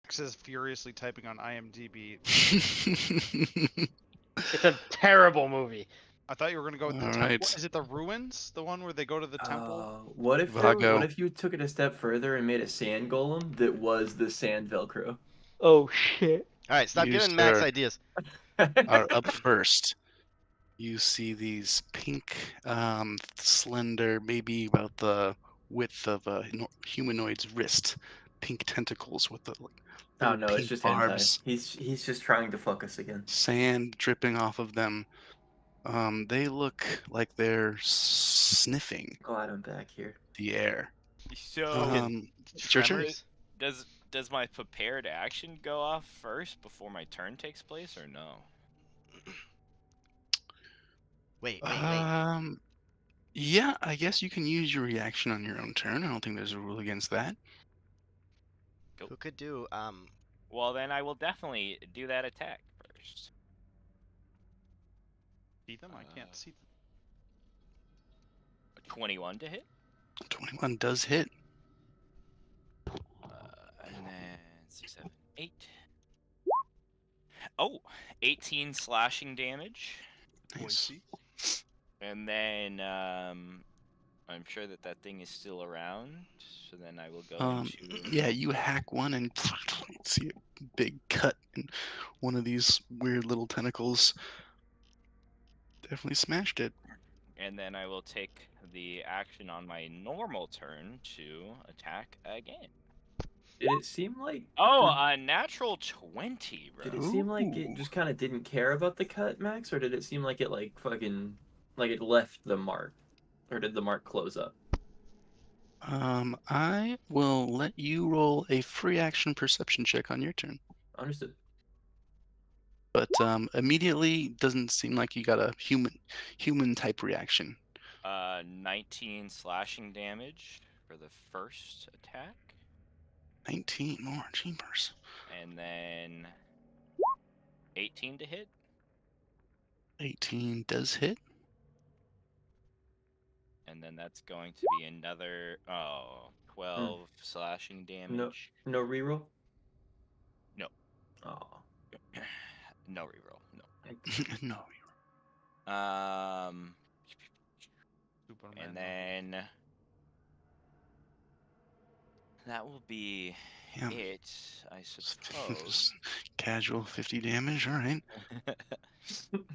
Is furiously typing on IMDb. It's a terrible movie. I thought you were gonna go with the All temple. right. Is it the ruins? The one where they go to the temple? What if what Vago. if you took it a step further and made a sand golem that was the sand Velcro? Oh shit. All right, stop You, giving Max sir, ideas. are up first. You see these pink, slender, maybe about the width of a humanoid's wrist, pink tentacles with the Oh little no, it's pink just hentai. barbs, He's just trying to fuck us again. sand dripping off of them. They look like they're sniffing Glad I'm back here. the air. So It's your turn. Tremors. does my prepared action go off first before my turn takes place, or no? Wait. Yeah, I guess you can use your reaction on your own turn. I don't think there's a rule against that. Who could do Well, then I will definitely do that attack first. See them? I can't see them. 21 to hit. 21 does hit. And then 6, 7, 8. Oh, 18 slashing damage. Nice. And then I'm sure that thing is still around. So then I will go into. Yeah, you hack one and see a big cut in one of these weird little tentacles. Definitely smashed it. And then I will take the action on my normal turn to attack again. Did it seem like? Oh, a natural 20, bro. Did it seem like it just kind of didn't care about the cut, Max, or did it seem like it like fucking like it left the mark, or did the mark close up? I will let you roll a free action perception check on your turn. Understood. But immediately doesn't seem like you got a human type reaction. 19 slashing damage for the first attack. 19 more chambers. And then 18 to hit. 18 does hit. And then that's going to be another 12 slashing damage. No reroll. No. Oh. No reroll. No. No. Superman. And then that will be Yeah. it, I suppose. Casual 50 damage. All right.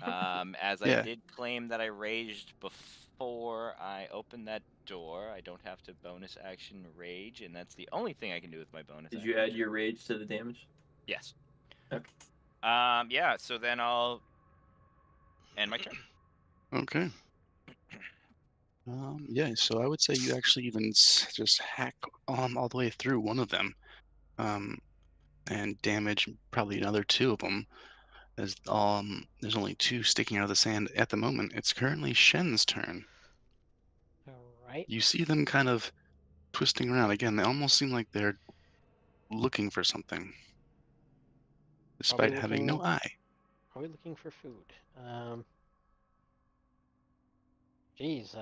As Yeah. I did claim that I raged before I opened that door, I don't have to bonus action rage, and that's the only thing I can do with my bonus. Did you add your rage to the damage? Yes. Okay. Yeah. So then I'll end my turn. Okay. Yeah, so I would say you actually even just hack all the way through one of them, and damage probably another two of them. There's only two sticking out of the sand at the moment. It's currently Shen's turn. All right. You see them kind of twisting around again. They almost seem like they're looking for something, despite having no eye. Are we looking for food? Geez,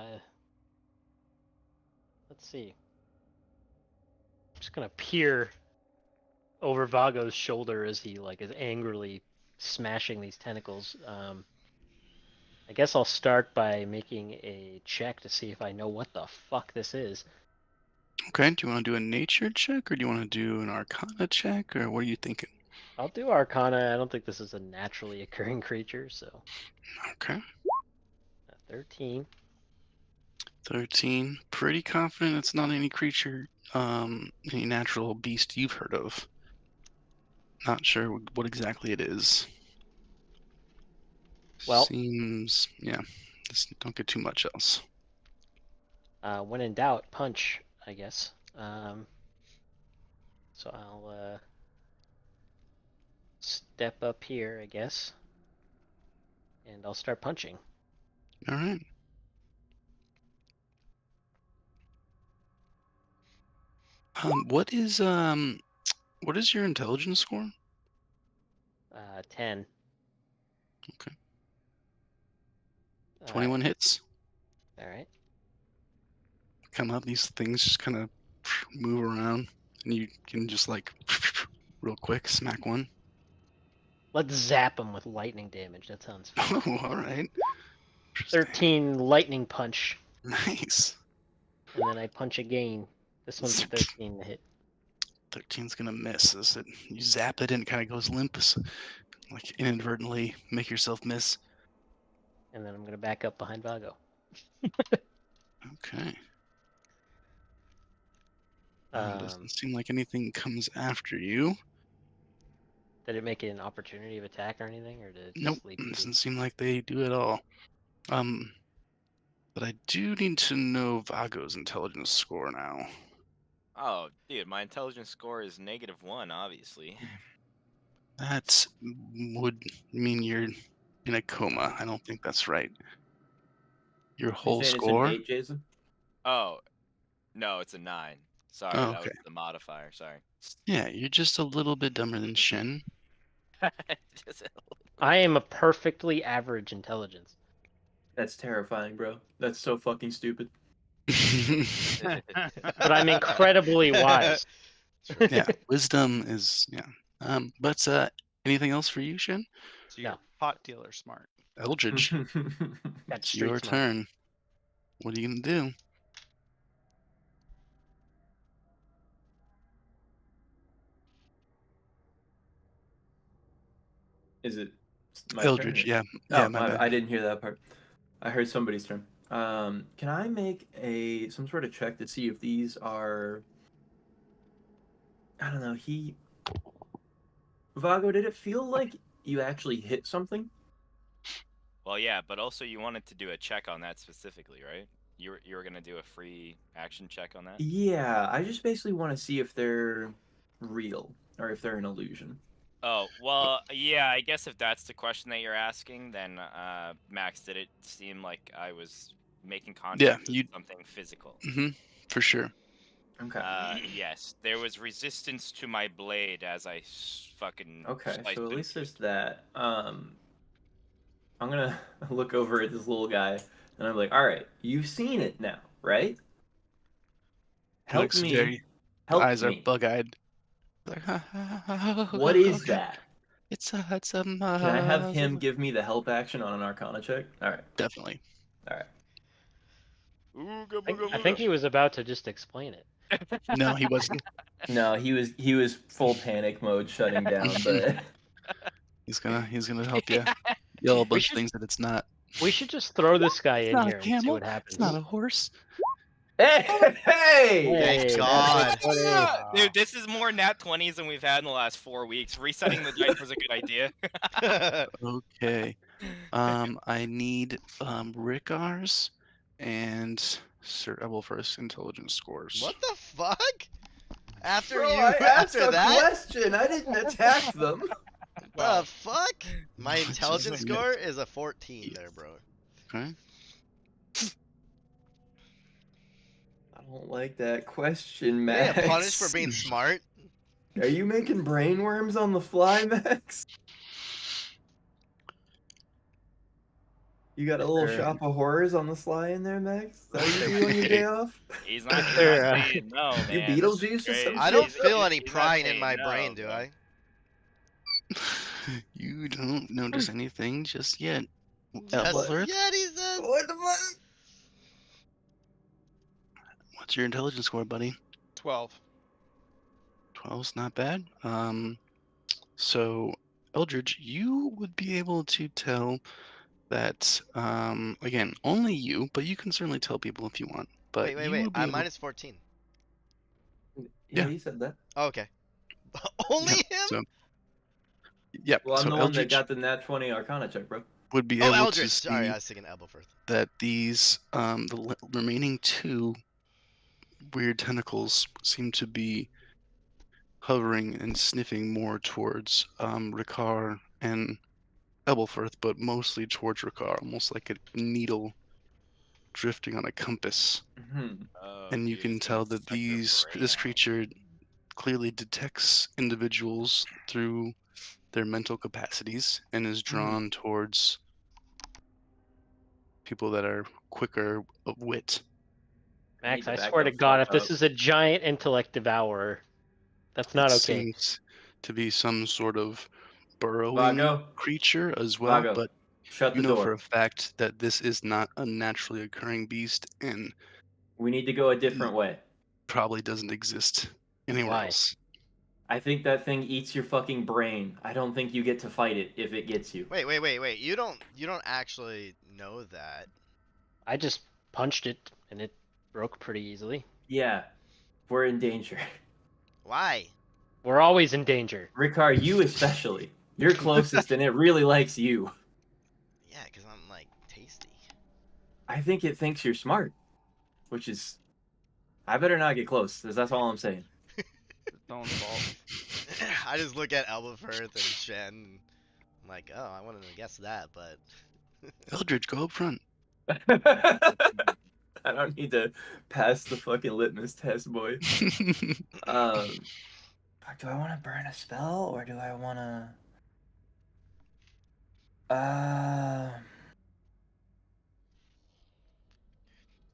let's see. I'm just gonna peer over Vago's shoulder as he is angrily smashing these tentacles. I guess I'll start by making a check to see if I know what the fuck this is. Okay, do you want to do a nature check, or do you want to do an arcana check, or what are you thinking? I'll do Arcana. I don't think this is a naturally occurring creature, so. Okay. 13. 13. Pretty confident it's not any creature, any natural beast you've heard of. Not sure what exactly it is. Well, seems, yeah. Just don't get too much else. When in doubt, punch, I guess. So I'll step up here, I guess, and I'll start punching. All right. What is your intelligence score? 10. Okay. 21 hits. All right. Come up, these things just kind of move around, and you can just real quick. Smack one. Let's zap him with lightning damage. That sounds fun. Oh, all right. 13 lightning punch, Nice. and then I punch again. This one's a 13 to hit. 13's gonna miss. As it, you zap it and it kind of goes limp, like inadvertently make yourself miss. And then I'm gonna back up behind Vago. Okay. Um, Doesn't seem like anything comes after you. Did it make it an opportunity of attack or anything, or did it Nope, just leave? doesn't seem like they do at all. But I do need to know Vago's intelligence score now. Oh, dude, my intelligence score is -1, obviously. That would mean you're in a coma. I don't think that's right. Your whole You're saying score? It's an 8, Jason? Oh, no, it's a 9. Sorry, Oh, that was okay. the modifier. Sorry. Yeah, you're just a little bit dumber than Shen. Just I am a perfectly average intelligence. That's terrifying, bro. That's so fucking stupid. But I'm incredibly wise. Yeah, wisdom is But anything else for you, Shen? So you're No. pot dealer smart. Eldridge, That's it's street your smart. turn. What are you gonna do? Is it my Eldridge, turn? yeah. Oh, Yeah, my bad. I didn't hear that part. I heard somebody's turn. Can I make some sort of check to see if these are? I don't know. Vago, did it feel like you actually hit something? Well, yeah, but also you wanted to do a check on that specifically, right? You were gonna do a free action check on that. Yeah, I just basically want to see if they're real or if they're an illusion. Oh, well, yeah, I guess if that's the question that you're asking, then Max, did it seem like I was making contact with something physical? For sure. Okay. Yes, there was resistance to my blade as I fucking. Okay, sliced so at into least it. there's that. I'm gonna look over at this little guy, and I'm like, all right, you've seen it now, right? Help Looks me. very. Help Eyes are me. bug-eyed. Like, What is that? It's a Can I have him give me the help action on an Arcana check? All right. Definitely. All right. Ooga, I booga, think booga. he was about to just explain it. No, he wasn't. No, he was full panic mode, shutting down. But He's gonna help you yell a bunch of things that it's not. We should just throw this guy in not here a and see camel. what happens. It's not a horse. hey, Thank Hey, God. that's funny. Ah, dude, this is more nat 20s than we've had in the last 4 weeks. Resetting the dice was a good idea. Okay. I need Rickar's and Sir Ebelfirst's intelligence scores. What the fuck? After bro, you, I asked after a that, question. I didn't attack them. the fuck? My Just intelligence admit. score is a 14 there, bro. Okay. I don't like that question, You Max. get punished for being smart. Are you making brain worms on the fly, Max? You got a little shop of horrors on the sly in there, Max? Is that what you do on your day off? He's not There, saying no, man. You This is Beetlejuice or crazy. some I don't shit? feel any He's not prying in saying my no, brain, do bro. I? You don't notice anything just yet. Just Ebelfirth, yet, he says. What the fuck? what's your intelligence score, buddy? 12. 12's not bad. So Eldridge, you would be able to tell that again, only you, but you can certainly tell people if you want. But Wait. you will be I'm able... minus 14. Yeah, Yeah. he said that. Oh, okay. Only Yep, him? So, yep. Well, I'm so the one that Eldridge got the nat 20 Arcana check, bro. would be Oh, able Eldritch. to see Sorry, I was thinking Ebelfirth. that these remaining two weird tentacles seem to be hovering and sniffing more towards Ricard and Ebelfirth, but mostly towards Ricard, almost like a needle drifting on a compass. Mm-hmm. Oh, And you dude, can it's tell gonna that suck your this brain out. creature clearly detects individuals through their mental capacities and is drawn towards people that are quicker of wit. Max, need to I back swear the to God, fuck if this up. is a giant intellect devourer, that's not It okay. seems to be some sort of burrowing Vago, creature as well, Vago, but shut you the know for door. a fact that this is not a naturally occurring beast and We need to go a different way. probably doesn't exist anywhere Why? else. I think that thing eats your fucking brain. I don't think you get to fight it if it gets you. Wait. You don't actually know that. I just punched it and it broke pretty easily. Yeah, we're in danger. Why? We're always in danger. Ricard, you especially. You're closest and it really likes you. Yeah, because I'm like tasty. I think it thinks you're smart, which is... I better not get close, because that's all I'm saying. It's its own fault. I just look at Elbafirth and Shen. And I'm like, oh, I wanted to guess that, but Eldridge, go up front. I don't need to pass the fucking litmus test, boy. Do I want to burn a spell, or do I want to...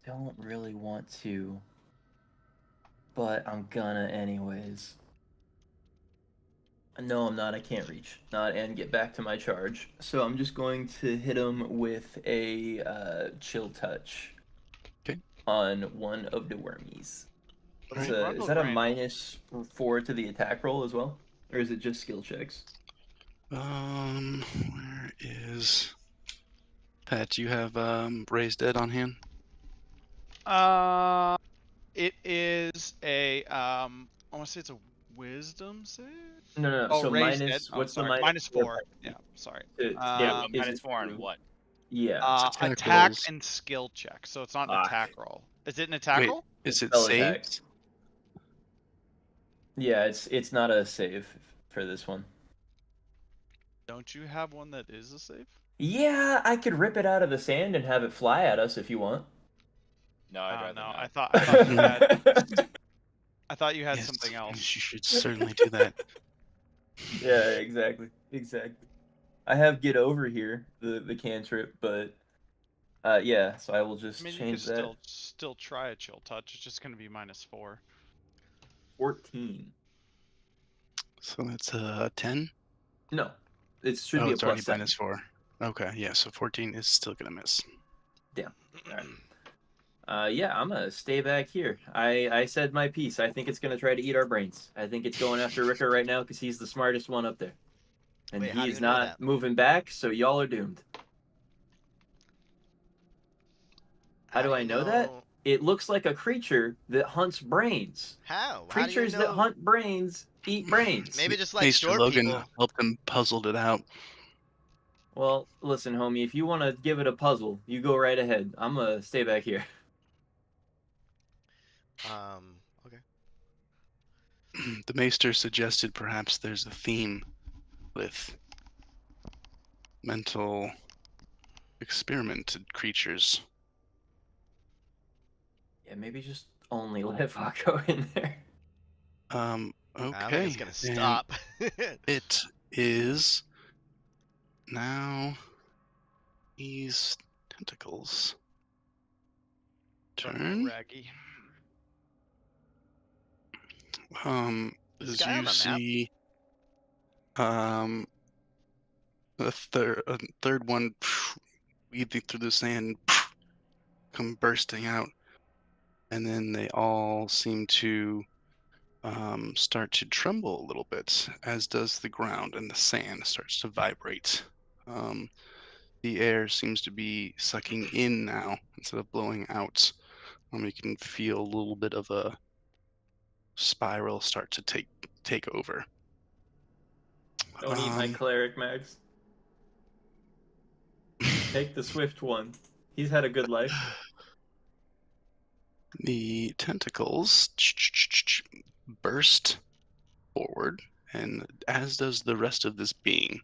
Don't really want to, but I'm gonna anyways. No, I'm not. I can't reach. Not and get back to my charge. So I'm just going to hit him with a chill touch. 'Kay. On one of the wormies. Alright. Is that a -4 to the attack roll as well, or is it just skill checks? Where is Pat? Do you have Raised Dead on hand? It is a I want to say it's a wisdom save. No. Oh, So raised minus. dead. Oh, What's the sorry. minus? -4. Yeah, sorry. Yeah, Is but it -4 on through- what? Yeah. It's attack Attack rolls. and skill check. So it's not an Ah. attack roll. Is it an attack Wait. roll? Is it Spell attack. saved? Yeah, it's not a save for this one. Don't you have one that is a save? Yeah, I could rip it out of the sand and have it fly at us if you want. No, I'd Oh, rather no, not. I thought you had. I thought you had Yes, something else. You should certainly do that. Yeah, exactly. I have get over here, the cantrip, but yeah, so I will just I mean, you change could that. still try a chill touch. It's just gonna be -4. 14. So that's a 10? No, it should Oh, be a it's already +7. -4. Okay, yeah, so 14 is still gonna miss. Yeah, I'm gonna stay back here. I said my piece. I think it's gonna try to eat our brains. I think it's going after Ricker right now because he's the smartest one up there, and Wait, how do he's you know not that? moving back. So y'all are doomed. How do I know that? It looks like a creature that hunts brains. How? Creatures How do you that know? hunt brains eat brains. Maybe just like Maester short Logan people. helped him puzzled it out. Well, listen, homie, if you want to give it a puzzle, you go right ahead. I'm gonna stay back here. Okay. The Maester suggested perhaps there's a theme with mental experimented creatures. Yeah, maybe just only let Vaco in there. Okay. I don't think it's gonna and stop. It is now these tentacles. Turn. Raggy. This As guy on you the map? see, a third one weaving through the sand, come bursting out, and then they all seem to start to tremble a little bit, as does the ground, and the sand starts to vibrate. The air seems to be sucking in now instead of blowing out. You can feel a little bit of a spiral start to take over. Don't eat my cleric, Max. Take the swift one. He's had a good life. The tentacles burst forward, and as does the rest of this being.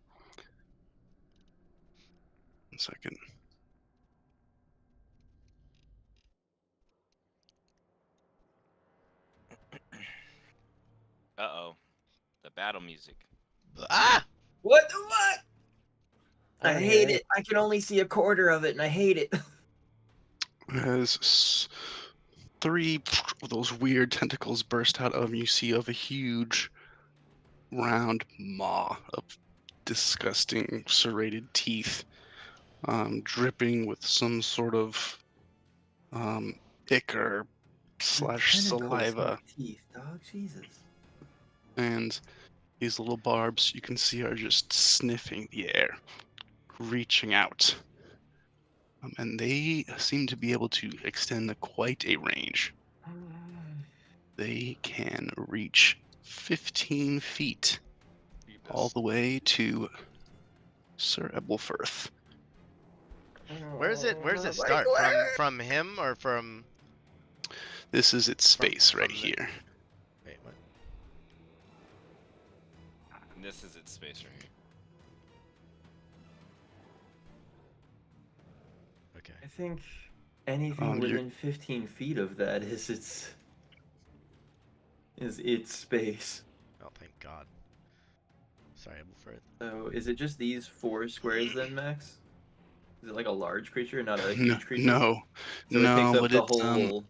1 second. Uh-oh. The battle music. Ah! What the fuck? I don't hate hear it. I can only see a quarter of it, and I hate it. As 3 of those weird tentacles burst out of you see of a huge round maw of disgusting serrated teeth, dripping with some sort of ichor slash saliva, Teeth, dog. Jesus. and these little barbs you can see are just sniffing the air, reaching out. And they seem to be able to extend quite a range. They can reach 15 feet all the way to Sir Ebelfirth. Where does it start? From him or from? This is its space right from the- here. Wait, what? This is its space right here. Okay. I think anything You're- within 15 feet of that is its space. Oh, thank God. Sorry, Ebelfirth. So is it just these 4 squares then, Max? Is it like a large creature, not a No, huge creature? no, So it takes no, up but the it's whole,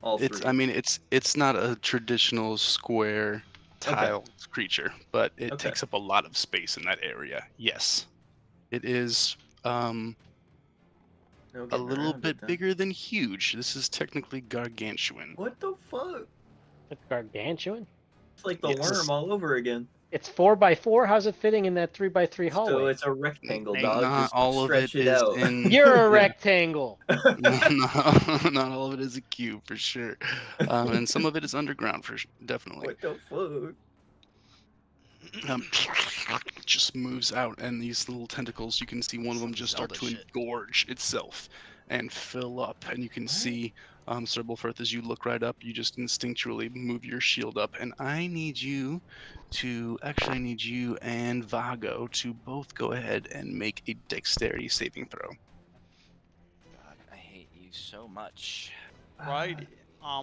all 3. it's. I mean, it's not a traditional square tile creature, but it Okay. takes up a lot of space in that area. Yes, it is. No A getting little around it bit then. bigger than huge. This is technically gargantuan. What the fuck? It's gargantuan. It's like the Yes. worm all over again. It's 4x4. How's it fitting in that 3x3 hallway? So it's a rectangle, dog. Not Just all of stretch it it is out. in. You're a rectangle. Not all of it is a cube for sure, and some of it is underground definitely. What the fuck? Just moves out, and these little tentacles, you can see one of them Some just start to Zelda shit. engorge itself and fill up, and you can see Sir Ebelfirth, as you look right up, you just instinctually move your shield up, and I need you and Vago to both go ahead and make a dexterity saving throw. God, I hate you so much. Right. Do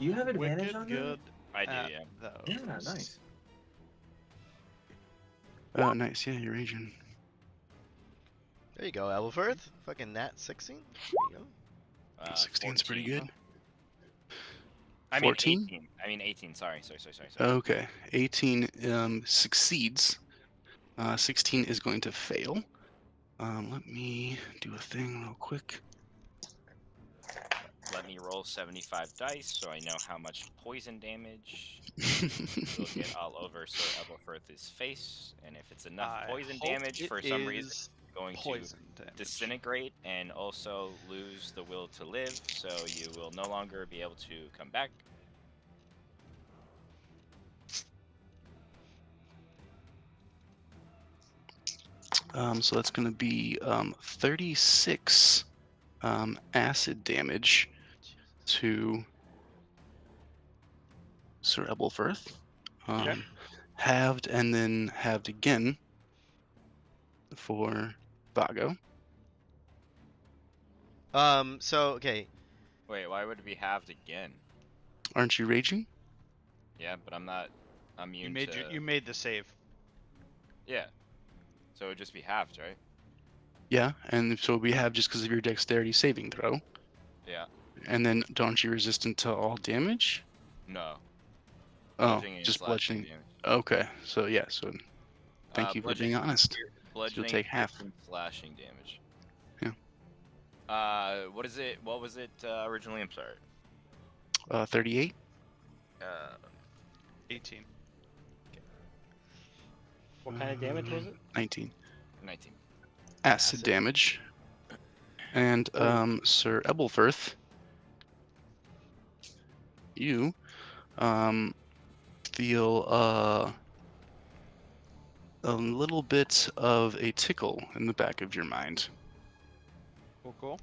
you have advantage wicked on that? good I do, at yeah. Yeah, those. nice. Oh, nice, yeah, you're raging. There you go, Ebelfirth. Fucking nat 16. There you go. 16's pretty 14. good. I mean 14? 18. I mean 18. Sorry. Okay, 18 succeeds. 16 is going to fail. Let me do a thing real quick. Let me roll 75 dice so I know how much poison damage will get all over Sir Ebelfirth's face, and if it's enough I poison hope damage it for some reason, is going to poison damage. disintegrate and also lose the will to live, so you will no longer be able to come back. So that's going to be 36 acid damage to Sir Ebelfirth. Okay. Halved and then halved again for Vago. So okay. Wait, why would it be halved again? Aren't you raging? Yeah, but I'm not immune to... You made the save. Yeah. So it would just be halved, right? Yeah, and so we have just because of your dexterity saving throw. Yeah. And then aren't you resistant to all damage? No. Oh, Bludgeoning and just slashing bludgeoning. damage. Okay, so yeah, so thank you for being honest. So Bludgeoning, you'll take half. and slashing damage. Yeah. What is it? What was it originally? I'm sorry. 38. 18. What kind of damage was it? 19. 19. Acid damage. And Sir Ebelfirth, you feel a little bit of a tickle in the back of your mind. Cool.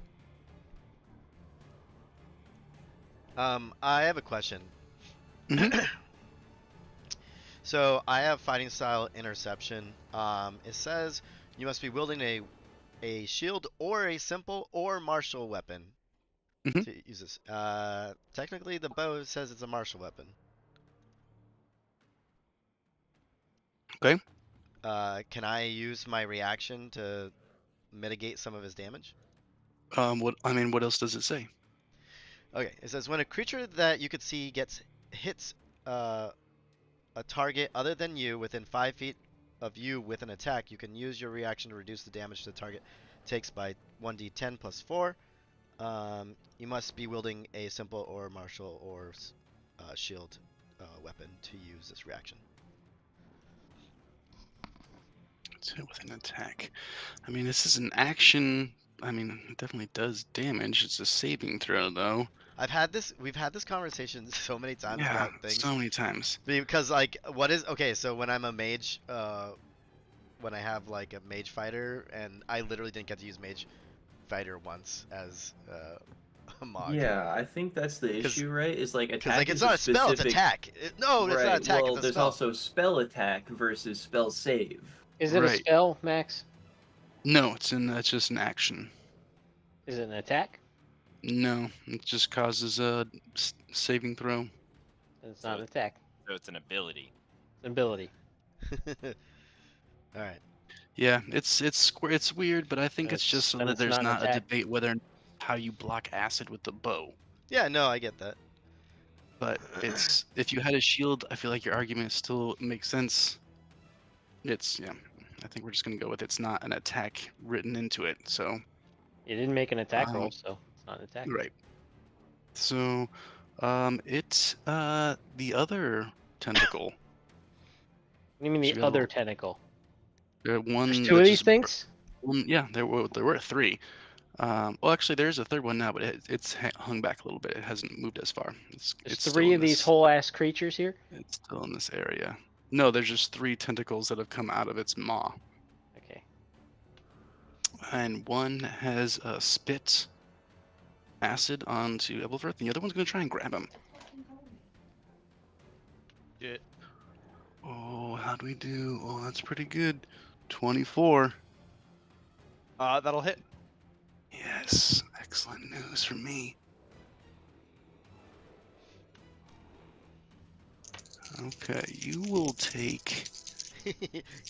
I have a question. Mhm. So I have fighting style interception. It says you must be wielding a shield or a simple or martial weapon Mhm. to use this. Technically, the bow says it's a martial weapon. Okay. Can I use my reaction to mitigate some of his damage? What else does it say? Okay, it says when a creature that you could see hits a target other than you within 5 feet of you with an attack, you can use your reaction to reduce the damage the target takes by 1d10 plus 4. You must be wielding a simple or martial or shield weapon to use this reaction. Let's hit with an attack. I mean, this is an action. I mean, it definitely does damage. It's a saving throw, though. We've had this conversation so many times Yeah, about things. so many times. Because like, so when I'm a mage, when I have like a mage fighter, and I literally didn't get to use mage fighter once as a mod. Yeah, I think that's the issue, right? Is like Because attack like it's is not a a spell, it's specific... attack. No, it's right. not attack. Well, It's a there's spell. also spell attack versus spell save. Is it a Right. spell, Max? No, it's just an action. Is it an attack? No, it just causes a saving throw. It's not an attack. So it's an ability. It's an ability. All right. Yeah, it's weird, but I think it's It's- just so then that it's there's not an not a attack. debate whether how you block acid with the bow. Yeah, no, I get that. But it's if you had a shield, I feel like your argument still makes sense. Yeah. I think we're just gonna go with it's not an attack written into it. So You didn't make an attack roll, so it's not an attack. right. So, it's the other tentacle. What do you mean So the we got a other little- tentacle? One. There's two that of these just things? Yeah, there were three. Well, actually, there's a third one now, but it's hung back a little bit. It hasn't moved as far. There's It's still three in of these this- whole ass creatures here? It's still in this area. No, there's just three tentacles that have come out of its maw, Okay. and one has spit acid onto Ebelverth, and the other one's gonna try and grab him. Shit. Oh, how'd we do? Oh, that's pretty good. 24. That'll hit. Yes, excellent news for me. Okay, you will take.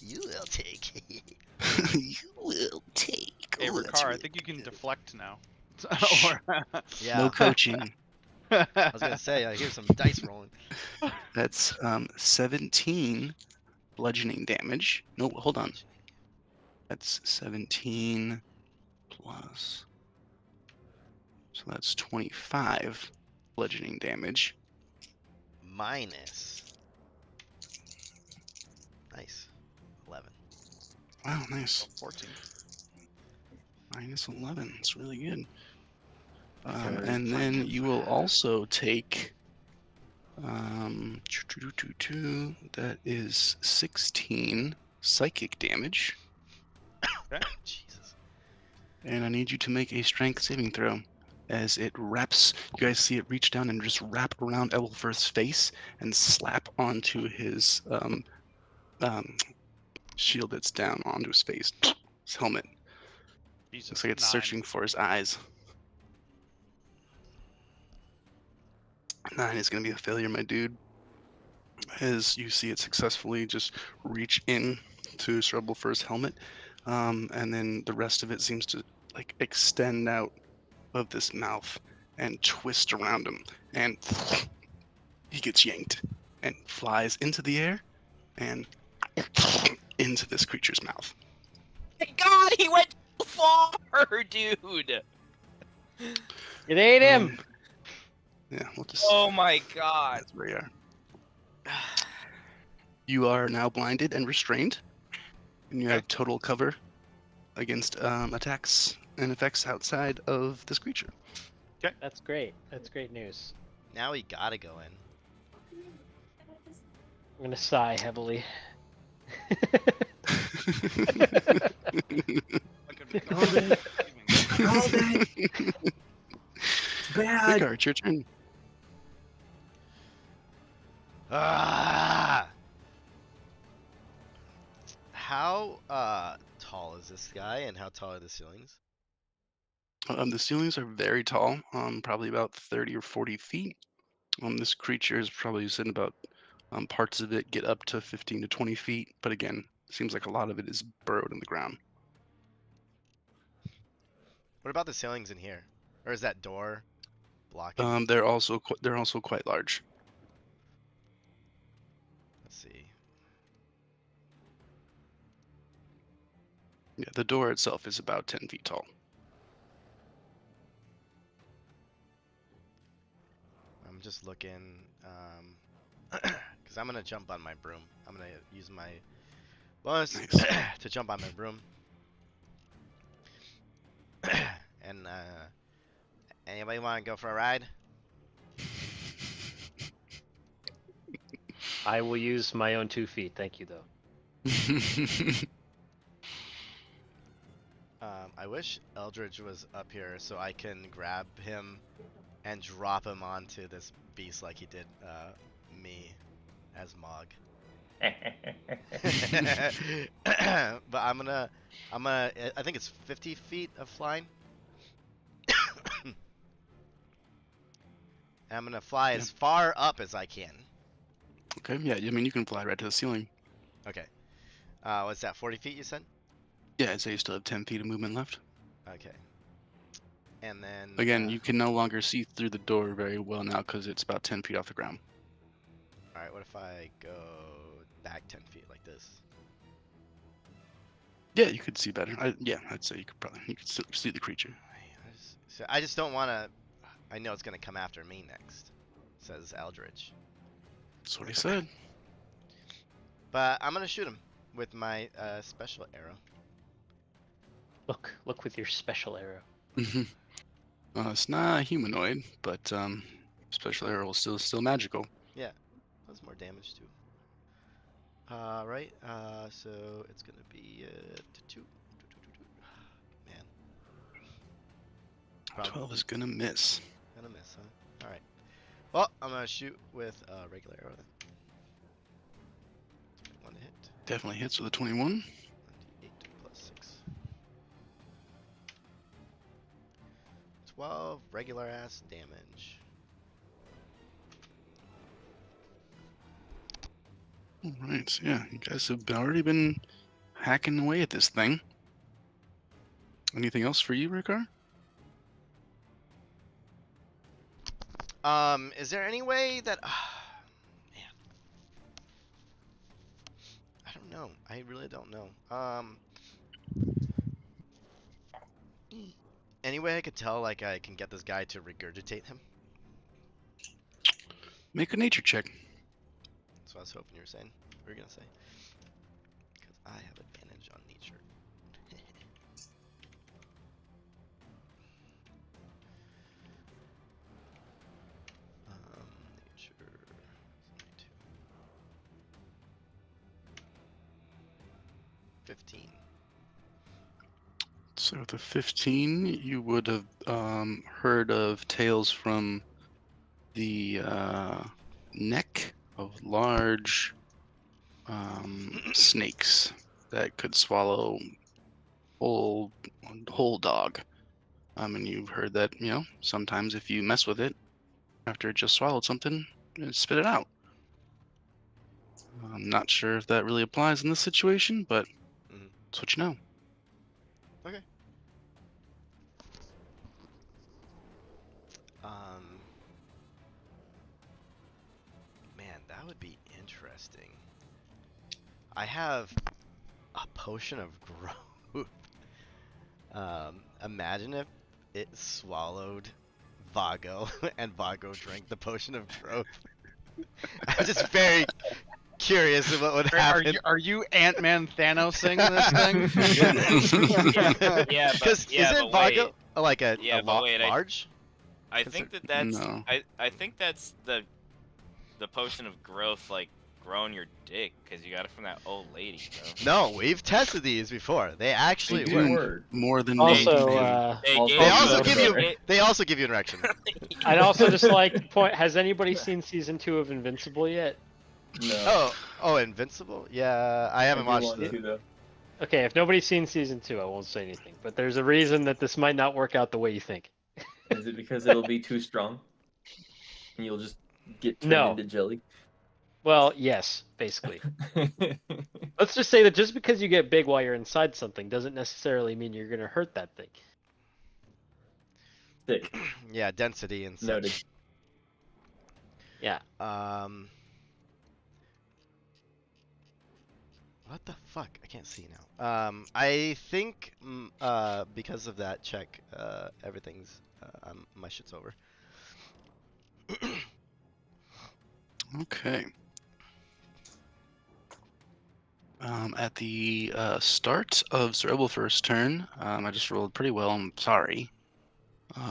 You will take. You will take. Hey, Oh, that's Ricard, I really think you can good. deflect now. Shh. Yeah. No coaching. I was gonna say, I hear some dice rolling. That's 17 bludgeoning damage. No, hold on. That's 17 plus. So that's 25 bludgeoning damage. Minus. Nice. 11. Wow, nice. 14. Minus 11. It's really good. Okay. And then you will also take. That is 16 psychic damage. Jesus. And I need you to make a strength saving throw as it wraps. You guys see it reach down and just wrap around Ebelverth's face and slap onto his shield that's down onto his face. His helmet. Jesus, Looks like it's 9. searching for his eyes. 9 is going to be a failure, my dude. As you see it successfully just reach in to Ebelverth's helmet. And then the rest of it seems to like extend out of this mouth and twist around him, and he gets yanked and flies into the air and into this creature's mouth. Thank God, he went too far, dude. It ate him! Yeah, we'll just. Oh my God. That's where you are. You are now blinded and restrained, and you have total cover against attacks and effects outside of this creature. That's great. That's great news. Now we gotta go in. I'm gonna sigh heavily. Bad. Ricard, it's your turn. Ah! How tall is this guy, and how tall are the ceilings? The ceilings are very tall, probably about 30 or 40 feet. This creature is probably sitting about parts of it get up to 15 to 20 feet, but again, seems like a lot of it is burrowed in the ground. What about the ceilings in here? Or is that door blocking? They're also quite large. Let's see. Yeah, the door itself is about 10 feet tall. I'm just looking, because I'm gonna jump on my broom. I'm gonna use my bonus Nice. to jump on my broom. And anybody want to go for a ride? I will use my own 2 feet. Thank you, though. I wish Eldridge was up here so I can grab him and drop him onto this beast like he did me as Mog. But I think it's 50 feet of flying. And I'm gonna fly as far up as I can. Okay, yeah, I mean, you can fly right to the ceiling. Okay. What's that, 40 feet you said? Yeah, I'd say you still have 10 feet of movement left. Okay. And then... Again, you can no longer see through the door very well now because it's about 10 feet off the ground. Alright, what if I go back 10 feet like this? Yeah, you could see better. I'd say you could still see the creature. I just don't want to... I know it's going to come after me next, says Eldridge. That's what he said. But I'm going to shoot him with my special arrow. Look with your special arrow. It's not humanoid, but special arrow is still magical. Yeah, does more damage too. Right, so it's going to be 2. Man. 12 is gonna miss. Gonna miss, huh? Alright. Well, I'm gonna shoot with a regular arrow then. 1 to hit. Definitely hits with a 21. 1d8 plus 6. 12 regular ass damage. Alright, so yeah, you guys have already been hacking away at this thing. Anything else for you, Rikar? Is there any way that... man. I don't know. I really don't know. Any way I could tell, like, I can get this guy to regurgitate him? Make a nature check. That's what I was hoping you were saying. What were you gonna say? Because I have advantage on nature. Nature 15. So with a 15, you would have heard of tales from the neck of large snakes that could swallow whole dog. And you've heard that, sometimes if you mess with it after it just swallowed something, it spit it out. I'm not sure if that really applies in this situation, but that's what you know. Okay. Man, that would be interesting. I have a potion of growth. Imagine if it swallowed Vago and Vago drank the potion of growth. I'm just very curious of what would happen. Are you Ant-Man Thanosing this thing? Yeah, Because isn't Vago like a large? I think that's No. I think that's the potion of growth, like growing your dick, because you got it from that old lady, bro. No, we've tested these before. They actually work. More than Also, They also give you an erection. I'd also just like to point: has anybody seen season 2 of Invincible yet? No. Oh, Invincible? Yeah, I haven't watched it. Okay, if nobody's seen season 2, I won't say anything. But there's a reason that this might not work out the way you think. Is it because it'll be too strong? And you'll just get turned into jelly? Well, yes, basically. Let's just say that just because you get big while you're inside something doesn't necessarily mean you're going to hurt that thing. Sick. Yeah, density and such. Noted. Yeah. What the fuck? I can't see now. I think because of that check, everything's my shit's over. Okay. At the start of Sir Ebelfirst's turn, I just rolled pretty well. I'm sorry.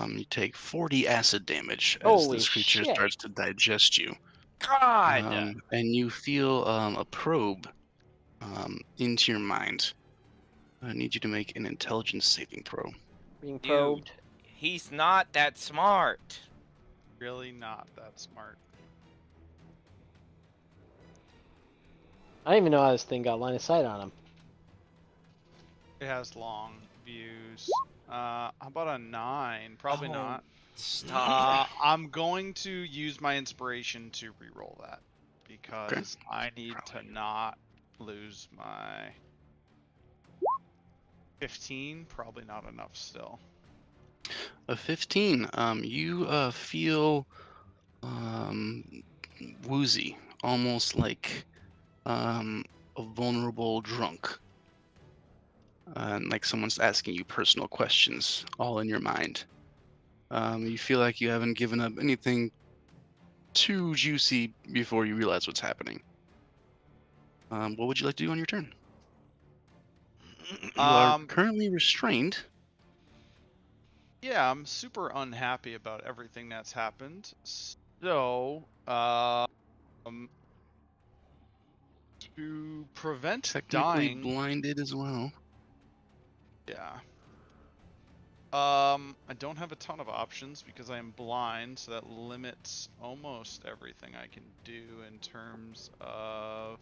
You take 40 acid damage as Holy this creature shit. starts to digest you. God. And you feel a probe into your mind. I need you to make an intelligence saving throw. Being Dude. probed. He's not that smart. Really not that smart. I don't even know how this thing got line of sight on him. It has long views. How about a 9? Probably Oh, not. Stop. I'm going to use my inspiration to re-roll that because I need to not lose my 15. Probably not enough still. A 15. You feel woozy, almost like a vulnerable drunk. And like someone's asking you personal questions, all in your mind. You feel like you haven't given up anything too juicy before you realize what's happening. What would you like to do on your turn? You are currently restrained. Yeah, I'm super unhappy about everything that's happened. So, to prevent Technically dying, blinded as well. yeah. I don't have a ton of options because I am blind, so that limits almost everything I can do in terms of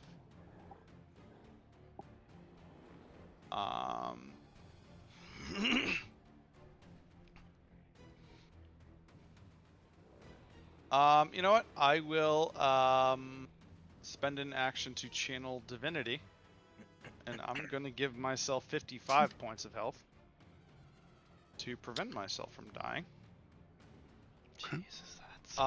you know what? I will spend an action to channel divinity, and I'm gonna give myself 55 points of health to prevent myself from dying. Jesus, that's.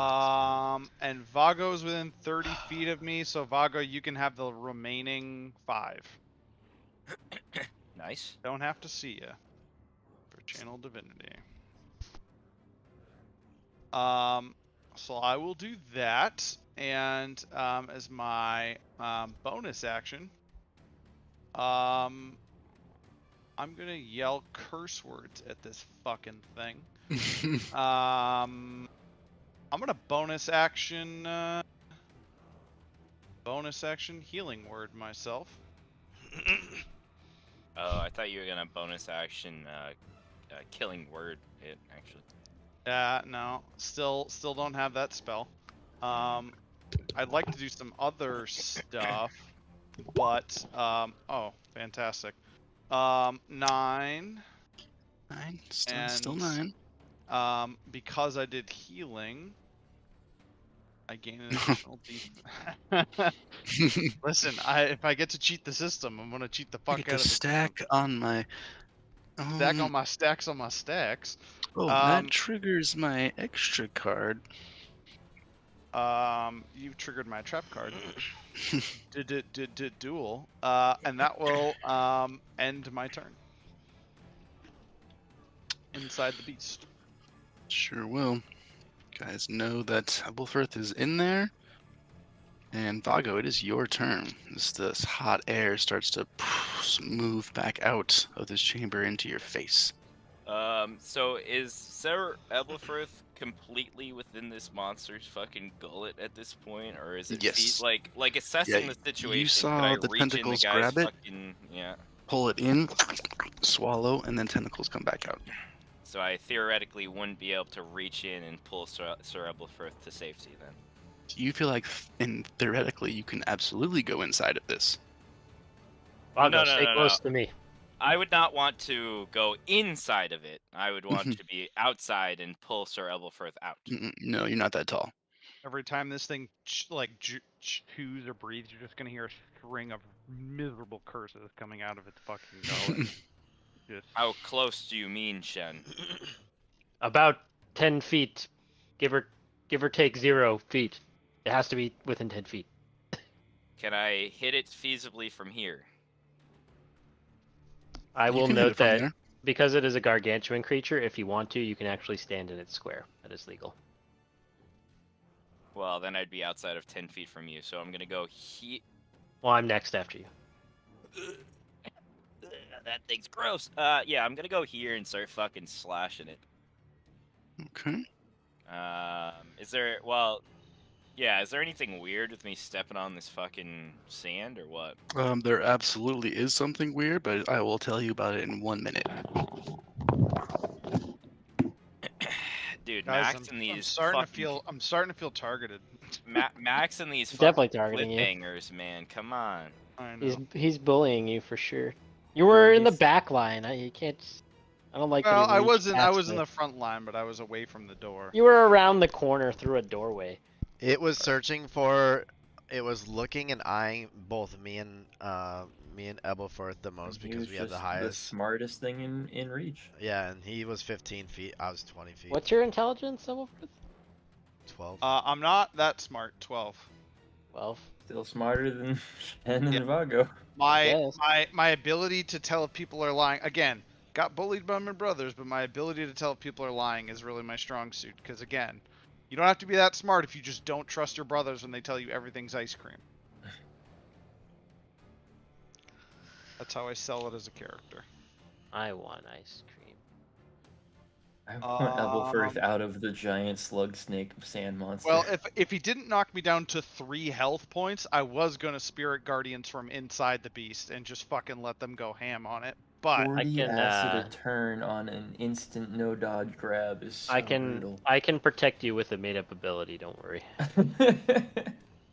And Vago's within 30 feet of me, so Vago, you can have the remaining 5. Nice. Don't have to see ya for channel divinity. So I will do that, and as my bonus action, I'm gonna yell curse words at this fucking thing. I'm gonna bonus action healing word myself. Oh, I thought you were gonna bonus action killing word it actually. No, still don't have that spell. I'd like to do some other stuff, but oh, fantastic. 9. 9. Still 9. Because I did healing, I gain an additional Listen, if I get to cheat the system, I'm gonna cheat the I fuck get out to of the stack on my stack on my stacks on my stacks. Oh, that triggers my extra card. You've triggered my trap card. Duel. And that will end my turn. Inside the beast. Sure will. Guys know that Ebelfirth is in there. And Vago, it is your turn. As this hot air starts to move back out of this chamber into your face. So is Sir Ebelfirth completely within this monster's fucking gullet at this point, or is it Yes. like assessing Yeah, the situation? you saw could I the reach in the tentacles guy's grab it, fucking pull it in, swallow, and then tentacles come back out. So I theoretically wouldn't be able to reach in and pull Sir Ebelfirth to safety then. You feel like, and theoretically, you can absolutely go inside of this. Vago, No, stay close to me. I would not want to go inside of it. I would want to be outside and pull Sir Ebelfirth out. No, you're not that tall. Every time this thing chews or breathes, you're just gonna hear a string of miserable curses coming out of its fucking gullet. Just... How close do you mean, Shen? About 10 feet, give or take 0 feet. It has to be within 10 feet. Can I hit it feasibly from here? I You will can hit note it from that there. because it is a gargantuan creature, if you want to, you can actually stand in its square. That is legal. Well, then I'd be outside of 10 feet from you, so I'm gonna go he. Well, I'm next after you. That thing's gross. Yeah, I'm gonna go here and start fucking slashing it. Okay. Is there? Well, yeah. Is there anything weird with me stepping on this fucking sand or what? There absolutely is something weird, but I will tell you about it in 1 minute. Dude, Guys, Max and I'm these starting to fucking feel I'm starting to feel targeted. Max and these He's fucking definitely targeting you. cliffhangers, man. Come on. I know. He's bullying you for sure. You were in the He's- back line. You can't. I don't like that Well, he I reached was past in me. the front line, but I was away from the door. You were around the corner through a doorway. It was searching for. It was looking and eyeing both me and Ebelforth the most He because was we had the just highest. smartest thing in Reach. Yeah, and he was 15 feet. I was 20 feet. What's your intelligence, Silverforth? 12. I'm not that smart. 12. 12. Still smarter than Shen and Yeah. Vago. Yes. My ability to tell if people are lying, again, got bullied by my brothers, but my ability to tell if people are lying is really my strong suit. Because again, you don't have to be that smart if you just don't trust your brothers when they tell you everything's ice cream. That's how I sell it as a character. I want ice cream. I want Ebelforth out of the giant slug snake sand monster. Well, if he didn't knock me down to 3 health points, I was gonna Spirit Guardians from inside the beast and just fucking let them go ham on it. But 40 I can, acid a turn on an instant no dodge grab is so brutal. I can protect you with a made up ability. Don't worry.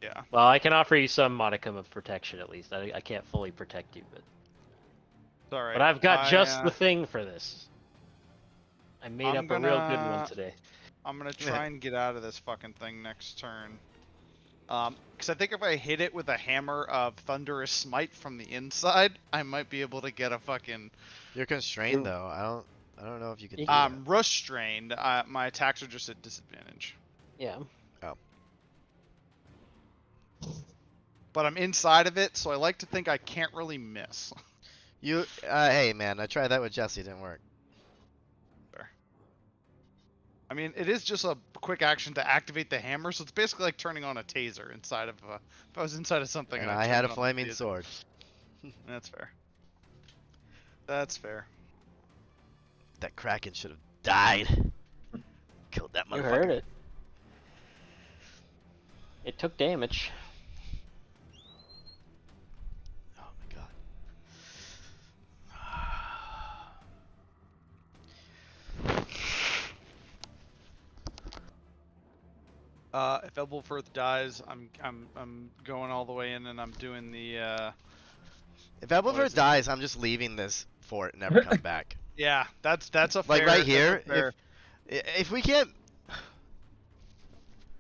yeah, Well, I can offer you some modicum of protection at least. I can't fully protect you, but it's all right. but I've got just I, the thing for this. I made I'm up a real good one gonna- today. I'm gonna try and get out of this fucking thing next turn. Because I think if I hit it with a hammer of Thunderous Smite from the inside, I might be able to get a fucking. You're constrained though. I don't know if you can. You Do can- that. Restrained. My attacks are just at disadvantage. Yeah. But I'm inside of it, so I like to think I can't really miss. You. Hey man, I tried that with Jesse. It didn't work. I mean, it is just a quick action to activate the hammer, so it's basically like turning on a taser inside of. If I was inside of something, And I'd I turn had a on the flaming taser. sword. That's fair. That's fair. That Kraken should have died. Killed that motherfucker. You heard it. It took damage. Oh my god. If Ebelforth dies, I'm going all the way in, and I'm doing the. If What is Ebelforth it? dies, I'm just leaving this fort and never come back. Yeah, that's a Like fair, right that's a here, fair- if we can't.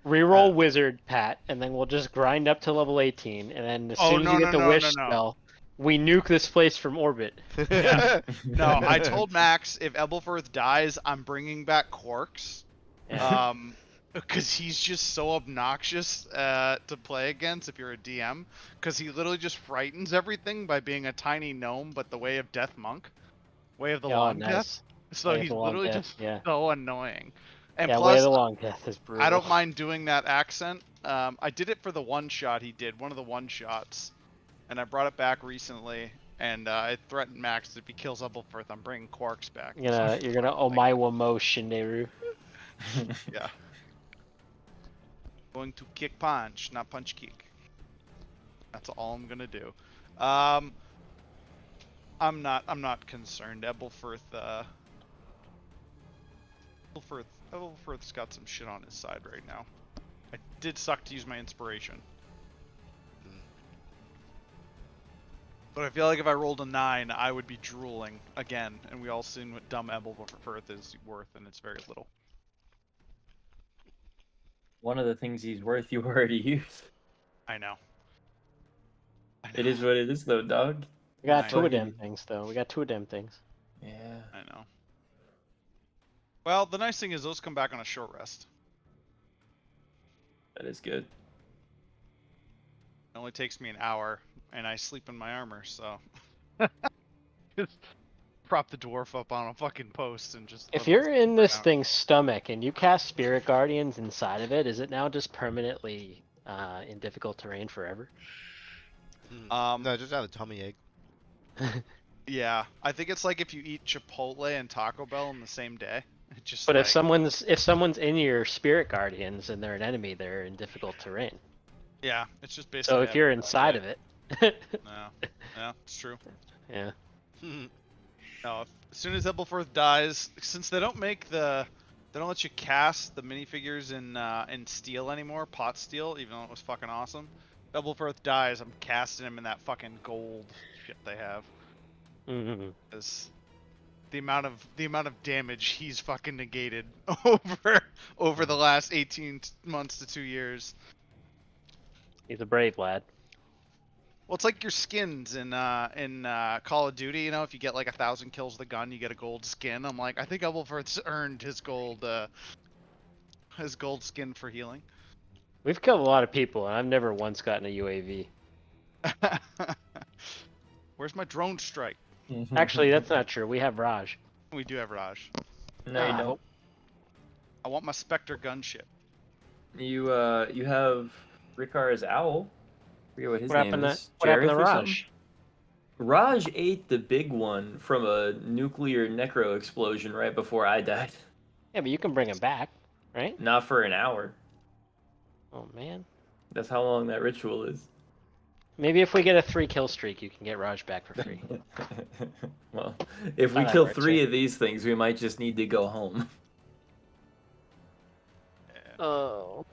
Reroll wizard, Pat, and then we'll just grind up to level 18, and then as Oh, soon as no, you get no, the no, wish no, no. spell, we nuke this place from orbit. Yeah. No, I told Max if Ebelforth dies, I'm bringing back Quarks. Yeah. Because he's just so obnoxious to play against if you're a DM. Because he literally just frightens everything by being a tiny gnome, but the way of Death Monk. Way of the Oh, Long Death. nice. So Way of he's the Long literally Death, just yeah. so annoying. And Yeah, Way of plus, the Long Death is brutal. I don't mind doing that accent. I did it for the one shot he did, one of the one shots. And I brought it back recently. And I threatened Max that if he kills Ebelforth, I'm bringing Quarks back. You're gonna Omaiwa Mo Shinderu. Yeah. Going to kick punch, not punch kick. That's all I'm gonna do. I'm not concerned. Ebelforth's got some shit on his side right now. I did suck to use my inspiration. But I feel like if I rolled a 9, I would be drooling again, and we all seen what dumb Ebelforth is worth, and it's very little. One of the things he's worth you already used. I know. It is what it is, though, dog. We got I two know. of them things, though. We got two of them things. Yeah. I know. Well, the nice thing is those come back on a short rest. That is good. It only takes me an hour, and I sleep in my armor, so. prop the dwarf up on a fucking post and just. If let him you're in this down. thing's stomach and you cast Spirit Guardians inside of it, is it now just permanently in difficult terrain forever? No, just have a tummy ache. Yeah, I think it's like if you eat Chipotle and Taco Bell in the same day. It just But like, if someone's in your Spirit Guardians and they're an enemy, they're in difficult terrain. yeah, it's just basically. So if you're inside of it, yeah, it's true. yeah. No, as soon as Ebelforth dies, since they don't let you cast the minifigures in steel anymore, pot steel, even though it was fucking awesome. Ebelforth dies, I'm casting him in that fucking gold shit they have. Mm-hmm. Because the amount of damage he's fucking negated over the last 18 months to 2 years. He's a brave lad. Well, it's like your skins in Call of Duty. You know, if you get like 1,000 kills with a gun, you get a gold skin. I'm like, I think Ebelforth's earned his gold skin for healing. We've killed a lot of people, and I've never once gotten a UAV. Where's my drone strike? Actually, that's not true. We have Raj. We do have Raj. No, you don't. I want my Spectre gunship. You have Rikar's owl. I forget what his What name happened is. to what happened to Jareth or something? Raj? Raj ate the big one from a nuclear necro explosion right before I died. Yeah, but you can bring him back, right? Not for an hour. Oh man. That's how long that ritual is. Maybe if we get a 3-kill streak, you can get Raj back for free. Well, if we Oh, that kill works, 3 yeah. of these things, we might just need to go home. Oh.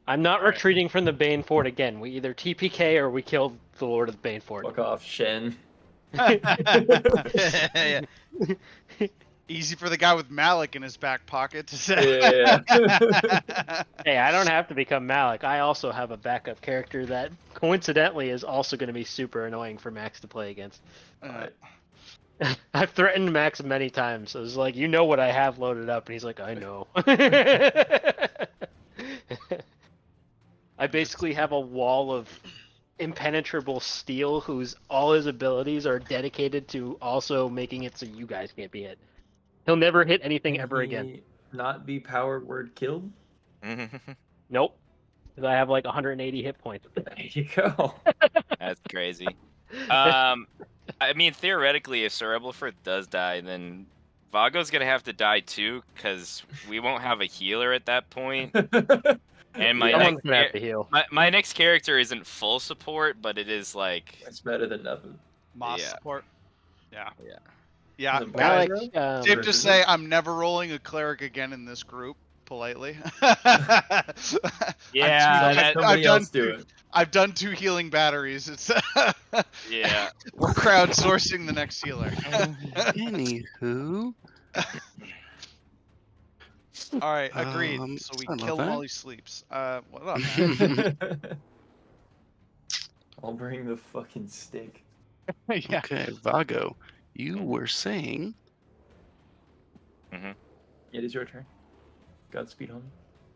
I'm not retreating from the Banefort again. We either TPK or we kill the Lord of the Banefort. Fuck off, Shen. Yeah. Easy for the guy with Malik in his back pocket to say. Yeah. Hey, I don't have to become Malik. I also have a backup character that coincidentally is also going to be super annoying for Max to play against. I've threatened Max many times. So it's like, you know what I have loaded up, and he's like, I know. I basically have a wall of impenetrable steel whose all his abilities are dedicated to also making it so you guys can't be hit. He'll never hit anything Can ever he again. Not be power word killed? Nope. Because I have like 180 hit points. There you go. That's crazy. I mean, theoretically, if Sir Ebelforth does die, then Vago's gonna have to die too, because we won't have a healer at that point. And my Someone's gonna have to heal. my next character isn't full support, but it is like That's better than nothing. Moss Yeah. support. Yeah. Yeah. Yeah. The Malik, Vago? Safe to say, I'm never rolling a cleric again in this group. Politely. Yeah, Somebody else do it. I've done 2 healing batteries. It's yeah. we're crowdsourcing the next healer. Anywho, All right, agreed. So we sorry about kill him that. while he sleeps. What up, man? I'll bring the fucking stick. Yeah. okay, Vago, you were saying It is your turn. Godspeed, homie.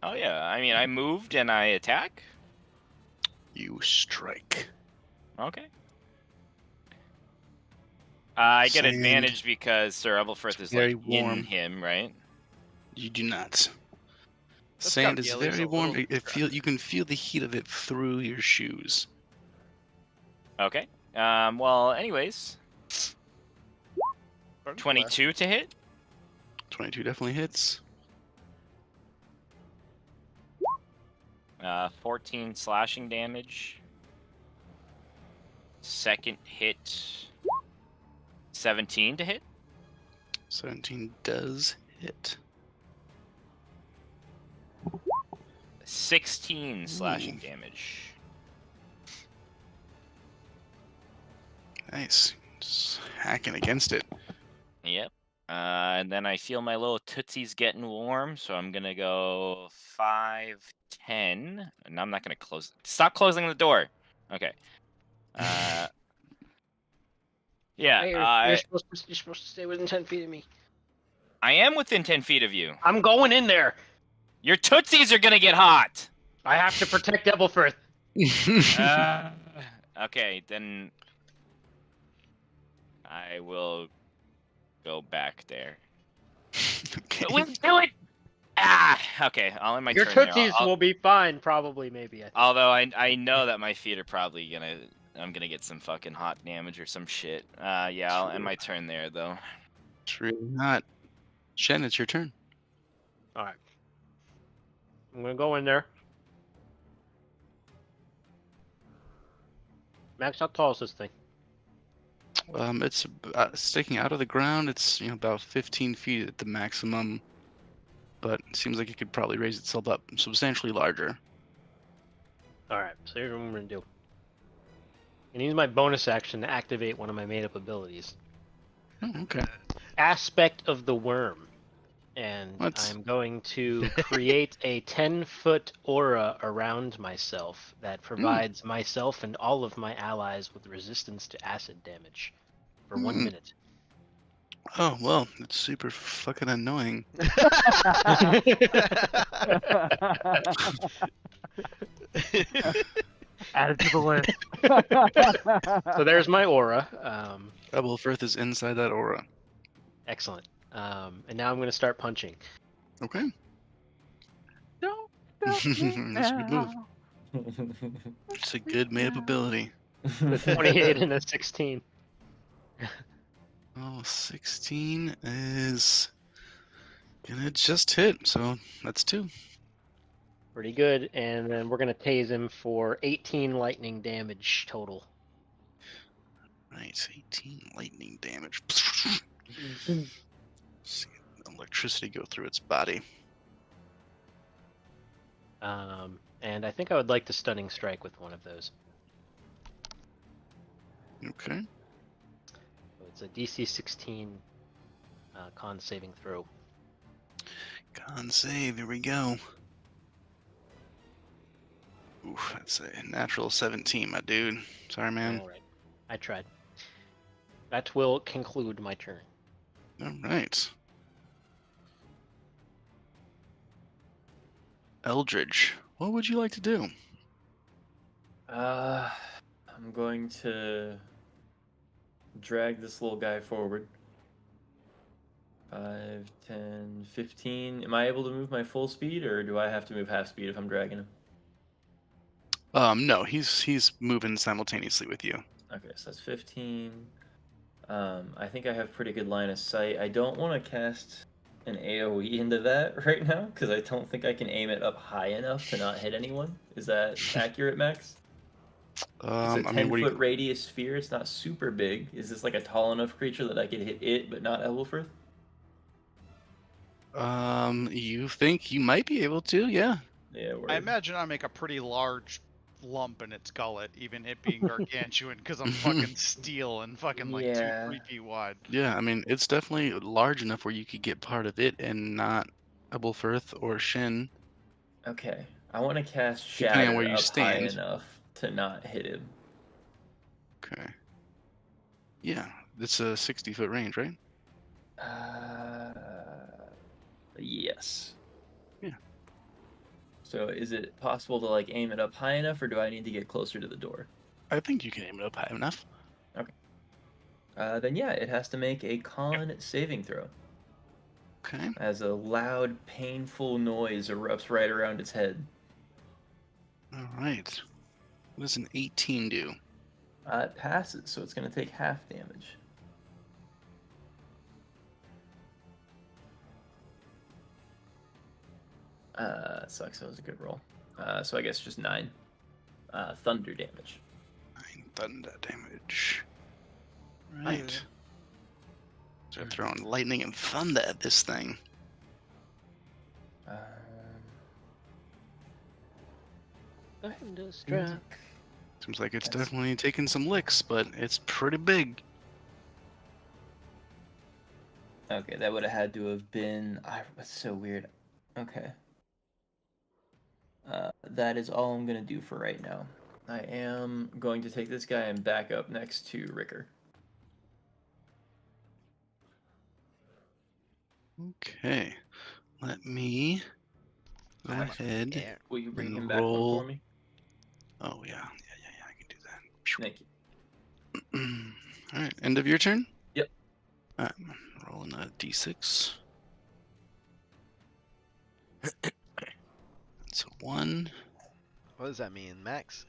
Oh yeah. I mean, I moved and I attack. you strike. Okay. I get Sand. advantage because Sir Ebelforth is Very like warm. in him, right? You do not. That's Sand got is Gilly's very a warm. little You can feel the heat of it through your shoes. Okay. Well, anyways, 22 to hit. 22 definitely hits. 14 slashing damage. Second hit, 17 to hit. 17 does hit. 16 slashing damage. Nice. Just hacking against it. Yep. And then I feel my little tootsies getting warm, so I'm gonna go 5, 10. And I'm not gonna close. Stop closing the door. Okay. Yeah. You're supposed to stay within 10 feet of me. I am within 10 feet of you. I'm going in there. Your tootsies are gonna get hot. I have to protect Ebelforth. Okay, then I I will go back there. Okay. Let's do it! Ah, okay. I'll end my Your turn there. tootsies will be fine, probably, maybe. I think. Although I know that my feet are probably gonna. I'm gonna get some fucking hot damage or some shit. Yeah, I'll end my turn there though. It's really not. Shen, it's your turn. All right. I'm gonna go in there. Max, how tall is this thing? It's sticking out of the ground. It's about 15 feet at the maximum, but it seems like it could probably raise itself up substantially larger. All right. So here's what I'm gonna do. I'm gonna use my bonus action to activate one of my made-up abilities. Oh, okay. Aspect of the worm. And What's- I'm going to create a 10-foot aura around myself that provides myself and all of my allies with resistance to acid damage for 1 Hmm. minute. Oh well, it's super fucking annoying. Add it to the list. So there's my aura. Double Firth is inside that aura. Excellent. And now I'm going to start punching. Okay. Don't That's a good move. now. It's a good made-up ability. The 28 and a 16. Oh, 16 is gonna just hit, so that's 2. Pretty good. And then we're going to tase him for 18 lightning damage total. Right, 18 lightning damage. See electricity go through its body. And I think I would like to stunning strike with one of those. Okay. So it's a DC 16 con saving throw. Con save, here we go. Oof, that's a natural 17, my dude. Sorry, man. All right. I tried. That will conclude my turn. All right. Eldridge, what would you like to do? I'm going to drag this little guy forward. 5, 10, 15. Am I able to move my full speed, or do I have to move half speed if I'm dragging him? No, he's moving simultaneously with you. Okay, so that's 15. I think I have pretty good line of sight. I don't want to cast an AoE into that right now, because I don't think I can aim it up high enough to not hit anyone. Is that accurate, Max? It's a I mean, 10-foot radius sphere. It's not super big. Is this like a tall enough creature that I could hit it, but not Elwulfrith? You think you might be able to? Yeah. Yeah, word. I imagine I make a pretty large lump in its gullet, even it being gargantuan, because I'm fucking steel and fucking like Yeah. 2-3 feet wide. Yeah, I mean, it's definitely large enough where you could get part of it and not Ebelfirth or Shin. Okay, I want to cast Depending on Shatter where you up high stand. enough to not hit him. Okay. Yeah, it's a 60-foot range, right? Yes. Yeah. So is it possible to like aim it up high enough, or do I need to get closer to the door? I think you can aim it up high enough. Then yeah, it has to make a con saving throw. Okay. As a loud, painful noise erupts right around its head. All right. What does an 18 do? It passes, so it's going to take half damage. Sucks. That was a good roll. So I guess just 9 thunder damage. 9 thunder damage. Right. So throwing lightning and thunder at this thing. Thunderstruck. Seems like it's That's- definitely taking some licks, but it's pretty big. Okay, that would have had to have been. That's so weird. Okay. That is all I'm going to do for right now. I am going to take this guy and back up next to Ricker. Okay. Let me go Nice. ahead. Yeah. Will you bring And him back one roll. for me? Oh, yeah. I can do that. Thank you. All right. End of your turn? Yep. Rolling a d6. It's a 1. What does that mean, Max?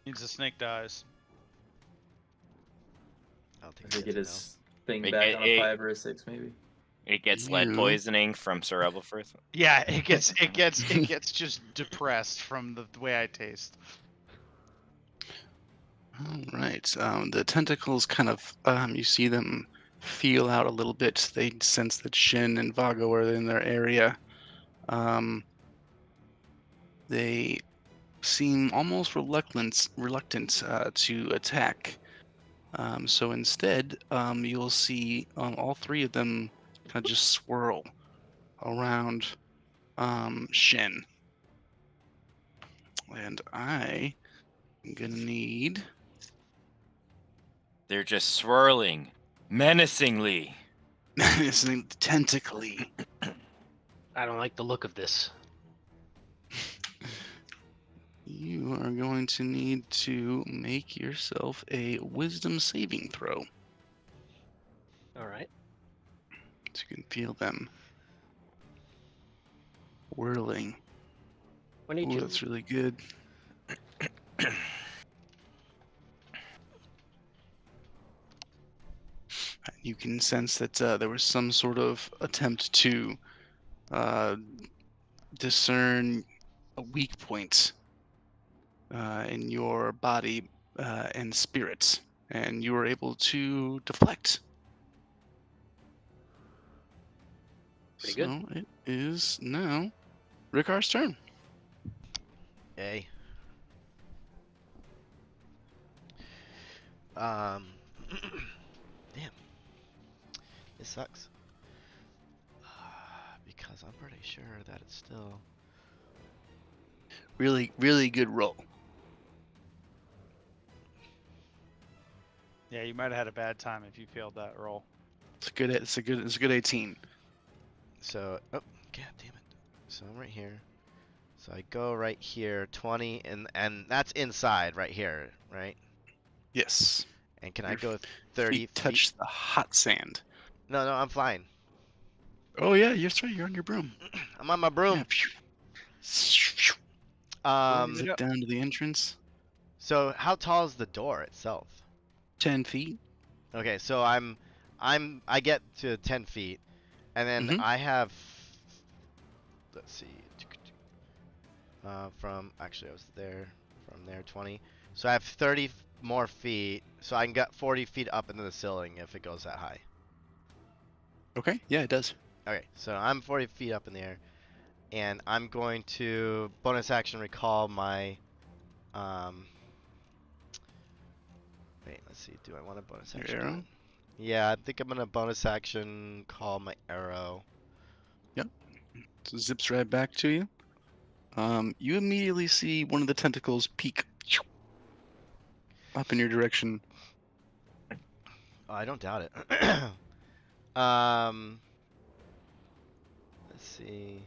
Means the snake dies. I don't think If we he get gets a no. his thing It- back it- on a 5 or a 6, maybe. It gets lead You- poisoning from Sir Evelfirth. Yeah, it gets just depressed from the way I taste. All right. The tentacles kind of, you see them feel out a little bit. They sense that Shin and Vago are in their area. They seem almost reluctant to attack. So instead, you'll see all three of them kind of just swirl around Shin. And I am gonna need. They're just swirling menacingly. His name tentacly. I don't like the look of this. You are going to need to make yourself a wisdom saving throw. All right. So you can feel them whirling. What need Ooh, you? that's really good. You can sense that there was some sort of attempt to uh, discern a weak point in your body and spirit, and you were able to deflect. Pretty So good. it is now Rikar's turn. Yay. Damn. This sucks. Because I'm pretty sure that it's still. Really, really good roll. Yeah, you might have had a bad time if you failed that roll. It's a good 18. So, oh, god damn it. So I'm right here. So I go right here, 20, and that's inside right here, right? Yes. And can I Your go 30 feet touch the hot sand. No, no, I'm fine. Oh yeah, that's right. You're on your broom. I'm on my Yeah. broom. Zip down to the entrance. So how tall is the door itself? 10 feet. Okay, so I get to 10 feet, and then Mhm. I have, let's see, actually I was there, from there 20, so I have 30 more feet, so I can get 40 feet up into the ceiling if it goes that high. Okay. Yeah, it does. Okay, so I'm 40 feet up in the air, and I'm going to bonus action recall my, wait, let's see, do I want a bonus Your action? arrow. Yeah, I think I'm gonna bonus action call my arrow. So it zips right back to you. You immediately see one of the tentacles peek up in your direction. Oh, I don't doubt it. Let's see.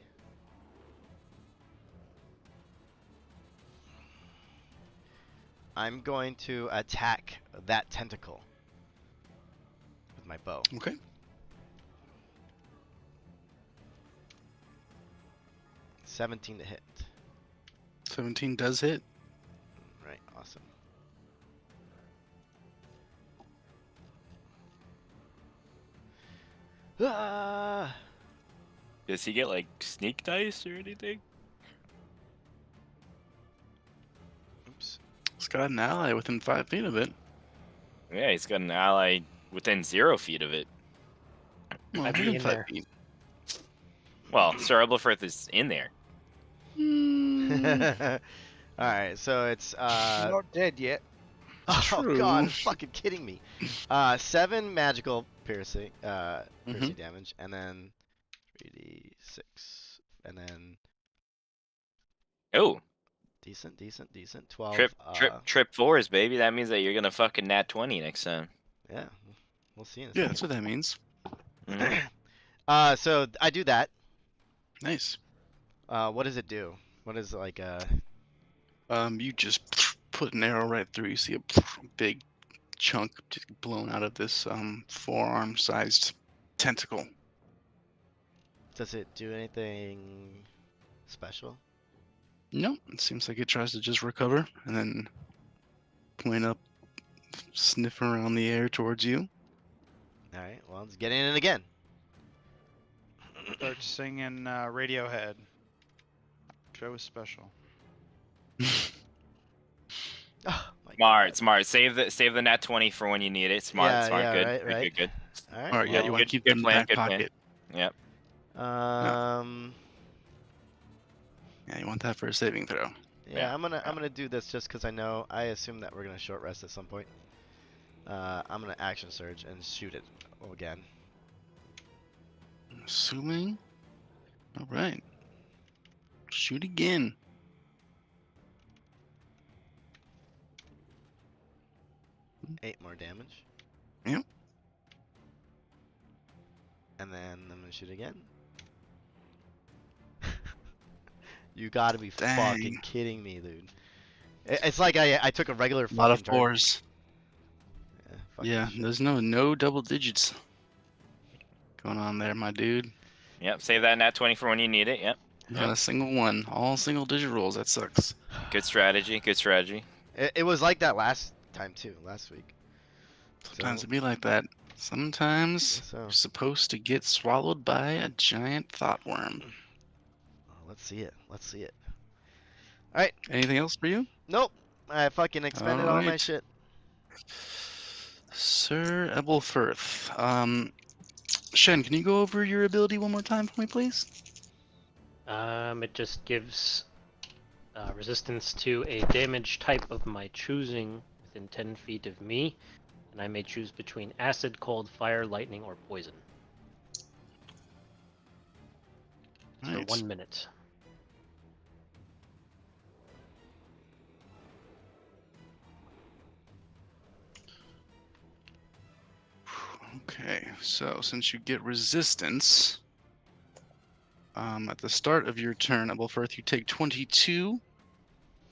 I'm going to attack that tentacle with my bow. Okay. 17 to hit. 17 does hit. Right, awesome. Ah! Does he get like sneak dice or anything? Oops. It's got an ally within 5 feet of it. Yeah, he's got an ally within 0 feet of it. Well, I'd be within in 5 there. feet. Well, Sir Evelfirth is in there. Alright, so it's Not dead yet. oh True. god, fucking kidding me. 7 magical piercing piercing damage, and then 3d6, and then Oh, decent, 12. trip 4s, baby. That means that you're gonna fucking nat 20 next time. Yeah, we'll see in a Yeah, second. that's what that means. Mhm. So I do that. Nice. What does it do? What is like You just put an arrow right through. You see a big chunk just blown out of this forearm-sized tentacle. Does it do anything special? No, it seems like it tries to just recover and then point up, sniffing around the air towards you. All right. Well, it's getting in again. Start singing Radiohead. Show is special. Oh, my Smart, God. smart. Save the nat 20 for when you need it. Smart, Yeah, smart. yeah, Good. right, Good, right. good, good. All right. All right, yeah, well, you want to good- keep good that in the plan, back good plan. pocket. Yep. Yeah, you want that for a saving throw. Yeah, Yeah, I'm gonna do this just because I assume that we're gonna short rest at some point. I'm gonna action surge and shoot it again. Assuming. All right. Shoot again. Eight more damage. Yep. And then I'm gonna shoot again. You gotta be fucking Dang. kidding me, dude. It's like I took a regular A lot of fucking turn. fours. Fucking Yeah, shit. there's no double digits going on there, my dude. Yep. Save that nat 20 for when you need it. Yep. Not a single one. All single digit rolls. That sucks. Good strategy. Good strategy. It was like that last time too, last week. Sometimes So- it be like that. Sometimes So you're supposed to get swallowed by a giant thought worm. let's see it. Let's see it. All right. Anything else for you? Nope. I fucking expended all my Alright. shit. Sir Ebelfirth. Shen, can you go over your ability one more time for me, please? It just gives resistance to a damage type of my choosing within 10 feet of me, and I may choose between acid, cold, fire, lightning, or poison. For Right. 1 minute. Okay, so since you get resistance, at the start of your turn, Ebelfirth, you take 22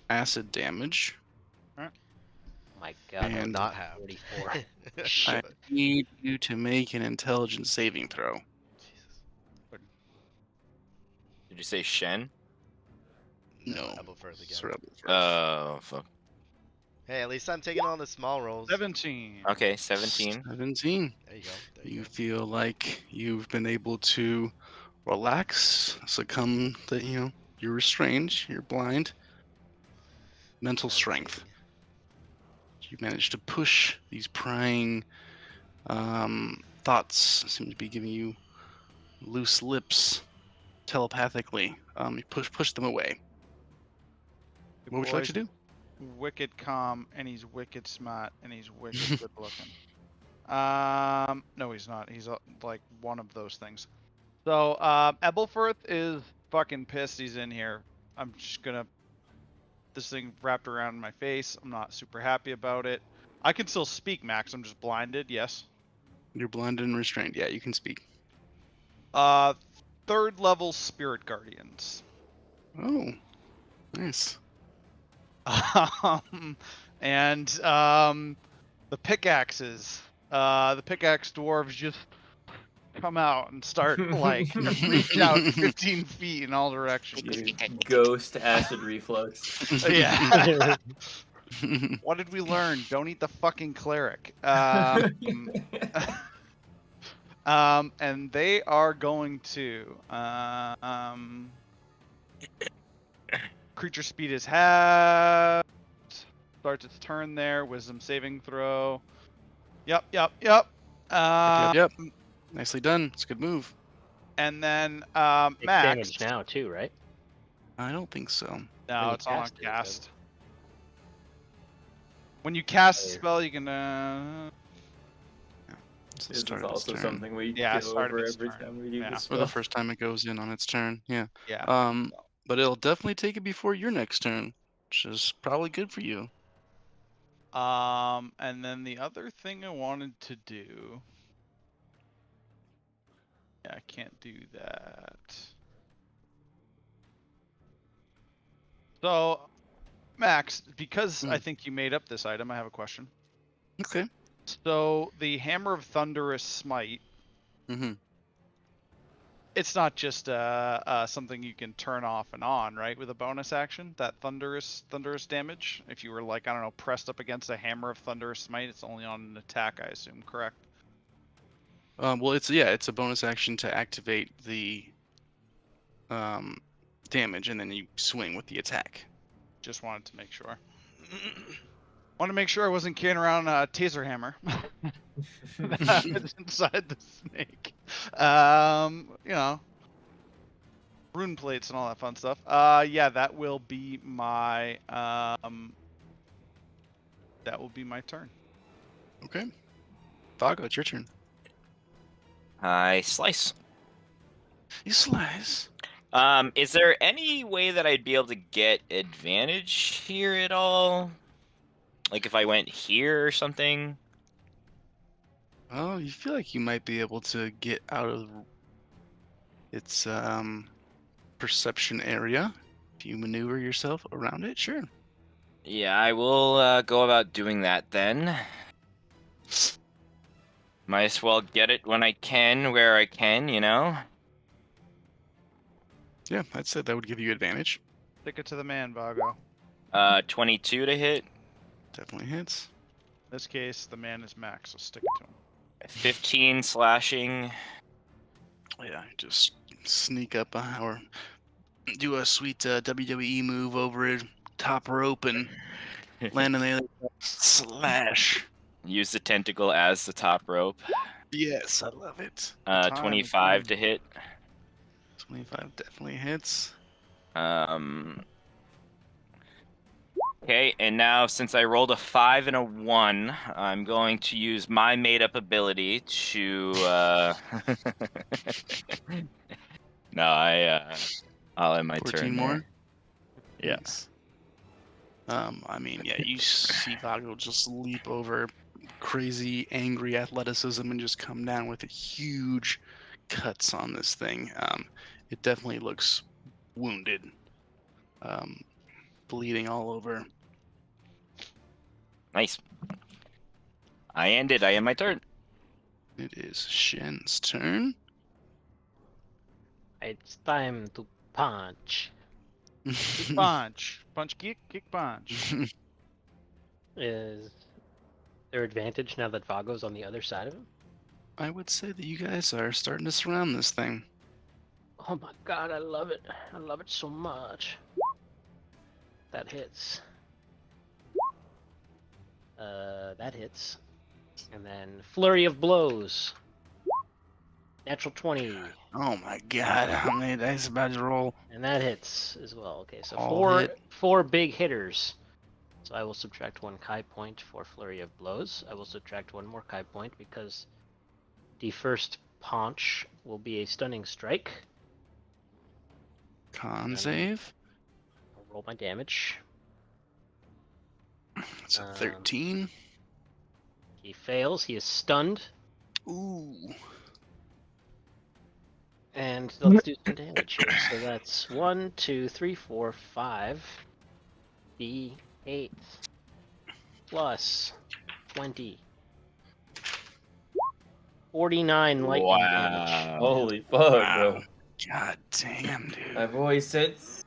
acid damage. My God, that And- would Not have. 44. I Shit. need you to make an intelligence saving throw. Jesus. Did you say Shen? No. Ebelfirth again. Sir Ebelfirth. Oh, fuck. Hey, at least I'm taking on the small rolls. 17. Okay, 17. 17. There you go. There you You go. feel like you've been able to relax, succumb that you're restrained, you're blind. Mental strength. Meditating. You managed to push these prying thoughts, seem to be giving you loose lips telepathically. You push them away. The What would you like boy's to do? Wicked calm, and he's wicked smart, and he's wicked good looking. No, he's not. He's like one of those things. So, Ebelfirth is fucking pissed he's in here. I'm just gonna. This thing wrapped around my face. I'm not super happy about it. I can still speak, Max. I'm just blinded. Yes. You're blinded and restrained. Yeah, you can speak. Third level spirit guardians. Oh, nice. And the pickaxes. The pickaxe dwarves just come out and start like reach out 15 feet in all directions. Dude, ghost acid reflux. Yeah. What did we learn? Don't eat the fucking cleric. And they are going to creature speed is halved. Starts its turn there. Wisdom saving throw. Yep. Yep. Nicely done. It's a good move. And then Takes Max. damage now, too, right? I don't think so. When No, you it's not on cast it, it cast. When you cast a Oh, yeah. spell, you can. It's the This is start of its also turn. something we Yeah, go start of over its every turn. time we do Yeah. this Or the spell. first time it goes in on its turn. Yeah. Yeah. But it'll definitely take it before your next turn, which is probably good for you. And then the other thing I wanted to do. Yeah, I can't do that. So, Max, because I think you made up this item, I have a question. Okay. So the Hammer of Thunderous Smite, Mm-hmm. it's not just something you can turn off and on, right? With a bonus action, that thunderous damage. If you were like, I don't know, pressed up against a Hammer of Thunderous Smite, it's only on an attack, I assume, correct? Well, it's a bonus action to activate the damage, and then you swing with the attack. Just wanted to make sure. Want to make sure I wasn't carrying around a taser hammer that was inside the snake. You know, rune plates and all that fun stuff. Yeah, that will be my turn. Okay. Vago, it's your turn. I slice. You slice. Is there any way that I'd be able to get advantage here at all? Like if I went here or something? Oh, you feel like you might be able to get out of its perception area if you maneuver yourself around it. Sure. Yeah, I will go about doing that then. Might as well get it when I can, where I can, you know? Yeah, I'd say that would give you advantage. Stick it to the man, Vago. 22 to hit. Definitely hits. In this case, the man is max, so stick it to him. 15 slashing. Yeah, just sneak up or do a sweet WWE move over it, top rope, and land on the other side. Slash. Use the tentacle as the top rope. Yes, I love it. 25 to hit. 25 definitely hits. Okay, and now since I rolled a 5 and a 1, I'm going to use my made-up ability to. No, I'll end my 14 turn. more. There. Yeah. Nice. I mean, yeah, you see Vago just leap over crazy, angry athleticism and just come down with huge cuts on this thing. It definitely looks wounded, bleeding all over. Nice. I end my turn. It is Shen's turn. It's time to punch. Kick punch. Punch kick, kick punch. Is there advantage now that Vago's on the other side of him? I would say that you guys are starting to surround this thing. Oh my god, I love it. I love it so much. That hits. That hits. And then flurry of blows. Natural 20. Oh my god, how many dice about to roll? And that hits as well. Okay, so All hit. four big hitters. So I will subtract 1 Kai point for flurry of blows. I will subtract 1 more Kai point because the first punch will be a stunning strike. Con save. I'll roll my damage. It's a 13. He fails. He is stunned. Ooh. And let's do some damage here. So that's 1, 2, 3, 4, 5. D8 plus 20. 49 lightning damage. Holy fuck, Wow. bro. God damn, dude. My voice hits.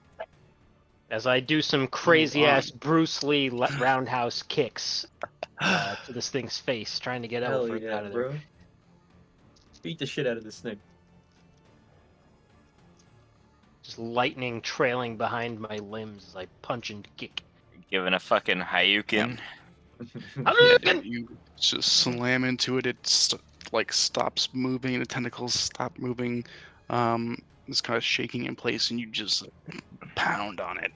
As I do some crazy ass Bruce Lee roundhouse kicks to this thing's face, trying to get Hell Alfred yeah, out of there. bro. Beat the shit out of this snake. Just lightning trailing behind my limbs as I punch and kick. Giving a fucking Hayukin. Yeah, you just slam into it. It stops moving. The tentacles stop moving. It's kind of shaking in place, and you just pound on it.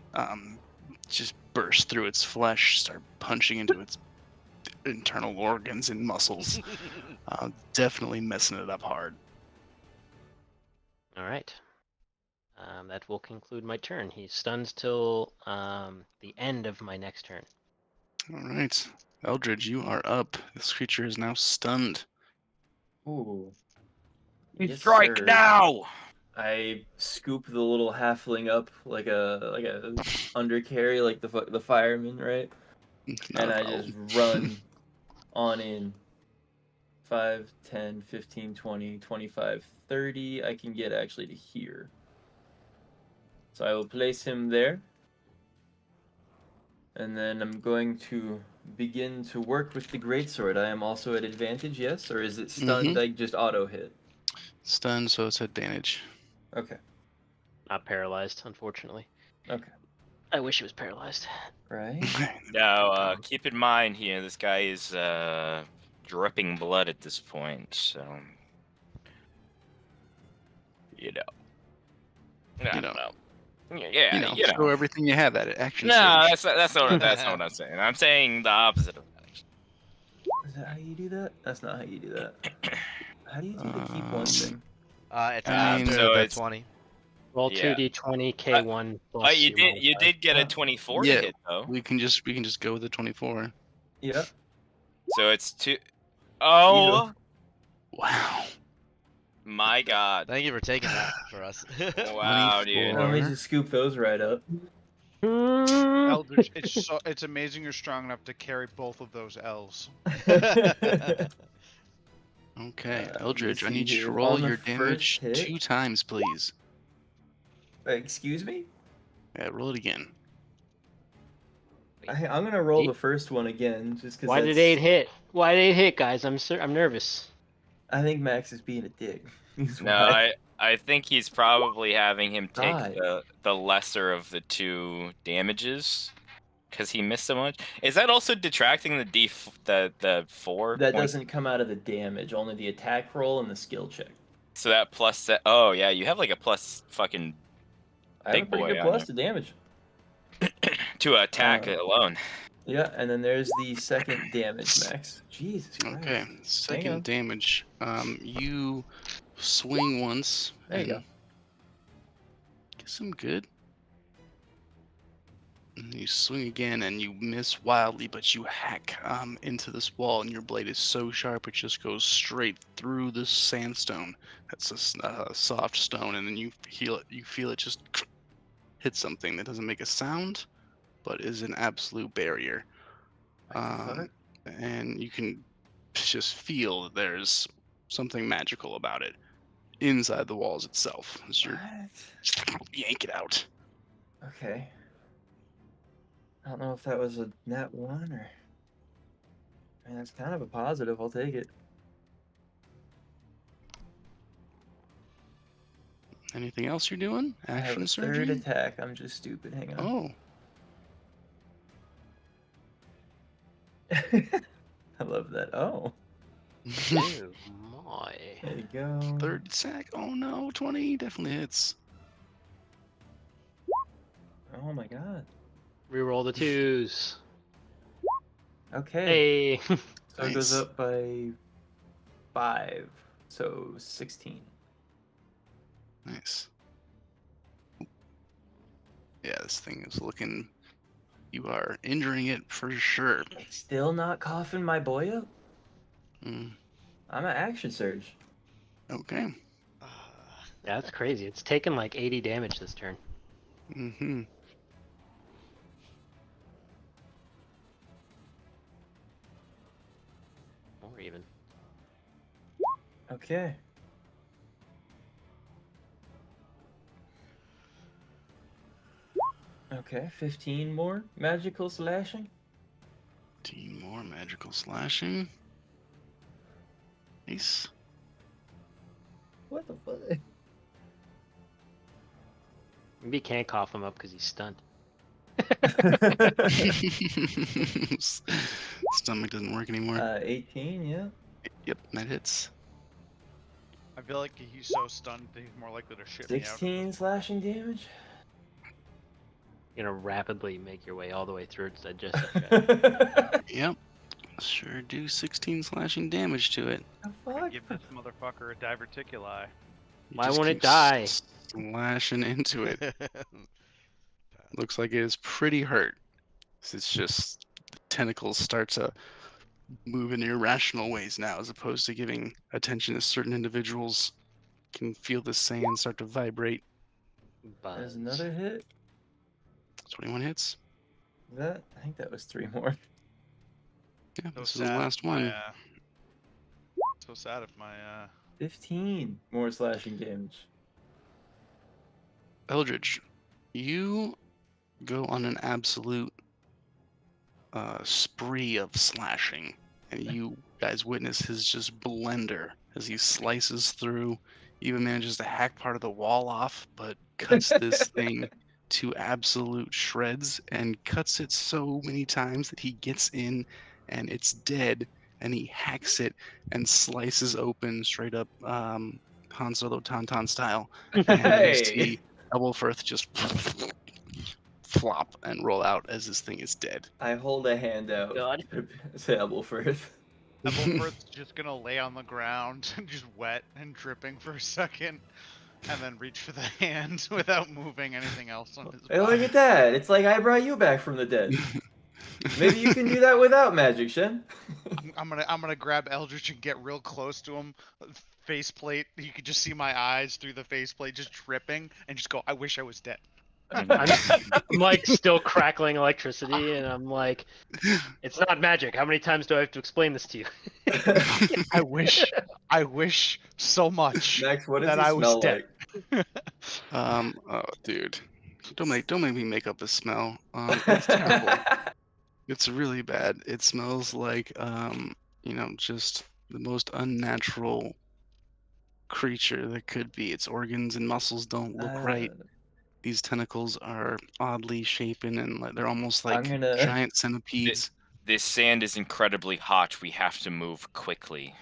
Just burst through its flesh, start punching into its internal organs and muscles. Definitely messing it up hard. All right. That will conclude my turn. He's stunned till the end of my next turn. All right, Eldridge, you are up. This creature is now stunned. Ooh. You Yes, strike sir. now! I scoop the little halfling up like a undercarry, like the fireman, right? Not And a I problem. just run on in. 5, 10, 15, 20, 25, 30. I can get actually to here. So I will place him there. And then I'm going to begin to work with the greatsword. I am also at advantage, yes? Or is it stunned, like just auto hit? Stunned, so it's advantage. Okay. Not paralyzed, unfortunately. Okay. I wish he was paralyzed. Right. Now, keep in mind here, this guy is dripping blood at this point, so you know. I don't know. Yeah, Show everything you have at it. Action No, surge. that's not what I'm saying. I'm saying the opposite of that. Is that how you do that? That's not how you do that. How do you do the keep one thing? It's I mean, after so the it's- 20. Roll Yeah. 2d20 K1 plus. Oh, you your did modifier. get a 24 Yeah. to hit though. We can just go with the 24. Yeah. So it's 2. Oh Wow. my god. Thank you for taking that for us. Wow, dude. Let me 24. just scoop those right up. Eldridge, it's amazing you're strong enough to carry both of those L's. Okay, let me Eldridge, I see need you to here. roll On the your first damage hit- 2 times, please. Excuse me? Yeah, roll it again. I'm gonna roll Eight? the first one again, just because. Why did 8 hit? Why did 8 hit, guys? I'm nervous. I think Max is being a dick. He's No, why. I think he's probably having him take God. the lesser of the 2 damages because he missed so much. Is that also detracting the 4 That points? doesn't come out of the damage, only the attack roll and the skill check. So that plus oh yeah, you have like a plus fucking I have a Big pretty boy good on plus you. to damage. to attack Uh, alone. Yeah, and then there's the second damage, Max. Jesus Christ. Okay, Hang on. second damage. You swing once. There you and go. Get some good. And you swing again and you miss wildly, but you hack into this wall, and your blade is so sharp it just goes straight through the sandstone. That's a soft stone, and then you feel it just hit something that doesn't make a sound, but is an absolute barrier. What the fuck? And you can just feel that there's something magical about it inside the walls itself as you're What? yank it out. Okay. I don't know if that was a nat 1 or. I mean, that's kind of a positive. I'll take it. Anything else you're doing? I have Action a surge? third attack. I'm just stupid. Hang on. Oh, I love that. Oh. Oh my. There you go. third sack. Oh no, 20 definitely hits. Oh my god. Reroll the 2s. Okay. Hey. So it goes Nice. up by 5. So 16. Nice. Yeah, this thing is looking. You are injuring it for sure. It's still not coughing my boy up? Mm, I'm an action surge. okay. Yeah, that's crazy. It's taken like 80 damage this turn. Mm-hmm. Or even. Okay. Okay, 15 more magical slashing. 15 more magical slashing. Nice. What the fuck? Maybe you can't cough him up because he's stunned. Stomach doesn't work anymore. 18, yeah. Yep, that hits. I feel like he's so stunned that he's more likely to shit me out. 16 slashing damage. You're gonna rapidly make your way all the way through its digestive tract. Yep. Sure do 16 slashing damage to it. The I fuck? give this motherfucker a diverticuli. You Why just won't it keep die? Slashing into it. Looks like it is pretty hurt. It's just the tentacles start to move in irrational ways now, as opposed to giving attention to certain individuals. Can feel the sand start to vibrate. There's Buzz. another hit. 21 hits. Is that? I think that was 3 more. Yeah, So this is the sad. last one. so sad if my 15 more slashing damage. Eldridge, you go on an absolute spree of slashing, and you guys witness his just blender as he slices through, even manages to hack part of the wall off, but cuts this thing to absolute shreds and cuts it so many times that he gets in and it's dead, and he hacks it and slices open straight up Han Solo Tauntaun style, and you Hey! see Elwolfirth just flop and roll out as this thing is dead. I hold a hand out God. to Ebelfirth. Ebelfirth's just gonna lay on the ground, just wet and dripping for a second, and then reach for the hand without moving anything else on his Hey, body. look at that! It's like I brought you back from the dead. Maybe you can do that without magic, Shen. I'm gonna grab Eldritch and get real close to him. Faceplate. You could just see my eyes through the faceplate, just dripping, and just go. I wish I was dead. I'm like still crackling electricity, and I'm like, it's not magic. How many times do I have to explain this to you? I wish so much Max, what does that he I was smell dead. like? Oh, dude, don't make me make up a smell. It's terrible. It's really bad. It smells like just the most unnatural creature that could be. Its organs and muscles don't look right. These tentacles are oddly shapen and they're almost like I'm gonna- giant centipedes. This sand is incredibly hot. We have to move quickly.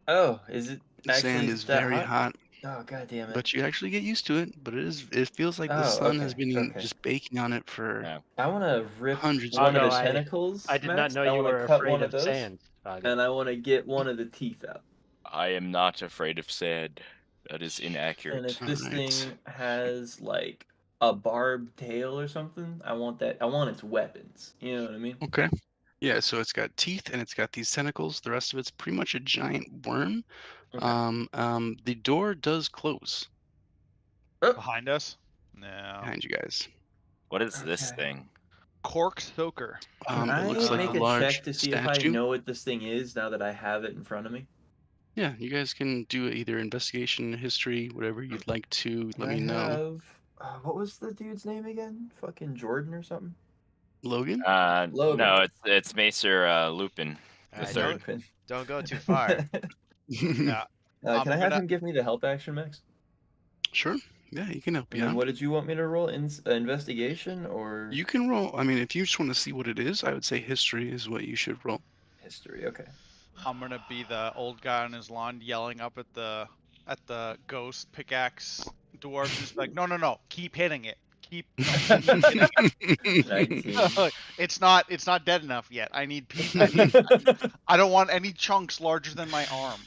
Oh, is it The actually sand is that very hot, Oh, god damn it. but you actually get used to it. But it feels like the Oh, sun has okay, been okay. just baking on it for Yeah. I want to rip hundreds one of of years. the I- tentacles. I did not Max. know I you wanna were cut afraid one of those, sand. Vago. and I want to get one of the teeth out. I am not afraid of sand. That is And inaccurate. if this Alright. thing has like a barbed tail or something, I want that. I want its weapons. You know what I mean? Okay. Yeah, so it's got teeth and it's got these tentacles. The rest of it's pretty much a giant worm. Okay. The door does close Behind us? No. behind you guys. What is this Okay. thing? Cork soaker. Can It I looks like make a a large check to see if I statue. know what this thing is now that I have it in front of me? Yeah, you guys can do either investigation, history, whatever you'd like to. Let me know. Have what was the dude's name again? Fucking Jordan or something? Logan? Logan. No, it's Macer Lupin the Alright, third. don't go too far. Yeah. Can I have gonna- him give me the help action, Max? Sure. Yeah, you can help And you then out. what did you want me to roll? Investigation or You can roll. I mean, if you just want to see what it is, I would say history is what you should roll. history? Okay. I'm gonna be the old guy on his lawn yelling up at the ghost pickaxe dwarf, just like, no, keep hitting it. Keep hitting it. 19. It's not dead enough yet. I need I don't want any chunks larger than my arm.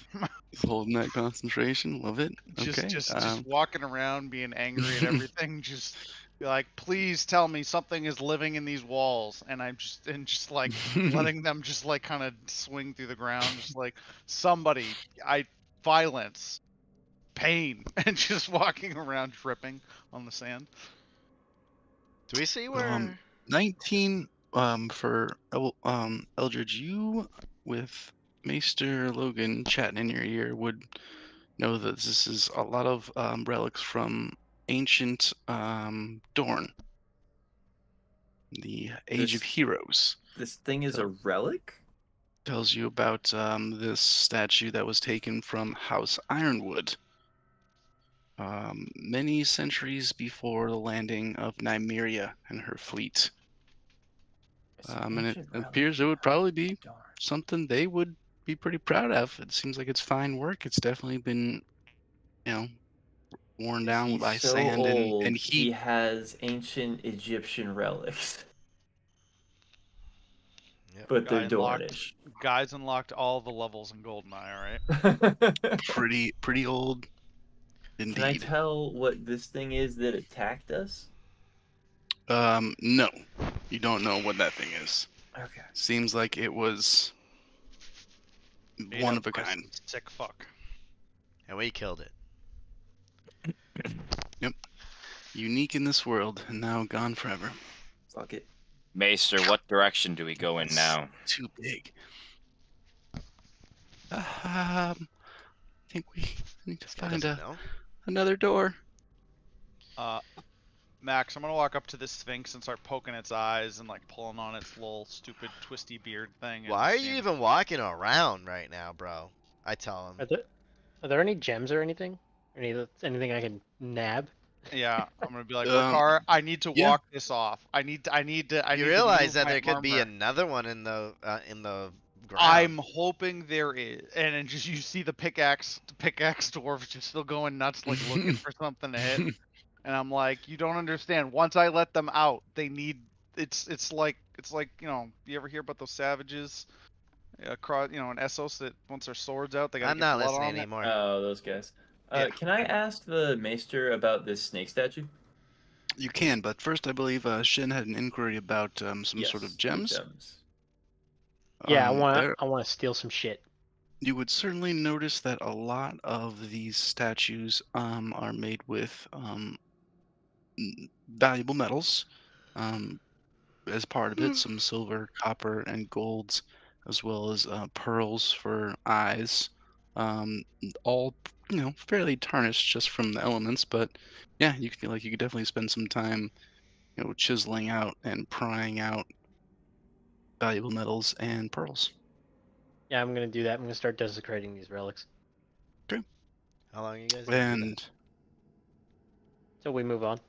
Holding that concentration. Love it. Okay. Just walking around being angry at everything. Just be like, please tell me something is living in these walls, and I'm just like letting them just like kind of swing through the ground, just like violence, pain, and just walking around dripping on the sand. Do we see where? 19 for Eldridge. You with Maester Logan chatting in your ear would know that this is a lot of relics from ancient Dorne, the Age of Heroes. This thing is a relic? Tells you about this statue that was taken from House Ironwood many centuries before the landing of Nymeria and her fleet. It's an And it ancient relic appears it from would probably House be Dorne. something they would be pretty proud of. It seems like it's fine work. It's definitely been, worn Is down he by so sand old, and he heat. has ancient Egyptian relics. Yep. But they're Guy unlocked. Dornish. Guys unlocked all the levels in GoldenEye. All right. Pretty old Can I indeed. tell what this thing is that attacked us? No, you don't know what that thing is. Okay. Seems like it was Made one up of a by kind. some sick fuck. And we killed it. Unique in this world and now gone forever. Fuck it. Maester, what direction do we go in now? Too big. think we need to This guy find doesn't know. another door. Max, I'm gonna walk up to this Sphinx and start poking its eyes and like pulling on its little stupid twisty beard thing. And Why are just you seeing- even walking around right now, bro? I tell him. Are there any gems or anything? Anything I can nab? Yeah, I'm gonna be like, Um, Ricard, I need to yeah. walk this off. I need to You realize move that my there could be armor. another one in the ground. I'm hoping there is, and then just you see the pickaxe dwarves just still going nuts, like looking for something to hit. And I'm like, you don't understand. Once I let them out, they need. It's like you ever hear about those savages across in Essos that once their swords out, they gotta I'm get not blood listening on it. anymore. Oh, those guys. Yeah. Can I ask the maester about this snake statue? You can, but first I believe Shin had an inquiry about some sort of Yes, the gems. gems. Yeah, There, I want to steal some shit. you would certainly notice that a lot of these statues are made with valuable metals. As part of it, some silver, copper, and golds, as well as pearls for eyes. All fairly tarnished just from the elements, but yeah, you feel like you could definitely spend some time, chiseling out and prying out valuable metals and pearls. Yeah, I'm gonna do that. I'm gonna start desecrating these relics. How long are you guys gonna do that? And So we move on.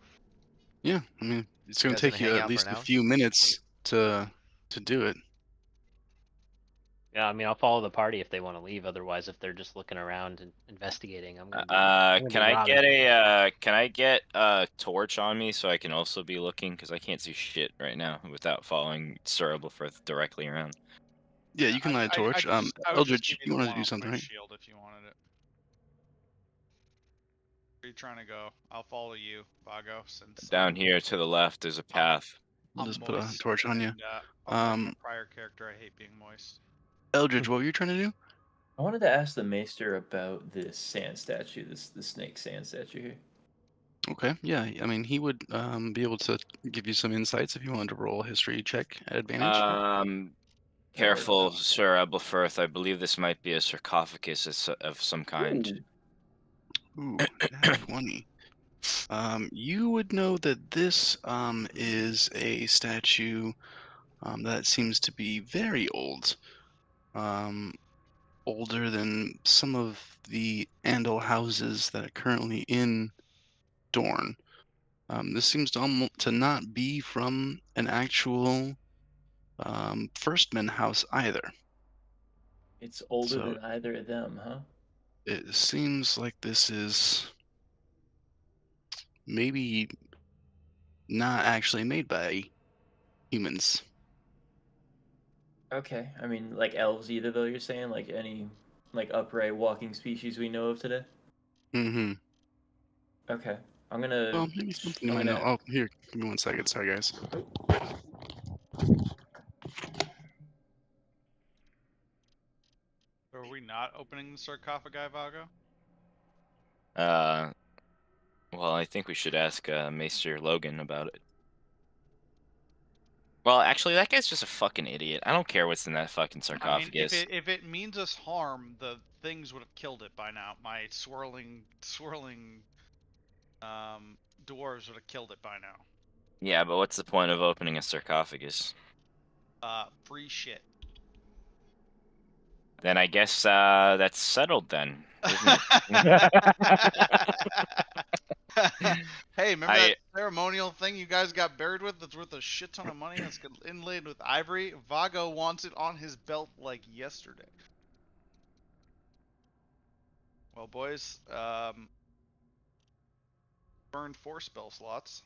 yeah, I mean, it's You going guys to gonna take you hang at out for least an a hour? few minutes to do it. Yeah, I mean, I'll follow the party if they want to leave. Otherwise, if they're just looking around and investigating, I'm gonna Can be I robbing. get a torch on me so I can also be looking? Because I can't see shit right now without following Sir Eblefirth directly around. Yeah, you can light a torch. I would just Eldridge, give you you the wanted one to do on something, my right? shield if you wanted it. Where are you trying to go? I'll follow you, Vago, since Down here to the left, there's a path. We'll I'm just put a moist, torch on you. and unlike my Um, prior character, I hate being moist. Eldridge, what were you trying to do? I wanted to ask the maester about this sand statue, the snake sand statue here. Okay, yeah, I mean, he would be able to give you some insights if you wanted to roll a history check at advantage. Careful, Sir Eblefirth. I believe this might be a sarcophagus of some kind. Ooh, nat 20. You would know that this is a statue that seems to be very old. Um, Older than some of the Andal houses that are currently in Dorne. This seems to not be from an actual Firstman house either. It's older So than either of them, huh? it seems like this is maybe not actually made by humans. Okay. I mean, like elves either, though, you're saying? Like any, like, upright walking species we know of today? Mm-hmm. Okay. I'm gonna... Well, maybe something you I'm might know. gonna... Oh, here, give me 1 second. Sorry, guys. So are we not opening the sarcophagi, Vago? Well, I think we should ask Maester Logan about it. Well, actually, that guy's just a fucking idiot. I don't care what's in that fucking I mean, sarcophagus. if it means us harm, the things would have killed it by now. My swirling dwarves would have killed it by now. Yeah, but what's the point of opening a sarcophagus? Free shit. Then I guess that's settled then, isn't Hey, remember I- that ceremonial thing you guys got buried with that's worth a shit ton of money that's inlaid with ivory? Vago wants it on his belt like yesterday. Well, boys, burned 4 spell slots.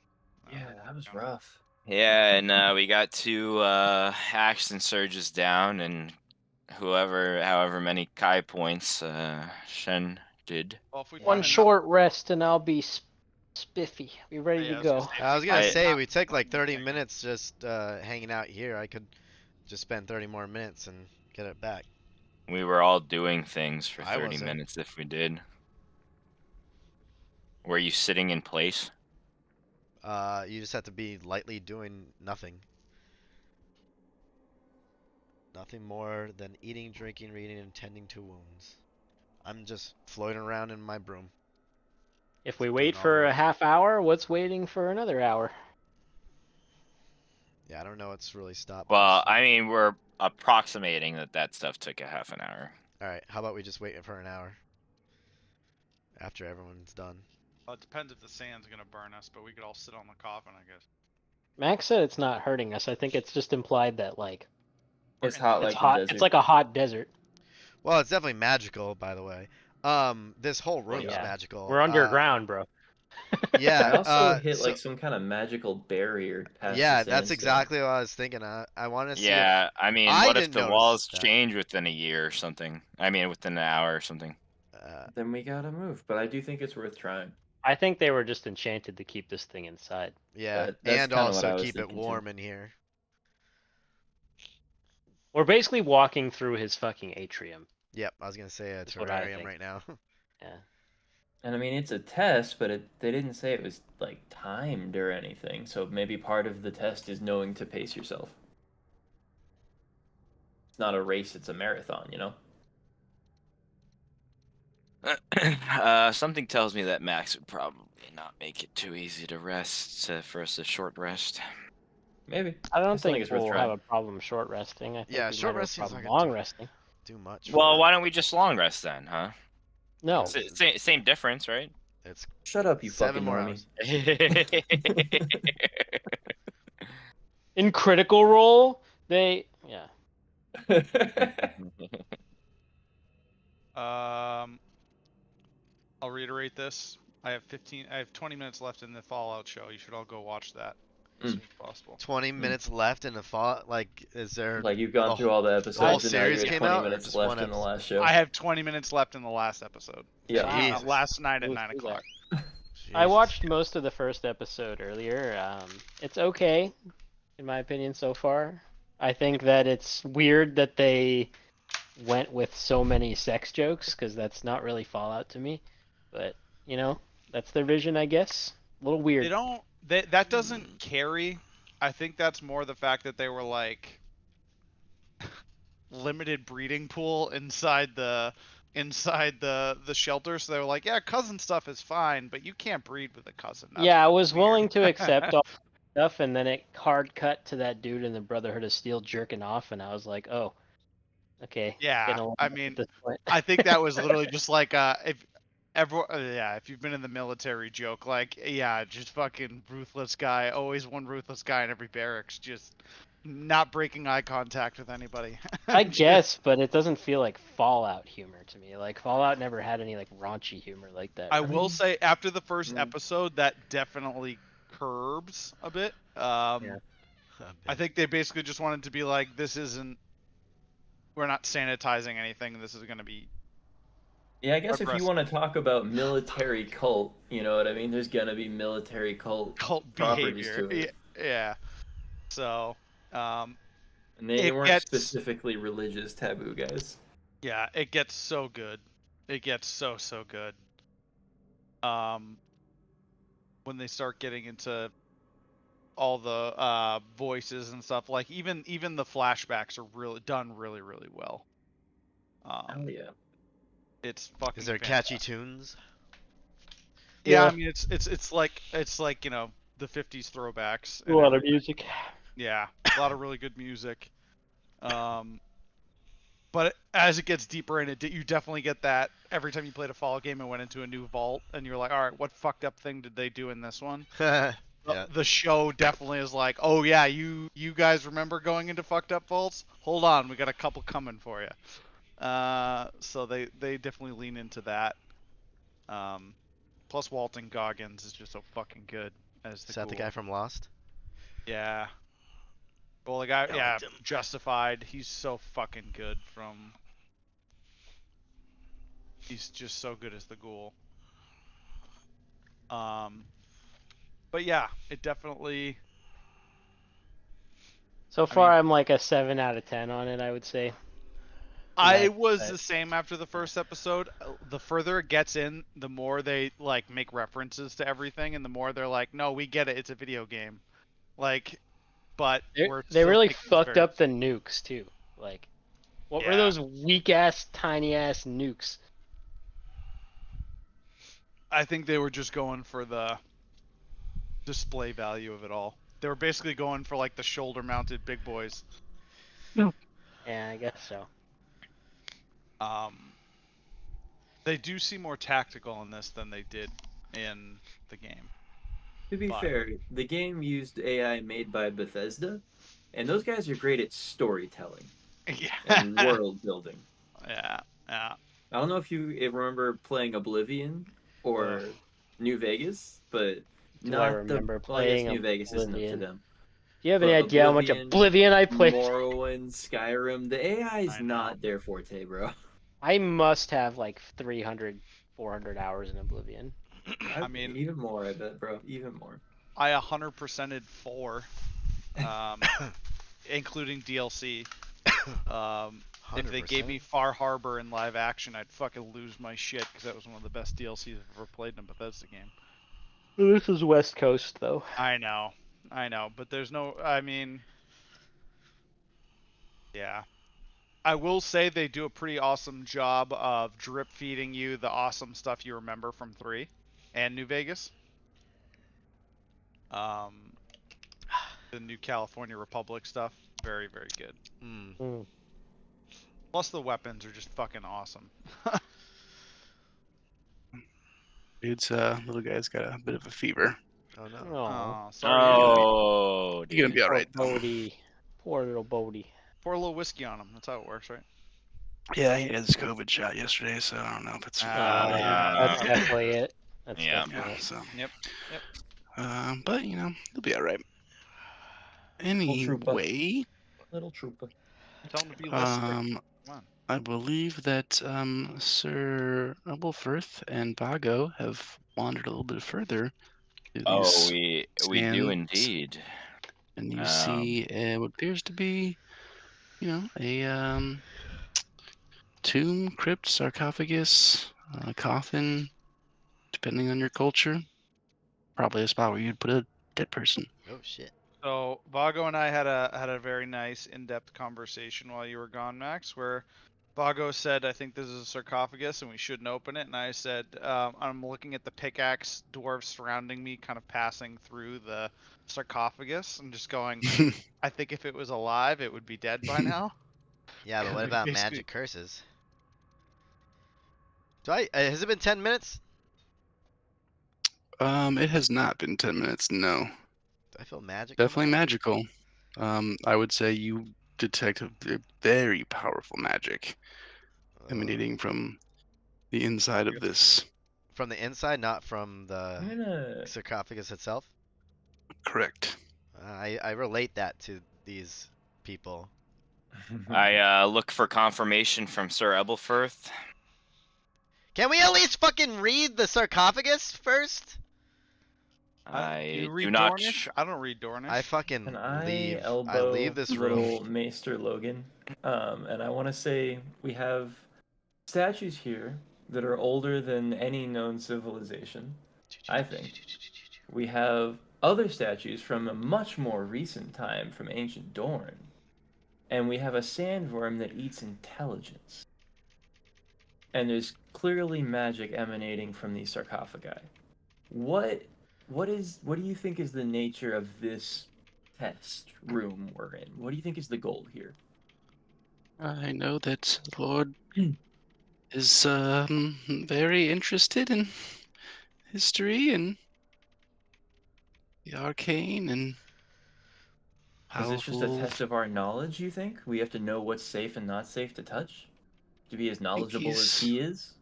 Yeah, that was rough. Yeah, and we got 2 axe and surges down, and however many Kai points Shen did. Well, if we One find short rest and I'll be spiffy. Be ready Yeah, to I was gonna go. say, I was gonna I- say we took like 30 minutes just hanging out here. I could just spend 30 more minutes and get it back. We were all doing things for I 30 wasn't. minutes if we did. Were you sitting in place? You just have to be lightly doing nothing. Nothing more than eating, drinking, reading, and tending to wounds. I'm just floating around in my broom. If we Doing wait all the for a work. half hour, what's waiting for another hour? Yeah, I don't know what's really stopped. Well, I mean, we're approximating that stuff took a half an hour. All right, how about we just wait for an hour after everyone's done? Well, it depends if the sand's gonna burn us, but we could all sit on the coffin, I guess. Max said it's not hurting us. I think it's just implied that like It's in hot the it's like the hot. desert. It's like a hot desert. Well, it's definitely magical, by the way. This whole room is yeah. magical. We're underground, bro. Yeah. I also hit so- like some kind of magical barrier past yeah, the that's sandstone. exactly what I was thinking. I want to see. Yeah, I mean, I what if didn't the notice walls that. change within a year or something? I mean, within an hour or something. Then we gotta move, but I do think it's worth trying. I think they were just enchanted to keep this thing inside. Yeah, That's and kinda what also I was keep it thinking, too. warm in here. We're basically walking through his fucking atrium. Yep, I was gonna say a That's what I terrarium think. right now. Yeah. And I mean, it's a test, but they didn't say it was like timed or anything. So maybe part of the test is knowing to pace yourself. It's not a race; it's a marathon. You know. Something tells me that Max would probably not make it too easy to rest for us a short rest. Maybe. I don't still think it's worth we'll trying. have a problem short resting. I think Yeah, we short might have a resting's problem not gonna long resting. Do much. Well, for why don't we just long rest then, huh? No. Same difference, right? It's Shut up, you 7 fucking more normie. hours. In Critical Role, yeah. I'll reiterate this. I have 20 minutes left in the Fallout show. You should all go watch that as soon as possible. 20 minutes left in the fall. Like, is there? Like you've gone the through all the episodes, whole and now series you're at came 20 out, or minutes just left one in the episode? last show. I have 20 minutes left in the last episode. Yeah. Wow. Jesus. Last night at Let's 9 do o'clock. that. I Jesus. watched most of the first episode earlier. It's okay, in my opinion, so far. I think that it's weird that they went with so many sex jokes, because that's not really Fallout to me. But, you know, that's their vision, I guess. A little weird. They don't. That doesn't carry. I think that's more the fact that they were like limited breeding pool inside the shelter, so they were like, yeah, cousin stuff is fine, but you can't breed with a cousin. That's Yeah, I really was weird. willing to accept all that stuff, and then it hard cut to that dude in the Brotherhood of Steel jerking off, and I was like, oh, okay. Yeah, getting along I at mean, this point. I think that was literally just like if you've been in the military joke, like, yeah, just fucking ruthless guy, always one ruthless guy in every barracks, just not breaking eye contact with anybody. I guess, but it doesn't feel like Fallout humor to me. Like Fallout never had any like raunchy humor like that. I will say after the first Mm. episode, that definitely curbs a bit. Yeah. I think they basically just wanted to be like, we're not sanitizing anything. This is going to be Yeah, I guess if aggressive. you want to talk about military cult, you know what I mean? There's gonna be military cult cult properties behavior. to it. Yeah. So, And they it weren't gets- specifically religious taboo guys. yeah, it gets so good. It gets so good. When they start getting into all the voices and stuff, like even the flashbacks are really well. Hell yeah. It's fucking. Is there catchy tunes? Yeah, Yeah. I mean it's like you know the 50s throwbacks. A lot of music. Yeah, a lot of really good music. But as it gets deeper in it, you definitely get that every time you played a Fallout game and went into a new vault, and you're like, all right, what fucked up thing did they do in this one? Yeah. The show definitely is like, oh yeah, you guys remember going into fucked up vaults? Hold on, we got a couple coming for you. So they definitely lean into that. Plus Walton Goggins is just so fucking good as the Is that the ghoul. guy from Lost? Yeah. Well, the guy, I yeah, liked him. Justified. He's so fucking good he's just so good as the ghoul. But yeah, it definitely. So far, mean- I'm like a 7 out of 10 on it, I would say. I Right, was but- the same after the first episode. The further it gets in, the more they like make references to everything, and the more they're like, "No, we get it. It's a video game." Like, but They we're they still really taking this fucked very- up the nukes too. Like, what were Yeah. those weak ass, tiny ass nukes? I think they were just going for the display value of it all. They were basically going for like the shoulder-mounted big boys. Yeah, I guess so. They do seem more tactical in this than they did in the game. To be But- fair, the game used AI made by Bethesda, and those guys are great at storytelling Yeah. and world building. Yeah. I don't know if you remember playing Oblivion or New Vegas, but Do not I remember the. Well, I guess playing New Vegas isn't up to Oblivion? them. Do you have But any idea how much Oblivion I played? Morrowind, Skyrim, the AI is I know. not their forte, bro. I must have like 300, 400 hours in Oblivion. I mean, even more, I bet, bro. Even more. I 100%ed 4, including DLC. If they gave me Far Harbor in live action, I'd fucking lose my shit because that was one of the best DLCs I've ever played in a Bethesda game. This is West Coast though. I know, but there's no. I mean, yeah. I will say they do a pretty awesome job of drip feeding you the awesome stuff you remember from 3 and New Vegas. The new California Republic stuff, very, very good. Mm. Plus the weapons are just fucking awesome. Dude's little guy's got a bit of a fever. Oh no. Oh, Sorry. to hear that. Oh, You're gonna be dude. all right. poor Bodie. Poor little Bodie. Pour a little whiskey on him. That's how it works, right? Yeah, he had his COVID shot yesterday, so I don't know if it's. That's definitely it. That's Yeah. definitely Yeah, it. so. Yep. But you know, he'll be all right. trooper. Anyway, Little trooper. Tell him to be listening. um, Come on. I believe that Sir Ubblefirth and Vago have wandered a little bit further through Oh, these we do sands, indeed. and you see what appears to be, you know, a tomb, crypt, sarcophagus, coffin, depending on your culture. Probably a spot where you'd put a dead person. Oh shit. So Vago and I had a very nice in-depth conversation while you were gone, Max, where Vago said, "I think this is a sarcophagus and we shouldn't open it." And I said, "I'm looking at the pickaxe dwarves surrounding me, kind of passing through the sarcophagus, and just going, I think if it was alive, it would be dead by now." Yeah, but what We about basically- magic curses? Has it been 10 minutes? It has not been 10 minutes, no. Do I feel magic? coming Definitely out? magical. I would say you detect a very powerful magic emanating from the inside of this. From the inside, not from the I'm gonna. sarcophagus itself. Correct. I relate that to these people. I look for confirmation from Sir Ebelfirth. Can we at least fucking read the sarcophagus first? You I read do not. Dornish? I don't read Dornish. I fucking Can I leave. elbow I leave this room. little Maester Logan? And I want to say we have statues here that are older than any known civilization. I think. We have other statues from a much more recent time from ancient Dorne. And we have a sandworm that eats intelligence. And there's clearly magic emanating from these sarcophagi. What do you think is the nature of this test room we're in? What do you think is the goal here? I know that the Lord is very interested in history and the arcane and Is this just a powerful. test of our knowledge, you think? We have to know what's safe and not safe to touch? To be as knowledgeable as he is?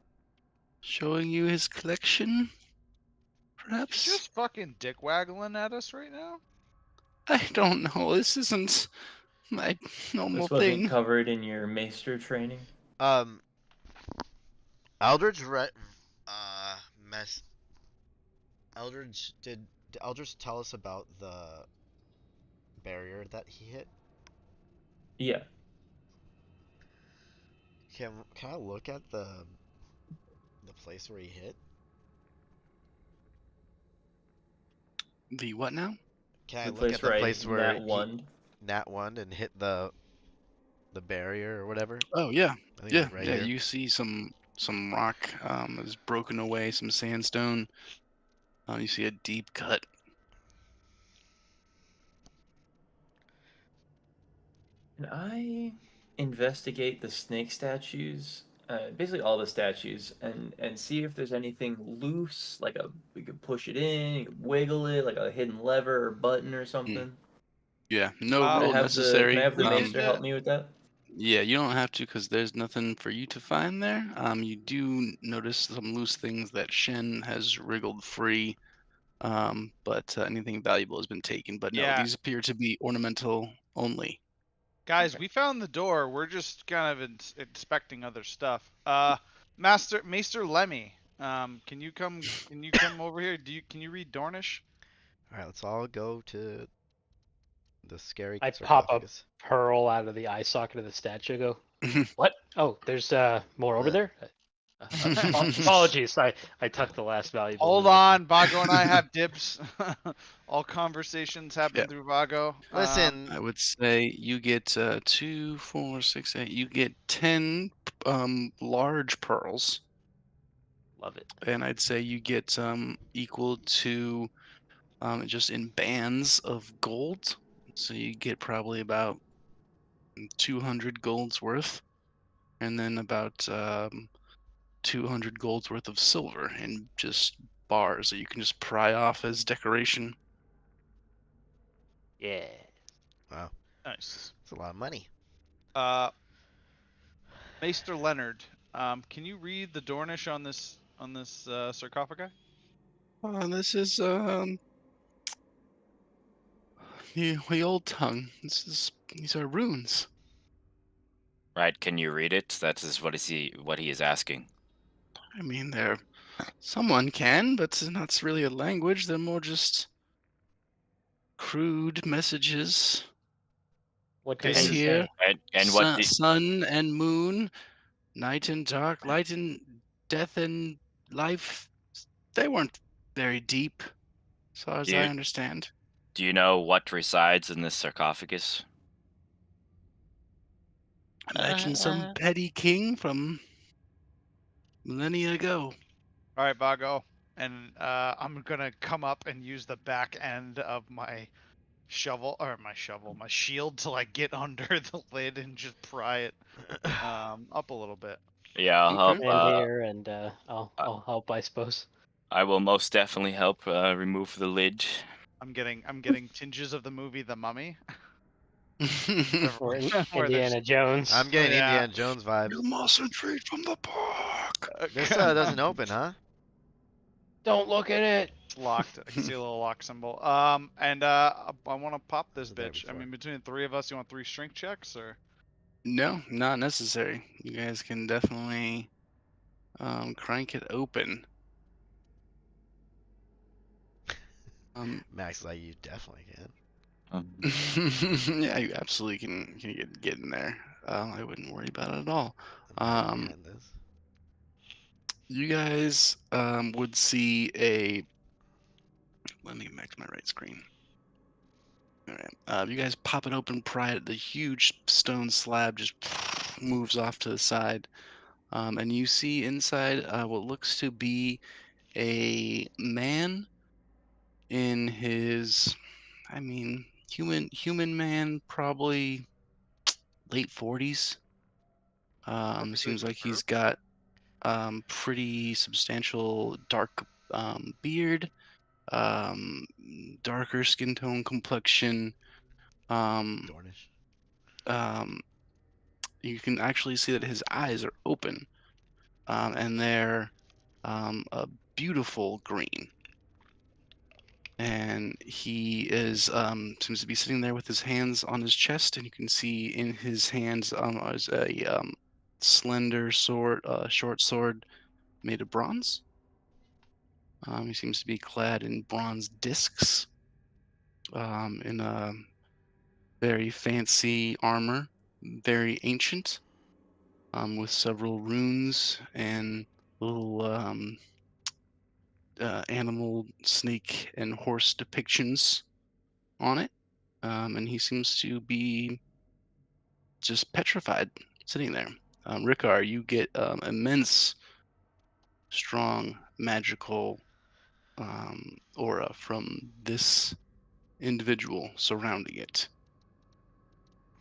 Showing you his collection, He's perhaps? just fucking dick waggling at us right now. I don't know. This isn't my normal This wasn't thing. covered in your maester training? Eldridge Eldridge did Eldridge tell us about the barrier that he hit? Yeah. Can I look at the place where he hit? The what now? Can I The look place at the where place I where nat he one. nat one and hit the barrier or whatever? Oh yeah, I think yeah, it's right yeah. here. You see some some rock is broken away, some sandstone. You see a deep cut. Can I investigate the snake statues, basically all the statues, and see if there's anything loose, like we could push it in, you could wiggle it, like a hidden lever or button or something? Yeah, no Uh, Can I rule have necessary. the we did maester help me with that? Yeah, you don't have to because there's nothing for you to find there. You do notice some loose things that Shen has wriggled free, but anything valuable has been taken. But no, Yeah. these appear to be ornamental only. Guys, Okay. we found the door. We're just kind of inspecting other stuff. Maester Lemmy, can you come over here? Can you read Dornish? All right, let's all go to the scary I pop a sarcophagus. pearl out of the eye socket of the statue. Go. What? Oh, there's more over there. Apologies. I tucked the last valuable. Hold loot. on, Vago and I have dibs. All conversations happen Yeah. through Vago. Listen, I would say you get 2, 4, 6, 8. You get 10 large pearls, Love it. and I'd say you get equal to just in bands of gold. So you get probably about 200 golds worth, and then about 200 golds worth of silver in just bars that you can just pry off as decoration. Yeah. wow, Nice. that's a lot of money. Maester Leonard, can you read the Dornish on this sarcophagi? This is the old tongue. These are runes. Right? Can you read it? That is what he is asking. I mean, someone can, but it's not really a language. They're more just crude messages. What This does Okay. it here, say? And what sun and moon, night and dark, light and death and life. They weren't very deep, as far as do I you understand. do you know what resides in this sarcophagus? Imagine some petty king from millennia ago. All right, Vago, and I'm gonna come up and use the back end of my my shield to like get under the lid and just pry it up a little bit. Yeah, I'll Okay. help. And here, and I'll I I'll help, I suppose. I will most definitely help remove the lid. I'm getting tinges of the movie The Mummy. Or Where there's Indiana Jones. I'm getting yeah, Indiana Jones vibes. You mustn't read from the book. This doesn't open, huh? Don't look at it. it's locked. I can see a little lock symbol. And I want to pop this Was there bitch. I before. mean, between the three of us, you want 3 strength checks or? No, not necessary. You guys can definitely crank it open. Max is like, you definitely can. Yeah, you absolutely can get in there. I wouldn't worry about it at all. I'm hiding Um, behind this. you guys would see a. Let me get back to my right screen. All right. You guys pop it open, pry it. The huge stone slab just moves off to the side, and you see inside what looks to be a man in his, I mean, human man, probably late 40s. Perfectly Seems like he's preserved. got pretty substantial dark beard, um, darker skin tone, complexion. Um, Dornish. um, you can actually see that his eyes are open, and they're a beautiful green. And he is seems to be sitting there with his hands on his chest, and you can see in his hands is a slender sword, short sword made of bronze. He seems to be clad in bronze discs, in a very fancy armor, very ancient, with several runes and little animal, snake, and horse depictions on it. And he seems to be just petrified sitting there. Rikar, you get immense strong magical aura from this individual surrounding it.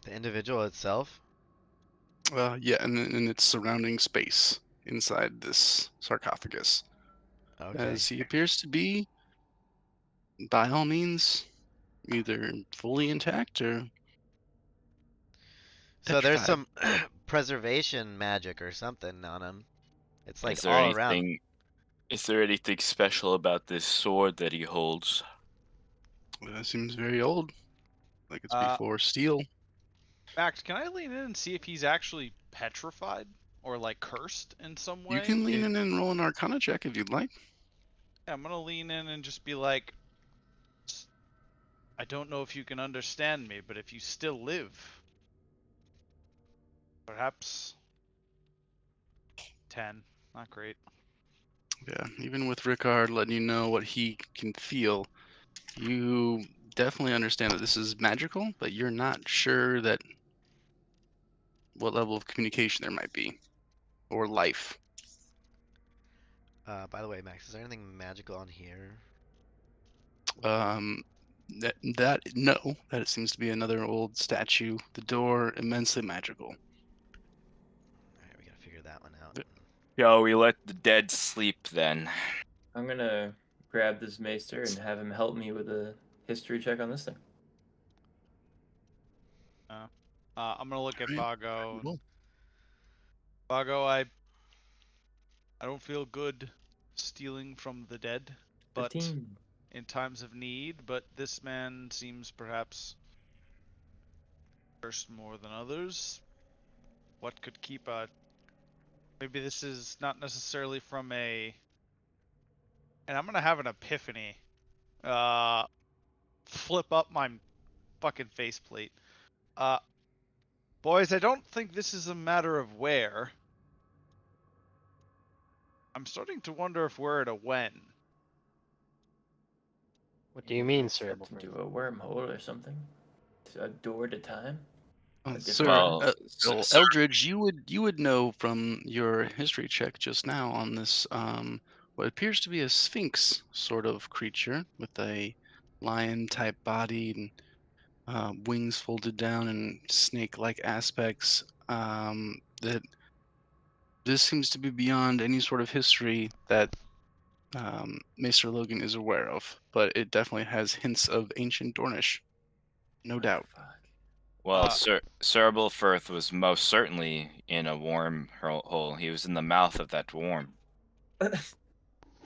The individual itself? Yeah, and in its surrounding space inside this sarcophagus, Okay. as he appears to be, by all means, either fully intact or So there's petrified. some preservation magic or something on him. It's like Is there all around. anything? Is there anything special about this sword that he holds? Seems very old, like it's Uh, before steel. Max, can I lean in and see if he's actually petrified or like cursed in some You way? can lean in and roll an Arcana check if you'd like. Yeah, I'm gonna lean in and just be like, I don't know if you can understand me, but if you still live, perhaps 10. Not great. Yeah, even with Rickard letting you know what he can feel, you definitely understand that this is magical, but you're not sure that what level of communication there might be or life. By the way, Max, is there anything magical on here? Um, that no, that it seems to be another old statue. The door immensely magical. Alright, we gotta figure that one out. Yo, we let the dead sleep then. I'm gonna grab this maester and have him help me with a history check on this thing. I'm gonna look at Alright, Vago. cool. Vago, I don't feel good stealing from the dead, but 15. in times of need. But this man seems perhaps cursed more than others. What could keep a? Maybe this is not necessarily from a. And I'm gonna have an epiphany. Flip up my fucking faceplate. Uh, boys, I don't think this is a matter of where. I'm starting to wonder if we're at a when. What do you mean, Maybe Sir? stepped into a wormhole or something. A door at a time. A different Sir, Well, one. sir, Eldridge, you would know from your history check just now on this what appears to be a sphinx sort of creature with a lion type body and wings folded down and snake-like aspects. That this seems to be beyond any sort of history that Maester Logan is aware of, but it definitely has hints of ancient Dornish, no What doubt. the fuck? well, Sir Cerebral Firth was most certainly in a worm hole. He was in the mouth of that worm.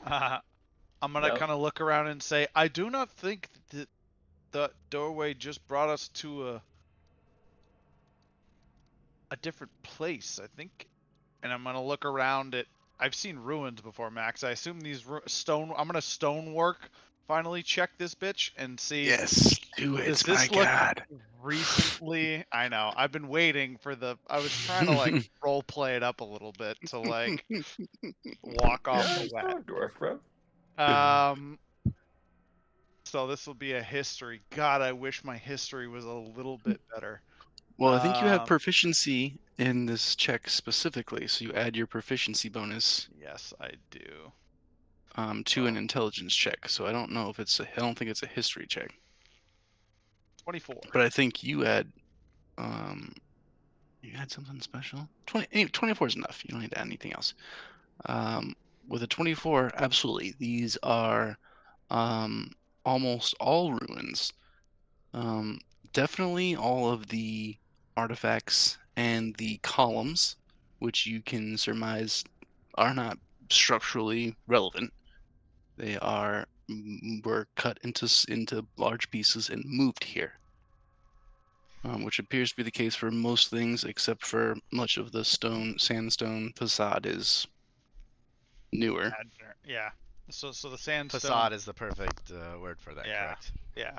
I'm gonna No. kind of look around and say, I do not think that the doorway just brought us to a different place. I think, and I'm gonna look around at. I've seen ruins before, Max. I assume these stone. I'm gonna stonework. Finally, check this bitch and see. Yes, do Does it, my this look God. recently? I know. I've been waiting for the. I was trying to like role play it up a little bit to like walk You're off not the a wet. stone dwarf, bro. So this will be a history. God, I wish my history was a little bit better. Well, I think you have Um, proficiency in this check specifically, so you add your proficiency bonus yes, I do. to an Oh, intelligence check. So I don't know if I don't think it's a history check, 24. but I think um, you had something special. 24 is enough. You don't need to add anything else. Um, with a 24, absolutely. These are um, almost all ruins. Um, Definitely all of the artifacts and the columns, which you can surmise are not structurally relevant. They were cut into large pieces and moved here, which appears to be the case for most things, except for much of the sandstone facade is newer. Yeah. So the sandstone. Facade is the perfect word for that, Yeah. correct? Yeah.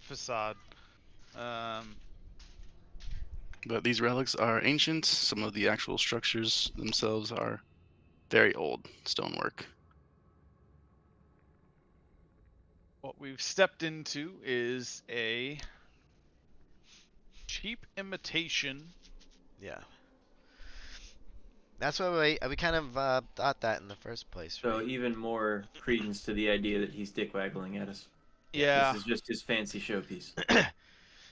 Facade. Um. But these relics are ancient. Some of the actual structures themselves are very old stonework. What we've stepped into is a cheap imitation Yeah. That's what we kind of thought that in the first place, So right? even more credence to the idea that he's dick waggling at us. Yeah. This is just his fancy showpiece.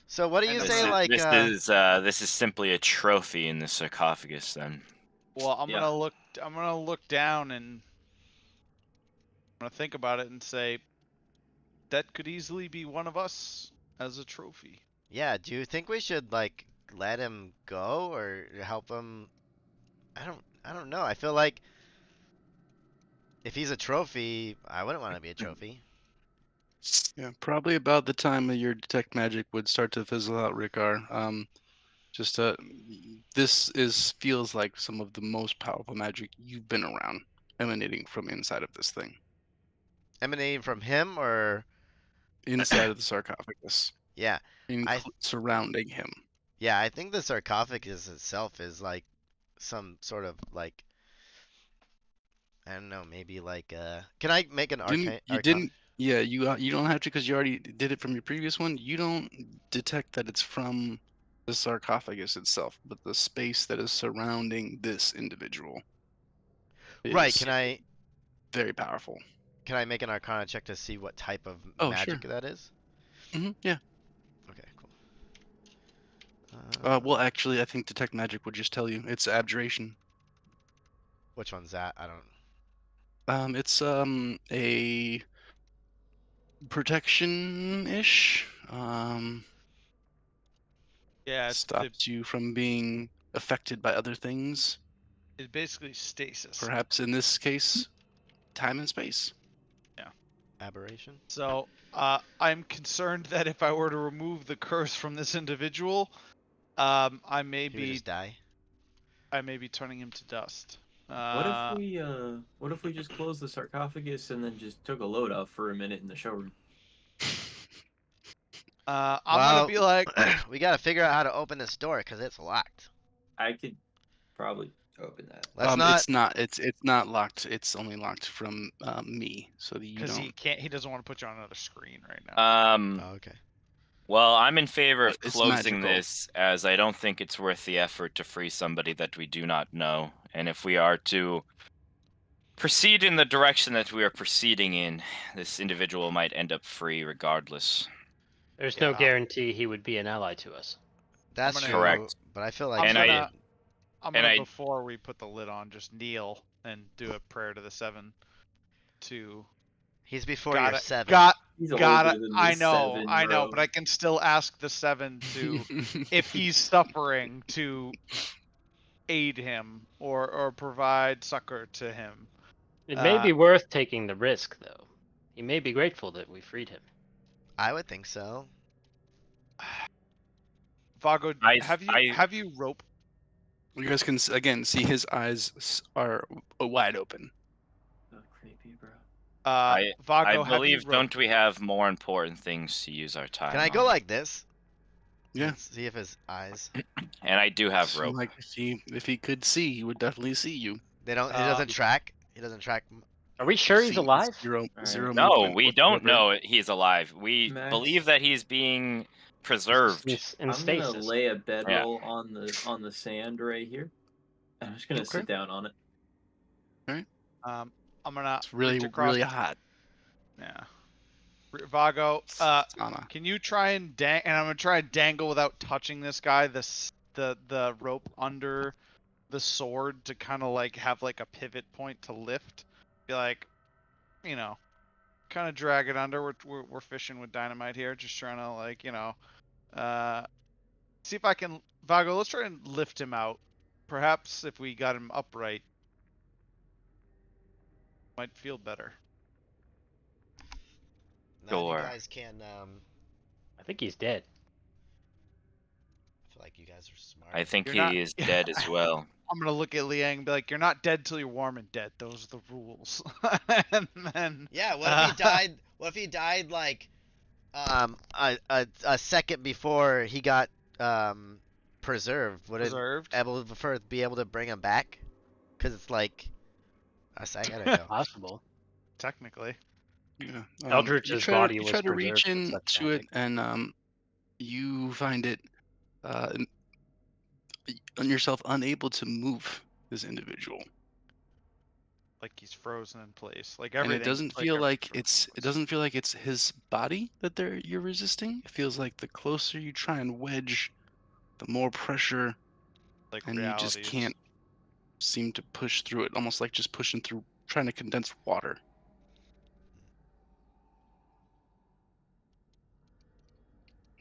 So what do you And This say, is like, this is simply a trophy in the sarcophagus. Then Well, I'm Yeah. gonna look. I'm gonna look down and I'm gonna think about it and say that could easily be one of us as a trophy. yeah, do you think we should like let him go or help him? I don't know. I feel like if he's a trophy, I wouldn't want to be a trophy. Yeah, probably about the time that your detect magic would start to fizzle out, Ricard. Just this feels like some of the most powerful magic you've been around, emanating from inside of this thing, Emanating from him or inside of the sarcophagus, yeah. I surrounding him. yeah, I think the sarcophagus itself is like some sort of like I don't know, maybe like can I make an arcana? Yeah, you don't have to because you already did it from your previous one. You don't detect that it's from the sarcophagus itself, but the space that is surrounding this individual Right, is very powerful. can I make an arcana check to see what type of Oh, magic sure. that is? Yeah. Okay, cool. Well, actually, I think detect magic would just tell you it's abjuration. Which one's that? I don't. It's a protection-ish. Yeah, Stops you from being affected by other things. it's basically stasis. Perhaps in this case, time and space. Yeah. Aberration. So I'm concerned that if I were to remove the curse from this individual, I may He would be just die. turning him to dust. What if we just closed the sarcophagus and then just took a load off for a minute in the showroom? I'm Well, gonna be like, we gotta figure out how to open this door because it's locked. I could probably open that. Let's not. It's not. It's not locked. It's only locked from me, so that you because don't. he doesn't want to put you on another screen right now. Oh, okay. Well, I'm in favor of It's closing magical. this, as I don't think it's worth the effort to free somebody that we do not know. And if we are to proceed in the direction that we are proceeding in, this individual might end up free regardless. There's Yeah. no guarantee he would be an ally to us. That's gonna- true. Correct. But I feel like I'm And gonna, I- before we put the lid on, just kneel and do a prayer to the seven. To he's before got your it. 7. He's Got older it. than the I know, seven, I know, bro. but I can still ask the seven to, if he's suffering, to aid him or provide succor to him. It may be worth taking the risk, though. He may be grateful that we freed him. I would think so. Vago, I- have you rope? You guys can again see his eyes are wide open. So creepy, bro. Vago, I have you believe, rope? don't we have more important things to use our time Can I go on? like this? Yeah. And see if his eyes. And I do have So, rope. like if he could see, he would definitely see you. They don't. He doesn't track. He doesn't track. Are we sure he's See alive? Zero Alright. No, movement we don't whatsoever. know he's alive. We Max. believe that he's being preserved. In I'm stasis. gonna lay a bedroll on the sand right here. I'm just gonna sit down on it. I'm gonna It's really reach across. really hot. Yeah. Vago, Sauna. can you try and and I'm gonna try and dangle without touching this guy, the rope under the sword to kind of like have like a pivot point to lift. Be like, you know, kind of drag it under. We're fishing with dynamite here, just trying to like, you know, see if I can. Vago, let's try and lift him out. Perhaps if we got him upright, might feel better. Now Sure. you guys can. I think he's dead. I feel like you guys are smart. I think You're he not- is dead as well. I'm gonna look at Liang and be like, "You're not dead till you're warm and dead. Those are the rules." And then Yeah. What if he died? What if he died like, a second before he got preserved? Would preserved. it be able to bring him back? Cause it's like, I gotta go. Possible. Technically. Yeah. Eldritch's body you was try to reach preserved with such into it, magic. and you find it on yourself unable to move this individual. Like he's frozen in place. Like And everything. it doesn't like feel everything's like frozen it's in it place. doesn't feel like it's his body that you're resisting. It feels like the closer you try and wedge, the more pressure, Like and you just reality is. can't seem to push through it, almost like just pushing through trying to condense water.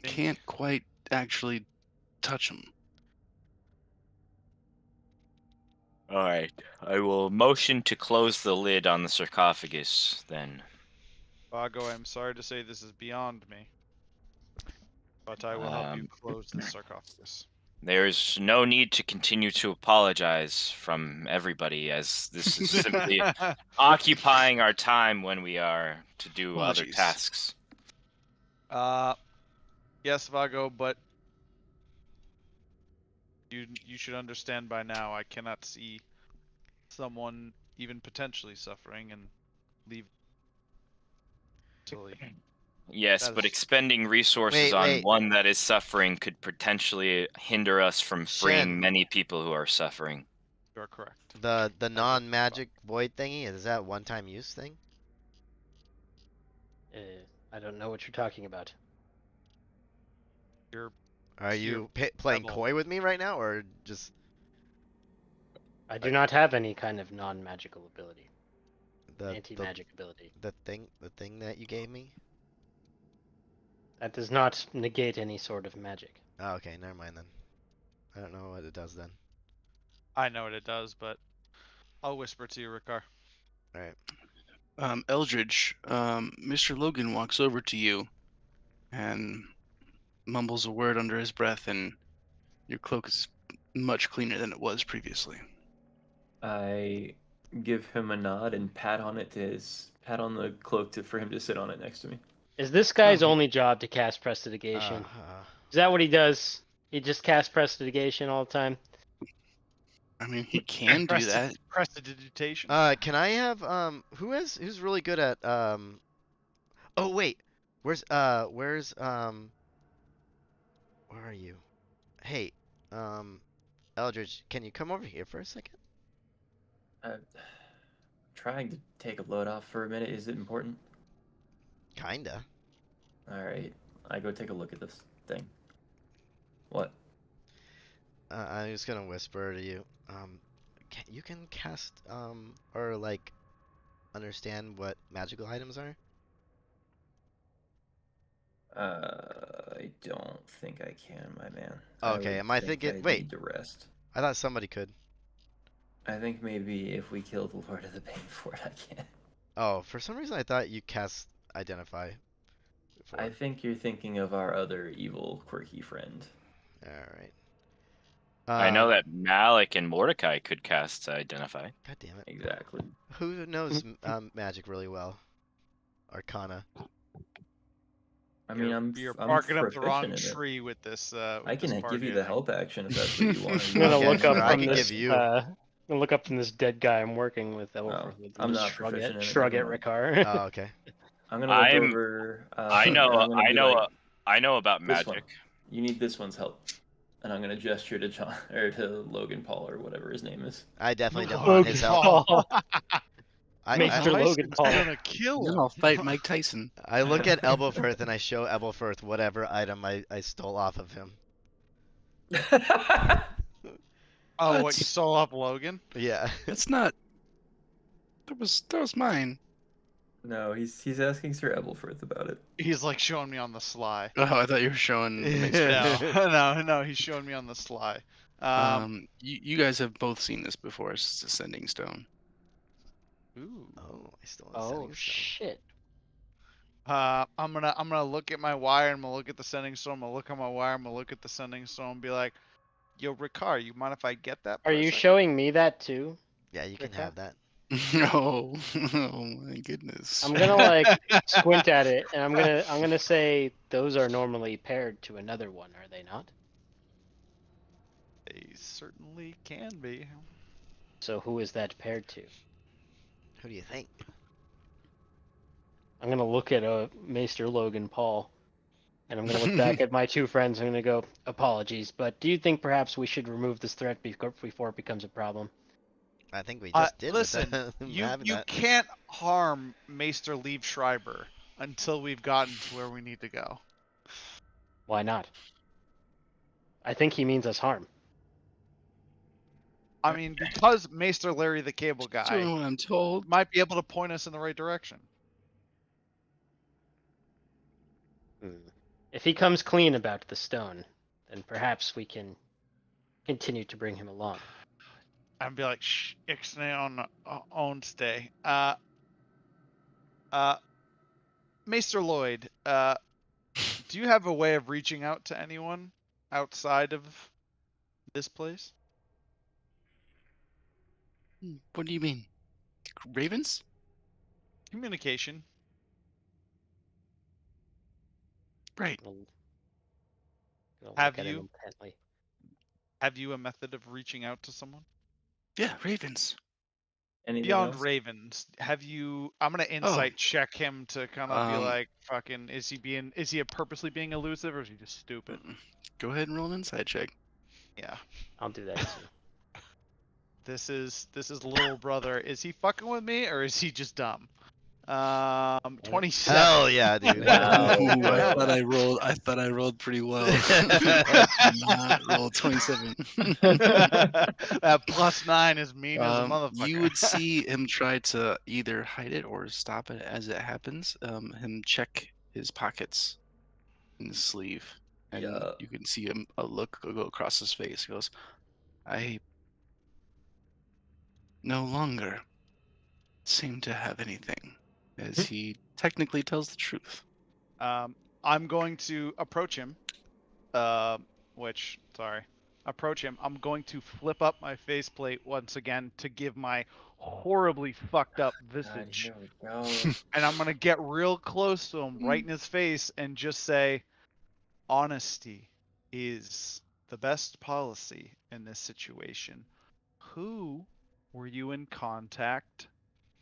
Think- Can't quite actually touch him. All right, I will motion to close the lid on the sarcophagus. Then Vago, I'm sorry to say this is beyond me, but I will help you Um, close the sarcophagus. there's no need to continue to apologize from everybody, as this is simply occupying our time when we are to do other Apologies. tasks. Yes, Vago, but you should understand by now I cannot see someone even potentially suffering and leave until he. Yes, That but is- expending resources on Wait. one that is suffering could potentially hinder us from freeing Shen. many people who are suffering. You're correct. The I non-magic void thingy, is that one-time use thing? I don't know what you're talking about. You're Are Here, you playing Pebble. coy with me right now, or just I do not have any kind of non-magical ability, the anti-magic ability. the thing that you gave me? That does not negate any sort of magic. Oh, okay, never mind then. I don't know what it does then. I know what it does, but I'll whisper to you, Ricard. All right. Eldridge, Mr. Logan walks over to you and mumbles a word under his breath, and your cloak is much cleaner than it was previously. I give him a nod and pat on the cloak for him to sit on it next to me. Is this guy's Oh. only job to cast prestidigitation? Uh, Is that what he does? He just casts prestidigitation all the time? I mean, he can do that. Prestidigitation. can I have who's really good at oh wait. Where are you? Hey, Eldridge, can you come over here for a second? Trying to take a load off for a minute. Is it important? Kinda. All right. I go take a look at this thing. What? I'm just gonna whisper to you. You can cast or like understand what magical items are? I don't think I can, my man. Okay, would am I think thinking? I'd Wait, need to rest. I thought somebody could. I think maybe if we kill the Lord of the Banefort, I can. Oh, for some reason I thought you cast identify. Before. I think you're thinking of our other evil, quirky friend. All right. I know that Malik and Mordecai could cast Identify. God damn it. Exactly. Who knows magic really well? Arcana. I mean, You're I'm barking up the wrong proficient in it. tree with this. I can give you the bargaining. help action if that's what you want. I'm gonna Okay, look sure, up I from can this. give you- I'm gonna look up from this dead guy I'm working with. Elfrith, and I'm just not shrug proficient in it, Shrug never at mind. Ricard. Oh, okay. I'm gonna look over. I and I'm gonna be like, I know about this one. magic. You need this one's help. And I'm gonna gesture to John or to Logan Paul or whatever his name is. I definitely don't want Logan his help. Paul. I, Mr. I, Logan Paul. Gonna kill Then him. I'll fight Mike Tyson. I look at Elbowfirth and I show Elbowfirth whatever item I stole off of him. Oh, what you That's- stole up, Logan? Yeah. That's not. That was mine. No, he's asking Sir Ebelfirth about it. He's like showing me on the sly. Oh, I thought you were showing. The mixed No, he's showing me on the sly. You guys have both seen this before. It's a sending stone. Ooh. Oh, I stole a Oh sending stone. shit! I'm gonna look at my wire. I'm gonna look at the sending stone. I'm gonna look at my wire. I'm gonna look at the sending stone and be like, "Yo, Ricard, you mind if I get that?" Are for a you second?" showing me that too? Yeah, you can Okay. have that. Oh, oh my goodness. I'm gonna like squint at it, and I'm gonna say those are normally paired to another one, are they not? They certainly can be. So who is that paired to? Who do you think? I'm gonna look at Maester Logan Paul, and I'm gonna look back at my two friends. I'm gonna go, apologies, but do you think perhaps we should remove this threat before it becomes a problem? I think we just did. Listen, with that, you having that. can't harm Maester Leave Schreiber until we've gotten to where we need to go. Why not? I think he means us harm. I mean, because Maester Larry the Cable Doing Guy what I'm told. might be able to point us in the right direction. If he comes clean about the stone, then perhaps we can continue to bring him along. I'd be like, shh, ixnay on stay. Maester Lloyd, do you have a way of reaching out to anyone outside of this place? What do you mean? Ravens? Communication. Right. Gonna Have look at him you? intently. Have you a method of reaching out to someone? Yeah, ravens. Anything Beyond else? Ravens, have you? I'm gonna insight check him to kind of be like, fucking, is he purposely being elusive or is he just stupid? Go ahead and roll an inside check. Yeah. I'll do that too. This is little brother. Is he fucking with me or is he just dumb? 27. Hell yeah, dude. Wow. Ooh, I thought I rolled pretty well. Not roll 27. That +9 is mean as a motherfucker. You would see him try to either hide it or stop it as it happens. Him check his pockets in his sleeve, and Yeah. you can see a look go across his face. He goes, "I no longer seem to have anything," as he technically tells the truth. I'm going to approach him. Approach him. I'm going to flip up my faceplate once again to give my horribly fucked up God, visage. here we go. And I'm gonna get real close to him, right in his face, and just say, honesty is the best policy in this situation. Who were you in contact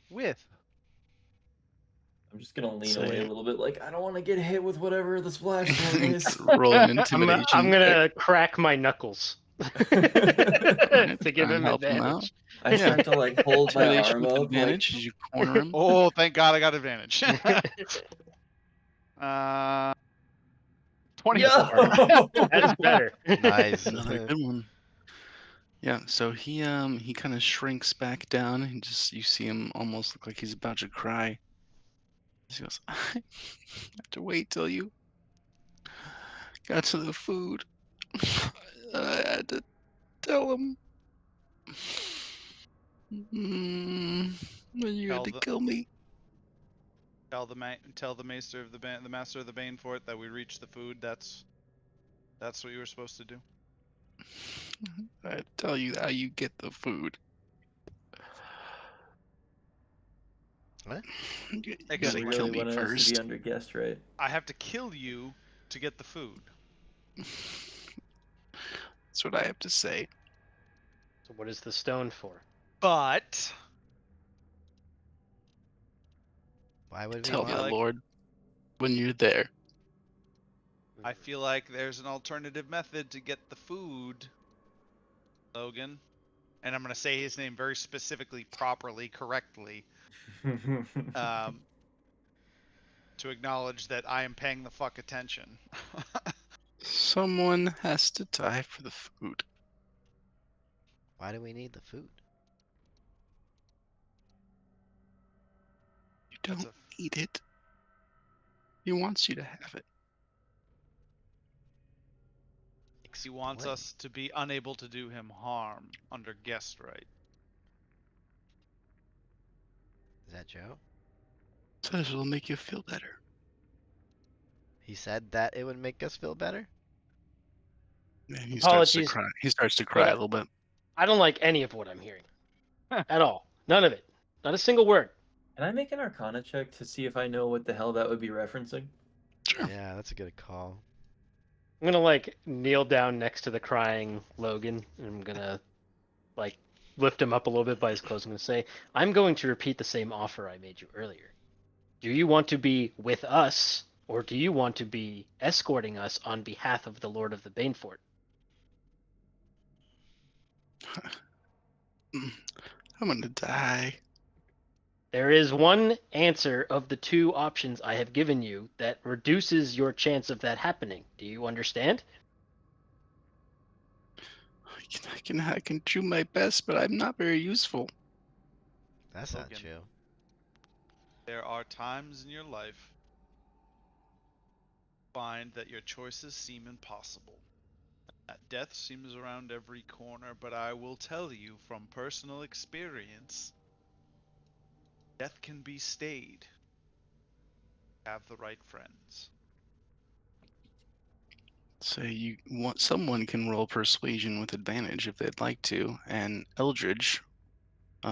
with? I'm just gonna lean Say away a it. little bit, like I don't want to get hit with whatever the splash zone is. Roll an I'm intimidation. gonna crack my knuckles to give Try and him help him out. advantage. I start to like hold my Intimidation arm with up, advantage as you corner him. Oh, thank God I got advantage. 20. Yo! That is better. Nice. Another good one. Yeah, so he kind of shrinks back down and just you see him almost look like he's about to cry. He goes, I have to wait till you got to the food. I had to tell him. You Tell had to the- kill me. Tell the master of the master of the Banefort that we reached the food. That's what you were supposed to do. I had to tell you how you get the food. What? You You gotta Explain. kill really me wanted us to first. be under guest, right? I have to kill you to get the food. That's what I have to say. So what is the stone for? But Why would we Tell want? my like- lord when you're there. I feel like there's an alternative method to get the food, Logan. And I'm gonna say his name very specifically, properly, correctly, to acknowledge that I am paying the fuck attention. Someone has to die for the food. Why do we need the food? You That's don't eat it. He wants you to have it. He wants Explain. us to be unable to do him harm under guest right. Is that Joe? Says it'll make you feel better. He said that it would make us feel better? And he starts to Apologies, cry. He starts to cry a little bit. I don't like any of what I'm hearing. At all. None of it. Not a single word. Can I make an Arcana check to see if I know what the hell that would be referencing? Sure. Yeah, that's a good call. I'm gonna like kneel down next to the crying Logan, and I'm gonna like lift him up a little bit by his clothes. I'm gonna say, I'm going to repeat the same offer I made you earlier. Do you want to be with us, or do you want to be escorting us on behalf of the Lord of the Banefort? I'm gonna die. There is one answer of the two options I have given you that reduces your chance of that happening. Do you understand? I can do my best, but I'm not very useful. That's not Logan. true. There are times in your life find that your choices seem impossible. That death seems around every corner, but I will tell you from personal experience, death can be stayed. Have the right friends. So you want someone can roll persuasion with advantage if they'd like to, and Eldridge,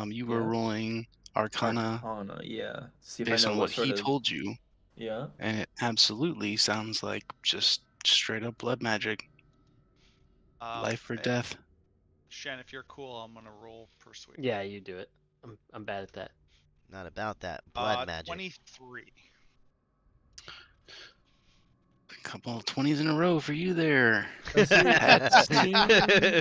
you were Yeah. rolling Arcana Arcana, yeah. See if I based know on what what sort he of. told you, Yeah. and it absolutely sounds like just straight up blood magic, life or Hey, death. Shen, if you're cool, I'm gonna roll persuade. Yeah, you do it. I'm bad at that. Not about that blood magic. 23. A couple of 20s in a row for you there. Let's see, Hats. 16.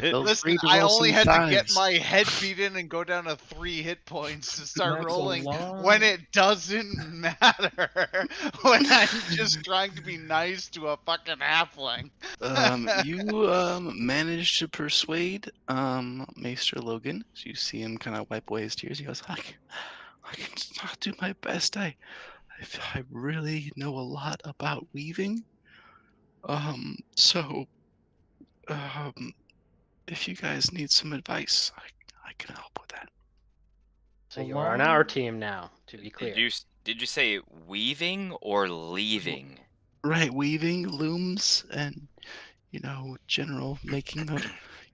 Feel Listen, free to I roll only some had to get fives. my head beaten and go down to 3 hit points to start That's a rolling lot. when it doesn't matter. When I'm just trying to be nice to a fucking halfling. You managed to persuade Maester Logan. So you see him kind of wipe away his tears. He goes, I can do my best. I really know a lot about weaving. So um, if you guys need some advice, I can help with that. So you are on our Along- team now, to be clear. Did you say weaving or leaving? Right, weaving, looms, and general making of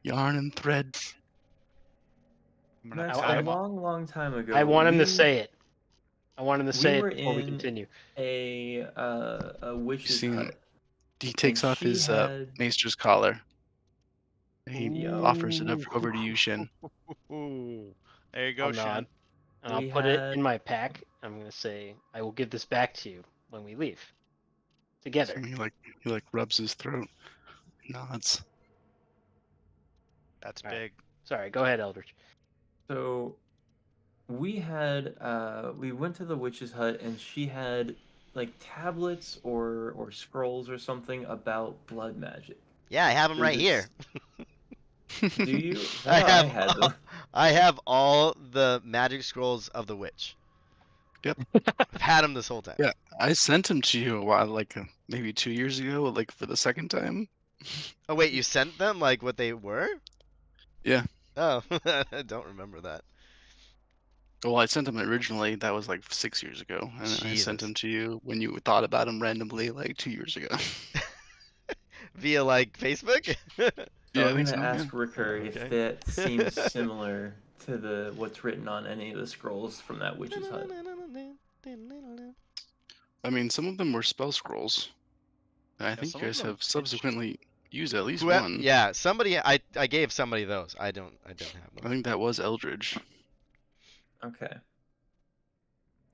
yarn and thread. I'm gonna Max, pat a him up. long time ago. I want him to we- say it. I want him to We say were it before we in continue. a witch's see him- hut. He takes And off she his had. maester's collar. He Yo. offers it over to you, Shin. Ooh. There you I'll go, Shen. nod, and I'll We put it had- in my pack. I'm gonna say, I will give this back to you when we leave. So Together. he rubs his throat, nods. That's All right. big. Sorry, go ahead, Eldridge. So we had we went to the witch's hut and she had like tablets or scrolls or something about blood magic. Yeah, I have them Does right it- here. Do you? I Thought have had them. I have all the magic scrolls of the witch. Yep. I've had them this whole time. Yeah, I sent him to you a while, maybe 2 years ago, like for the second time. Oh wait, you sent them like what they were? Yeah. Oh, I don't remember that. Well, I sent him originally. That was like 6 years ago, and then I sent Jesus. him to you when you thought about him randomly, like 2 years ago. Via like Facebook? So Yeah, I I'm think gonna so, ask Ricker if Okay. that seems similar to the what's written on any of the scrolls from that witch's hut. I mean, some of them were spell scrolls. And I Yeah, think some you of guys them have pitch. subsequently used at least Who one. yeah, somebody I gave somebody those. I don't have I them. think that was Eldridge. Okay.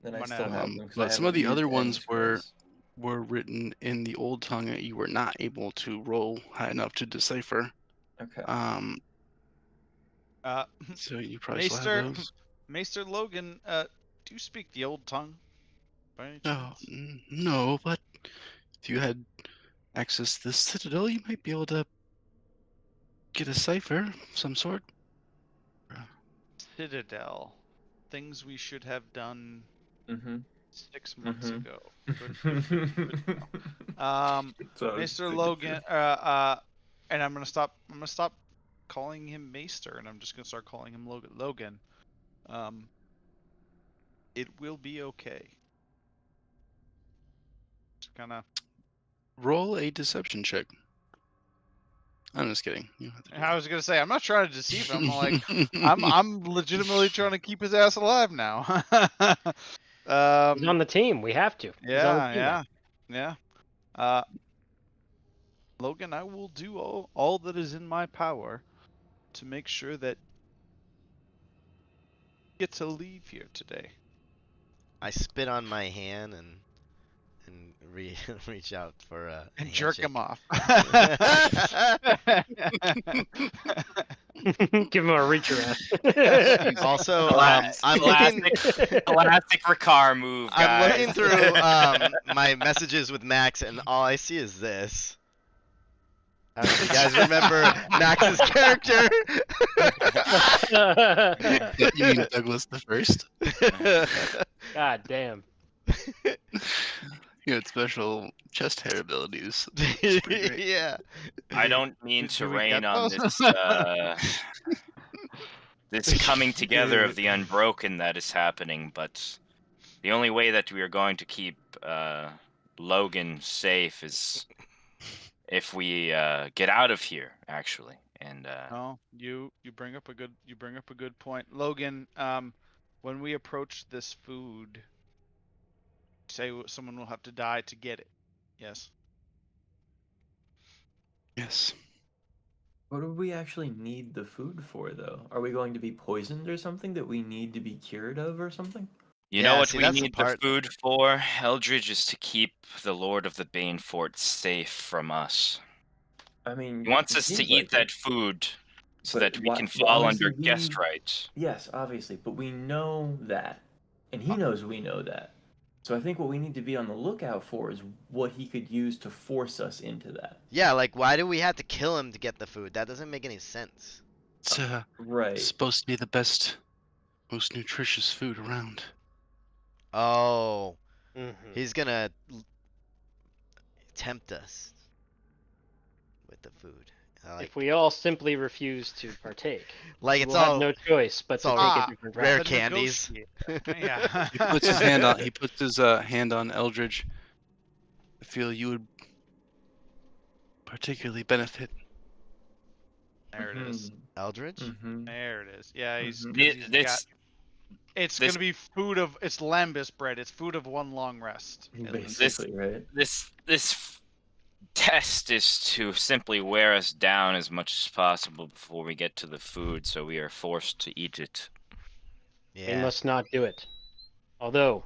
Then I'm I gonna, still have them because I But some of haven't the other used any ones scrolls. were written in the old tongue that you were not able to roll high enough to decipher. Okay. So you probably still Maester, have those. Maester Logan, do you speak the old tongue? By any No, chance? no, but if you had access to the Citadel, you might be able to get a cipher of some sort. Citadel. Things we should have done Mm-hmm. 6 months Mhm. ago. Good to know. So Mr. Logan, and I'm gonna stop calling him Maester, and I'm just gonna start calling him Logan. It will be okay. Just kind of. Roll a deception check. I'm just kidding. You don't have to do I was gonna say I'm not trying to deceive him. Like that. I'm legitimately trying to keep his ass alive now. He's on the team. We have to. He's on the team now. Yeah. Logan, I will do all that is in my power to make sure that you get to leave here today. I spit on my hand and reach out for a And jerk handshake. him off. Give him a reach around. Also, Classic- I'm looking. Classic Ricard move, guys. I'm looking through my messages with Max, and all I see is this. I don't know if you guys remember Max's character. You mean Douglas the First? God damn. You had special chest hair abilities. It's pretty great. Yeah. I don't mean to Do we rain get on those? this coming together of the Unbroken that is happening, but the only way that we are going to keep Logan safe is if we get out of here, actually. And No, you bring up a good point, Logan. When we approach this food, say someone will have to die to get it. Yes. Yes. What do we actually need the food for, though? Are we going to be poisoned or something that we need to be cured of or something? you Yeah, know what see, we that's the need the part- food for, Eldridge, is to keep the Lord of the Banefort safe from us. I mean, He wants it us to seems eat like that it. food so But that we why- can well, fall obviously under guest we- rights. Yes, obviously, but we know that, and he knows we know that. So I think what we need to be on the lookout for is what he could use to force us into that. Yeah, like why do we have to kill him to get the food? That doesn't make any sense. It's Right. supposed to be the best, most nutritious food around. Oh, Mhm. he's gonna tempt us with the food. I like, If we all simply refuse to partake, like it's we'll all have no choice but it's to all take Ah, a different rare route. The candies. Yeah. He puts his hand on. He puts his hand on Eldridge. I feel you would particularly benefit. There it is. Eldridge. Mm-hmm. There it is. Yeah, he's, Mhm. 'cause he's This got. It's this- gonna be food of. It's lambus bread. It's food of one long rest. at least. Basically, right? this test is to simply wear us down as much as possible before we get to the food, so we are forced to eat it. We Yeah. must not do it. Although,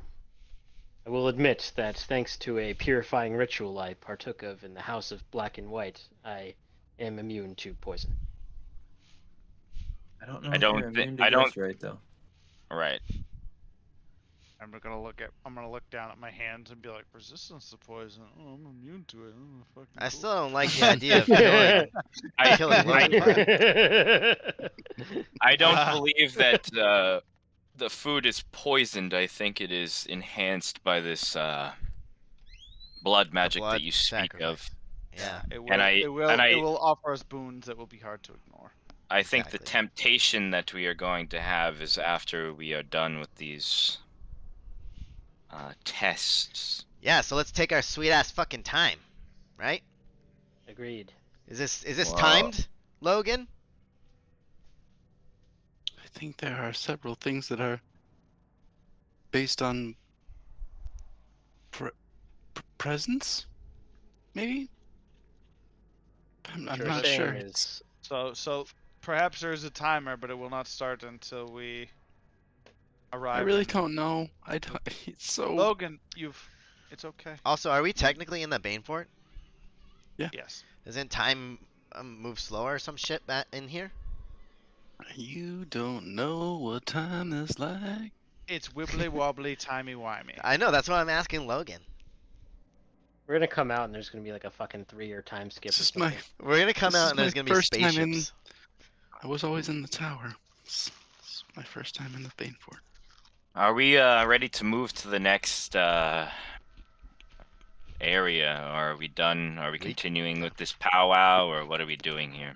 I will admit that thanks to a purifying ritual I partook of in the House of Black and White, I am immune to poison. I don't know I if don't you're thi- immune to I don't- guest right though. Right. I'm gonna look down at my hands and be like, resistance to poison. Oh, I'm immune to it. Oh, fucking I cool. still don't like the idea of killing. I, Killing I, Logan. I don't believe that the food is poisoned. I think it is enhanced by this blood magic blood that you speak sacrifice. of. Yeah. It will. And I- it will. and I- It will offer us boons that will be hard to ignore. I think the Exactly. temptation that we are going to have is after we are done with these tests. Yeah. So let's take our sweet ass fucking time, right? Agreed. Is this Well- timed, Logan? I think there are several things that are based on presence, maybe. I'm What you're not saying sure. is So perhaps there is a timer, but it will not start until we arrive. I really in- don't know. I don't. It's so. Logan, it's okay. Also, are we technically in the Banefort? Yes. Isn't time move slower or some shit in here? You don't know what time is like. It's wibbly wobbly, timey wimey. I know. That's why I'm asking Logan. we're gonna come out and there's gonna be like a fucking 3-year time skip. This or is my. something. We're gonna come This out is and there's my gonna be first time in- spaceships. I was always in the tower. This is my first time in the Banefort. Are we ready to move to the next area, or are we done? Are we continuing with this powwow, or what are we doing here?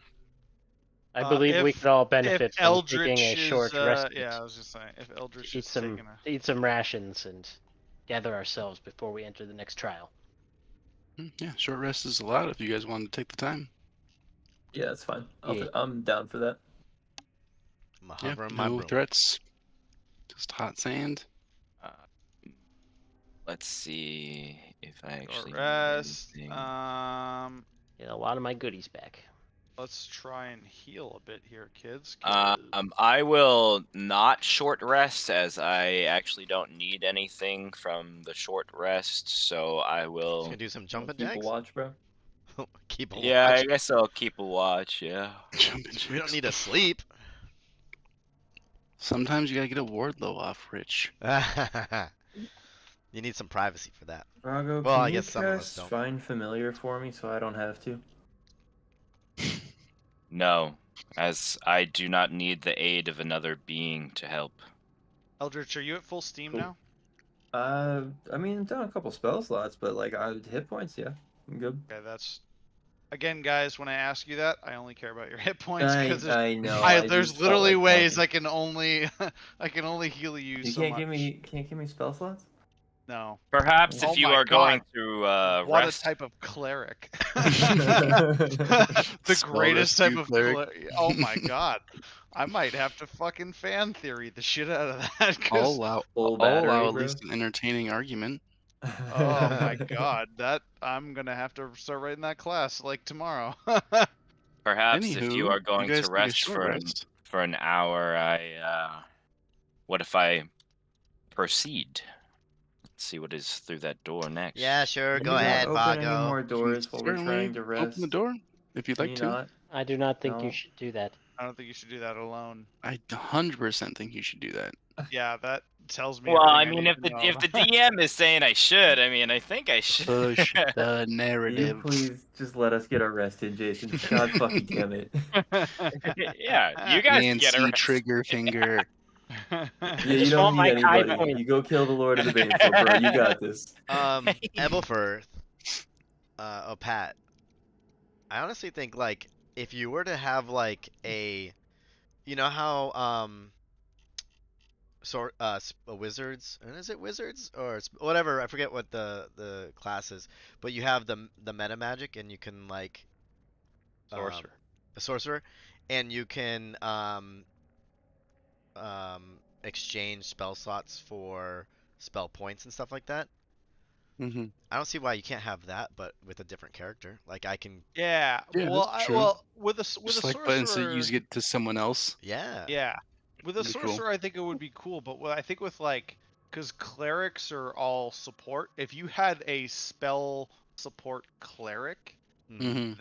I believe we if- could all benefit If from Eldritch taking a short is, rest. yeah, I was just saying, if Eldritch Eat is some taking a, eat some rations and gather ourselves before we enter the next trial. Yeah, short rest is allowed if you guys want to take the time. Yeah, that's fine. Yeah. I'm down for that. I'm Yeah, hovering my no broom. threats. Just hot sand. Let's see if I short actually. rest. anything. Get a lot of my goodies back. Let's try and heal a bit here, kids. 'cause- I will not short rest, as I actually don't need anything from the short rest, so I Just will. gonna do some jumping Keep a jacks. watch, bro. Keep a Yeah, I watch. guess I'll keep a watch. Yeah. Jumping We don't jacks. need to sleep. Sometimes you gotta get a Wardlow off, Rich. You need some privacy for that. Rago, Well, can I you guess some of us cast don't. Find Familiar for me so I don't have to? No, as I do not need the aid of another being to help. Eldritch, are you at full steam Cool. now? I mean, I've done a couple spell slots, but like, hit points, yeah, I'm good. Okay, that's again, guys. When I ask you that, I only care about your hit points because I know. there's just felt literally like ways talking. I can only I can only heal you You so can't much. give me spell slots. No. Perhaps Oh if you my are God. going to What rest. a type of cleric. The The Spell greatest type rescue of cleric. Oh my God. I might have to fucking fan theory the shit out of that. I'll 'Cause, allow, Full I'll allow battery, at bro. least an entertaining argument. oh my God, that I'm gonna have to start writing that class like tomorrow. Perhaps if you Anywho, are you going guys to take a rest short rest. for an hour, what if I proceed? Let's see what is through that door next. Yeah, sure. Can Go you not ahead, open any Vago. more You can doors while we're certainly trying to rest? open the door if you'd Can like you to. not? I do not think you No. should do that. I don't think you should do that alone. I 100% think you should do that. Yeah, that tells me Well, I everything mean, need if to the know. if the DM is saying I should, I mean, I think I should. Push the Will you narrative. please just let us get arrested, Jason? God fucking damn it. Yeah, you guys can get Nancy arrested. trigger finger. Yeah, you just don't want need my high anybody. point. You go kill the Lord of the Banefort, bro. You got this. Ebelfirth. Oh, Pat. I honestly think like if you were to have like you know how wizards, and is it wizards or whatever? I forget what the class is, but you have the meta magic, and you can like Sorcerer. a sorcerer, and you can exchange spell slots for spell points and stuff like that. hmm I don't see why you can't have that, but with a different character. Like I can, Yeah, Yeah, well, that's true. with a Just like, but instead sorcerer, you get to someone else. yeah. yeah, with a That'd be cool. sorcerer, I think it would be cool. But I think with like, because clerics are all support. If you had a spell support cleric, hmm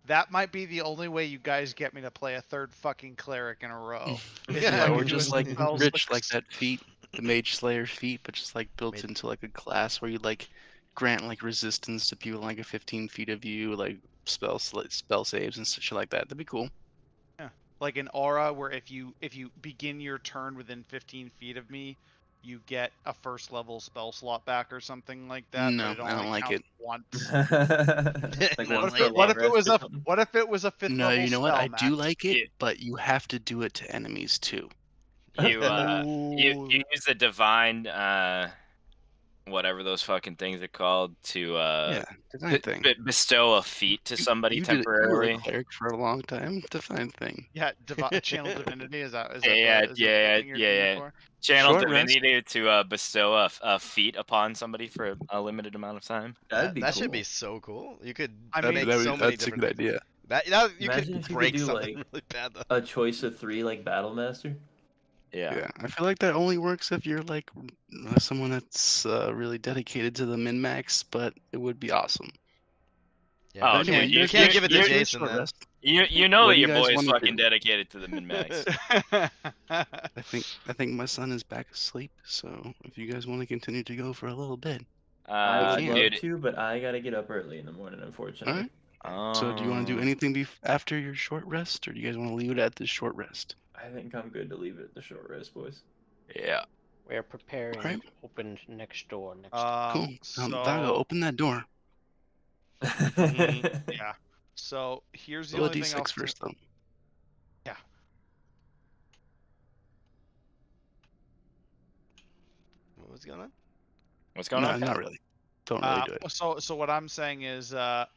that might be the only way you guys get me to play a third fucking cleric in a row. Is if Yeah, I'm or doing just like spells Rich, with like that feat, the Mage Slayer feat, but just like built Mage- into like a class where you like grant like resistance to people like a 15 feet of you, like spell saves and shit like that. That'd be cool. like an aura where if you begin your turn within 15 feet of me, you get a first level spell slot back or something like that, but No, it I only don't like counts it. once. Like No, one like for a it. What long if it rest was or a something. fifth No, level you know what? spell, I do Max? like it, Yeah. but you have to do it to enemies too. You Ooh. you use the divine whatever those fucking things are called to Yeah, divine thing. bestow a feat to somebody You were temporarily. a cleric for a long time. Divine thing. Yeah, channel divinity is that Yeah, the yeah, thing you're yeah, going yeah. for? Channel Short rest. divinity to bestow a feat upon somebody for a limited amount of time. That'd be That cool. should be so cool. You could I That'd- mean, make so many that's a different good things. idea. That you Imagine could if you could break do, something like, really bad though. a choice of 3, like Battle Master. Yeah. Yeah, I feel like that only works if you're like someone that's really dedicated to the min max, but it would be awesome. Yeah, Oh, but Anyway, dude, you you guys can't finish- give it you to guys finish Jason short then. rest? you know What that do you your guys boy is wanna fucking do? dedicated to the min max. I think my son is back asleep, so if you guys want to continue to go for a little bit. I would can. love Dude. to, but I gotta get up early in the morning, unfortunately. Alright. So do you want to do anything after your short rest, or do you guys want to leave it at this short rest? I think I'm good to leave it at the short rest, boys. Yeah. We're preparing Alright. to open next door next. Cool. So Vago, open that door. yeah. So here's the Roll a only thing d6 else. first, though. Yeah. What was going on? What's going No, on? Pat? not really. Don't really do it. So what I'm saying is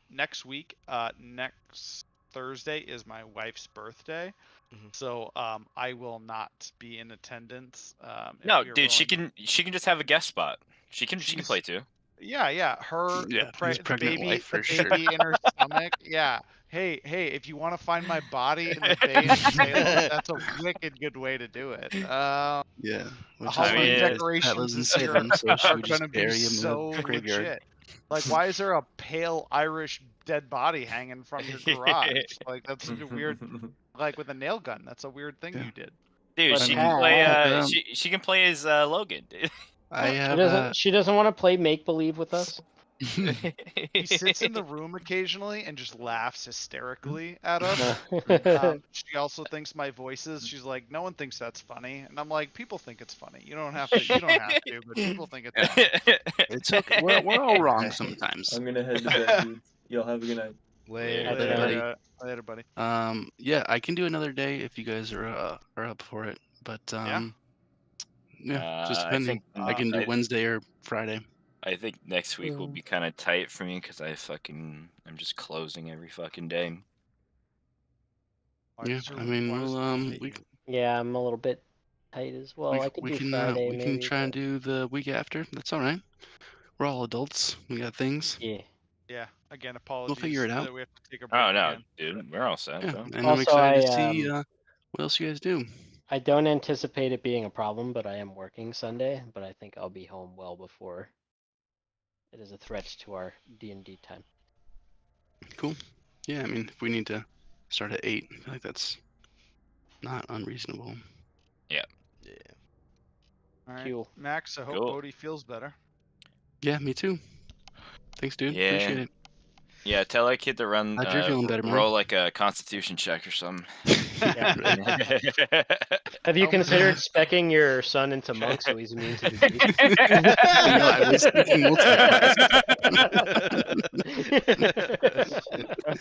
next week, next Thursday is my wife's birthday. Mhm. So I will not be in attendance. If No, you're dude, she willing- can just have a guest spot. She can She's- play too. Yeah. Her, Yeah, his the pregnant baby, wife for the sure. baby in her stomach. Yeah. Hey, if you want to find my body in the bay of Salem, that's a wicked good way to do it. Yeah. Which is Halloween funny because Pat decorations lives in this year Salem, so she are would just gonna be bury him in so the graveyard. legit. Like, why is there a pale Irish dead body hanging from your garage. Like that's such a weird, like with a nail gun. That's a weird thing Yeah. you did. Dude, But she Pat- can play. um, She can play as Logan. Dude. I She have doesn't. She doesn't want to play make believe with us. He sits in the room occasionally and just laughs hysterically at us. No. She also thinks my voices. She's like, no one thinks that's funny, and I'm like, people think it's funny. You don't have to. You don't have to, but people think it's funny. It's okay. We're all wrong sometimes. I'm gonna head to bed, dudes. Y'all have a good night. Later. Later, buddy. Later, buddy. Yeah, I can do another day if you guys are up for it. But yeah, just I depending. think I can do Wednesday or Friday. I think next week will be kind of tight for me because I'm just closing every fucking day. Why Yeah, does your- I mean, why does we'll everyone hate we you? Yeah, I'm a little bit tight as well. I could do Friday we maybe. can try and but- do the week after. That's all right. We're all adults. We got things. Yeah. Yeah. Again, apologies. figure it out. That we have to take a break Oh no, again. dude, we're all set. Yeah, Bro. and I'm Also, excited to I, see what else you guys do. I don't anticipate it being a problem, but I am working Sunday. But I think I'll be home well before it is a threat to our D&D time. Cool. Yeah, I mean, if we need to start at 8, I feel like that's not unreasonable. Yeah. All right, Cool. Max. I hope Cool. Bodhi feels better. Yeah, me too. Thanks, dude. Yeah. Appreciate it. Yeah, tell that kid to run. Glad you're feeling better, man. Roll like a Constitution check or something. Yeah. Have you Oh, considered specking your son into monk so he's immune to disease? No, I was thinking multi-class.